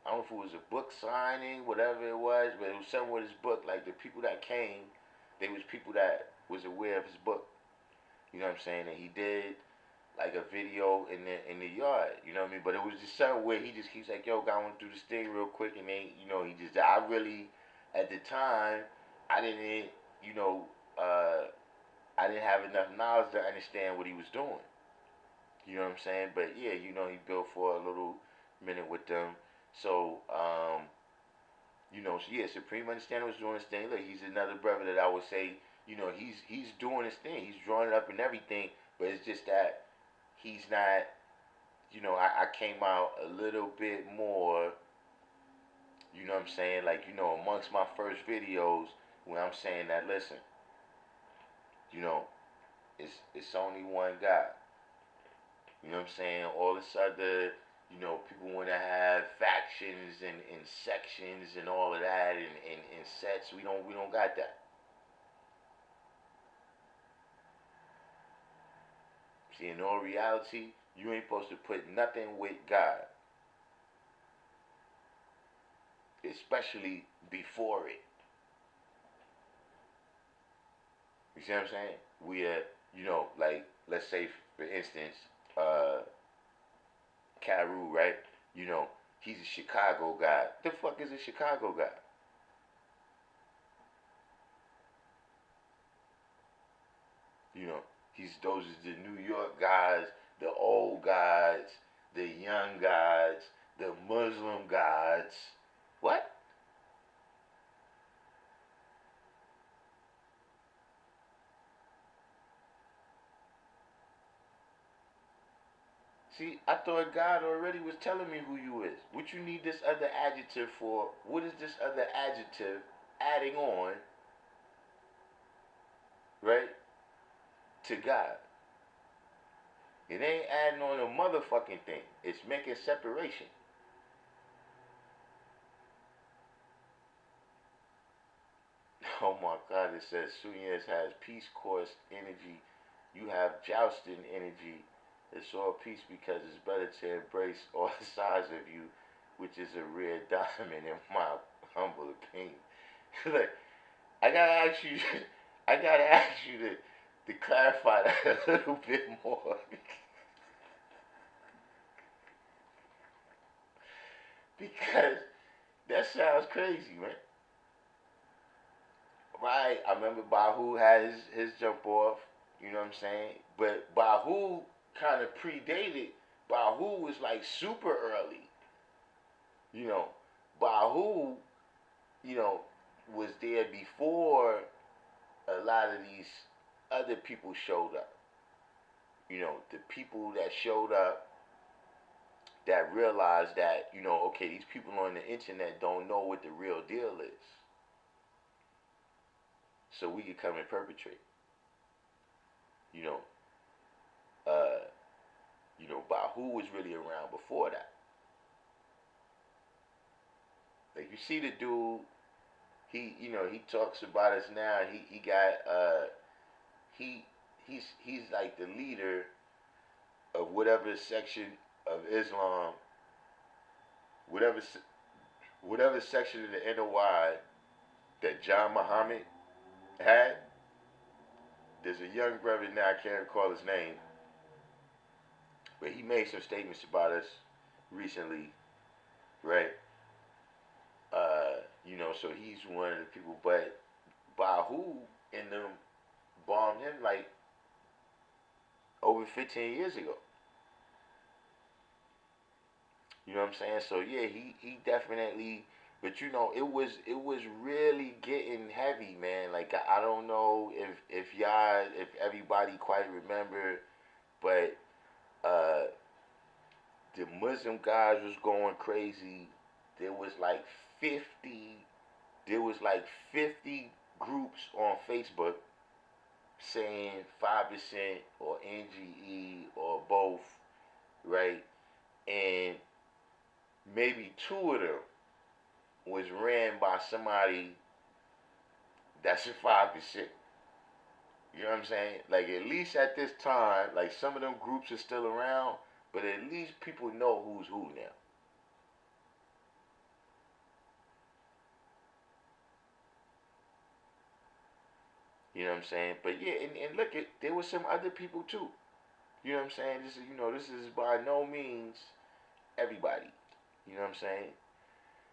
Speaker 1: I don't know if it was a book signing, whatever it was, but it was something with his book. Like the people that came, they was people that was aware of his book. You know what I'm saying? And he did like a video in the yard, you know what I mean? But it was just something where he's like, yo, I want to do this thing real quick, and then, I really, at the time, I didn't, I didn't have enough knowledge to understand what he was doing. You know what I'm saying? But yeah, he built for a little minute with them. So, so yeah, Supreme Understanding was doing his thing. Look, he's another brother that I would say, he's doing his thing. He's drawing it up and everything, but it's just that he's not, I came out a little bit more, you know what I'm saying? Like, amongst my first videos, when I'm saying that, listen, it's only one God. You know what I'm saying? All this other, People want to have factions and sections and all of that and sets. We don't got that. See, in all reality, you ain't supposed to put nothing with God, especially before it. You see what I'm saying? We are, like, let's say, for instance, Caru, right? You know, he's a Chicago guy. The fuck is a Chicago guy? You know, those is the New York guys, the old guys, the young guys, the Muslim guys. What? See, I thought God already was telling me who you is. What you need this other adjective for? What is this other adjective adding on, right, to God? It ain't adding on a motherfucking thing. It's making separation. Oh my God, it says Sunyas has peace course energy. You have jousting energy. It's all peace because it's better to embrace all sides of you, which is a rare diamond in my humble opinion. Look, I gotta ask you, I gotta ask you to clarify that a little bit more. Because that sounds crazy, man. Right, I remember Bahu had his jump off, you know what I'm saying? But Bahu kind of predated. Bahu was like super early, you know. Bahu, you know, was there before a lot of these other people showed up. The people that showed up that realized that, okay, these people on the internet don't know what the real deal is. So we could come and perpetrate. You know, uh, Bahu was really around before that. Like you see the dude, he talks about us now. He got he he's like the leader of whatever section of Islam, whatever whatever section of the NOI that John Muhammad had. There's a young brother now, I can't recall his name, but he made some statements about us recently, right? So he's one of the people, but Bahu and them bombed him like over 15 years ago. You know what I'm saying? So yeah, he definitely, but it was really getting heavy, man. Like I don't know if everybody quite remember, but uh, the Muslim guys was going crazy. There was like 50 there was like 50 groups on Facebook saying 5% or NGE or both, right? And maybe two of them was ran by somebody that's a 5%. You know what I'm saying? Like at least at this time, like some of them groups are still around, but at least people know who's who now. You know what I'm saying? But yeah, and look, there was some other people too. You know what I'm saying? This is by no means everybody. You know what I'm saying?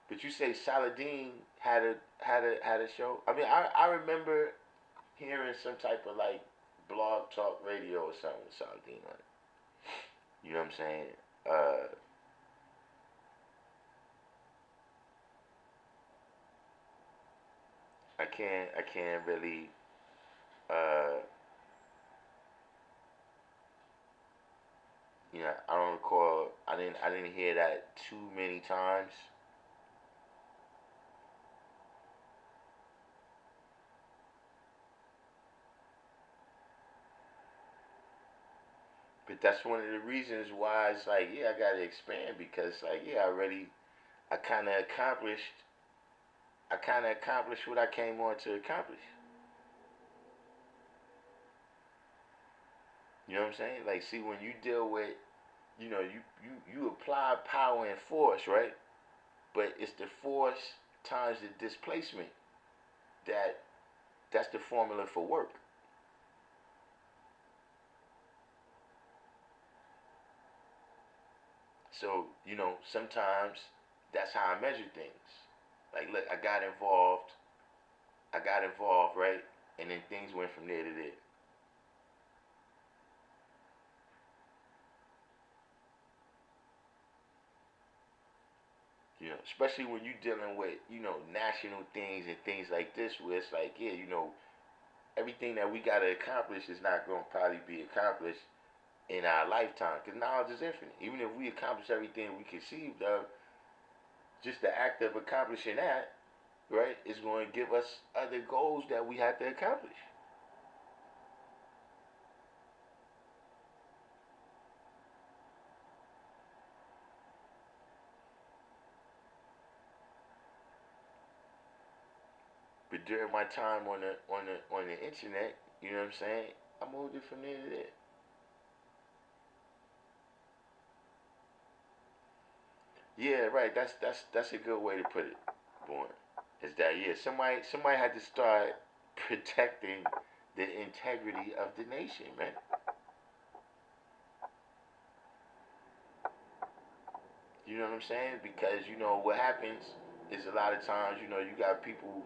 Speaker 1: But you say Saladin had a show. I mean, I remember hearing some type of like blog talk radio or something with Saladin on it. You know what I'm saying? Uh, I can't really uh, I don't recall. I didn't hear that too many times. But that's one of the reasons why it's like, yeah, I gotta expand because like, yeah, I kind of accomplished, what I came on to accomplish. You know what I'm saying? Like, see, when you deal with, you apply power and force, right? But it's the force times the displacement that that's the formula for work. So, sometimes that's how I measure things. Like, look, I got involved, right? And then things went from there to there. Especially when you're dealing with, national things and things like this, where it's like, yeah, everything that we got to accomplish is not going to probably be accomplished in our lifetime because knowledge is infinite. Even if we accomplish everything we conceived of, just the act of accomplishing that, right, is going to give us other goals that we have to accomplish. But during my time on the internet, you know what I'm saying? I moved it from there to there. Yeah, right. That's a good way to put it, Born. Is that yeah? Somebody had to start protecting the integrity of the nation, man. You know what I'm saying? Because what happens is a lot of times you got people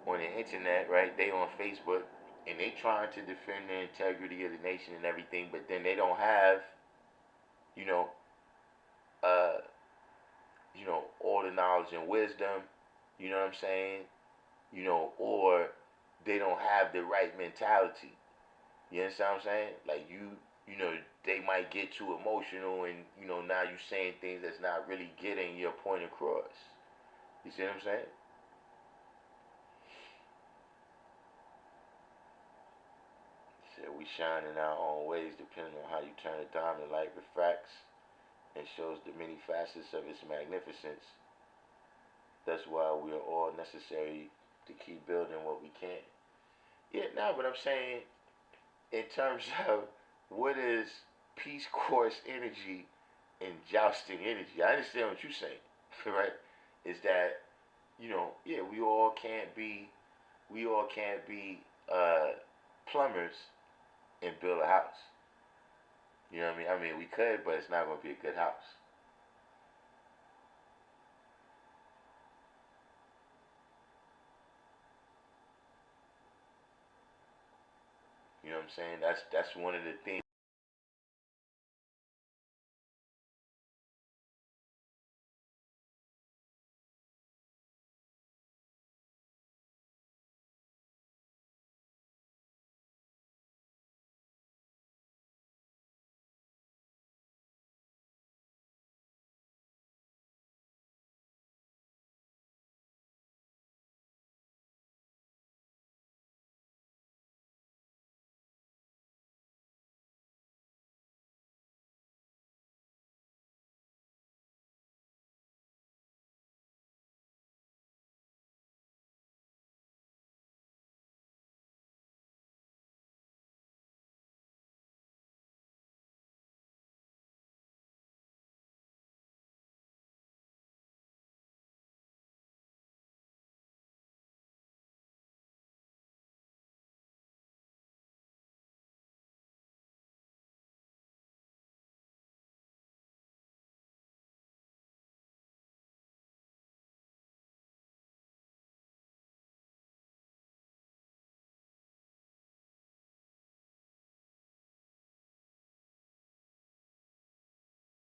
Speaker 1: on the internet, right? They on Facebook and they trying to defend the integrity of the nation and everything, but then they don't have you know uh all the knowledge and wisdom. You know what I'm saying? Or they don't have the right mentality. You understand what I'm saying? Like you know, they might get too emotional, and now you saying things that's not really getting your point across. You see what I'm saying? So we shine in our own ways depending on how you turn a diamond. Light refracts and shows the many facets of its magnificence. That's why we are all necessary to keep building what we can. Yeah, no, but I'm saying in terms of what is peace course energy and jousting energy. I understand what you're saying, right? Is that yeah, we all can't be plumbers and build a house. You know what I mean? I mean, we could, but it's not going to be a good house. You know what I'm saying? That's one of the things.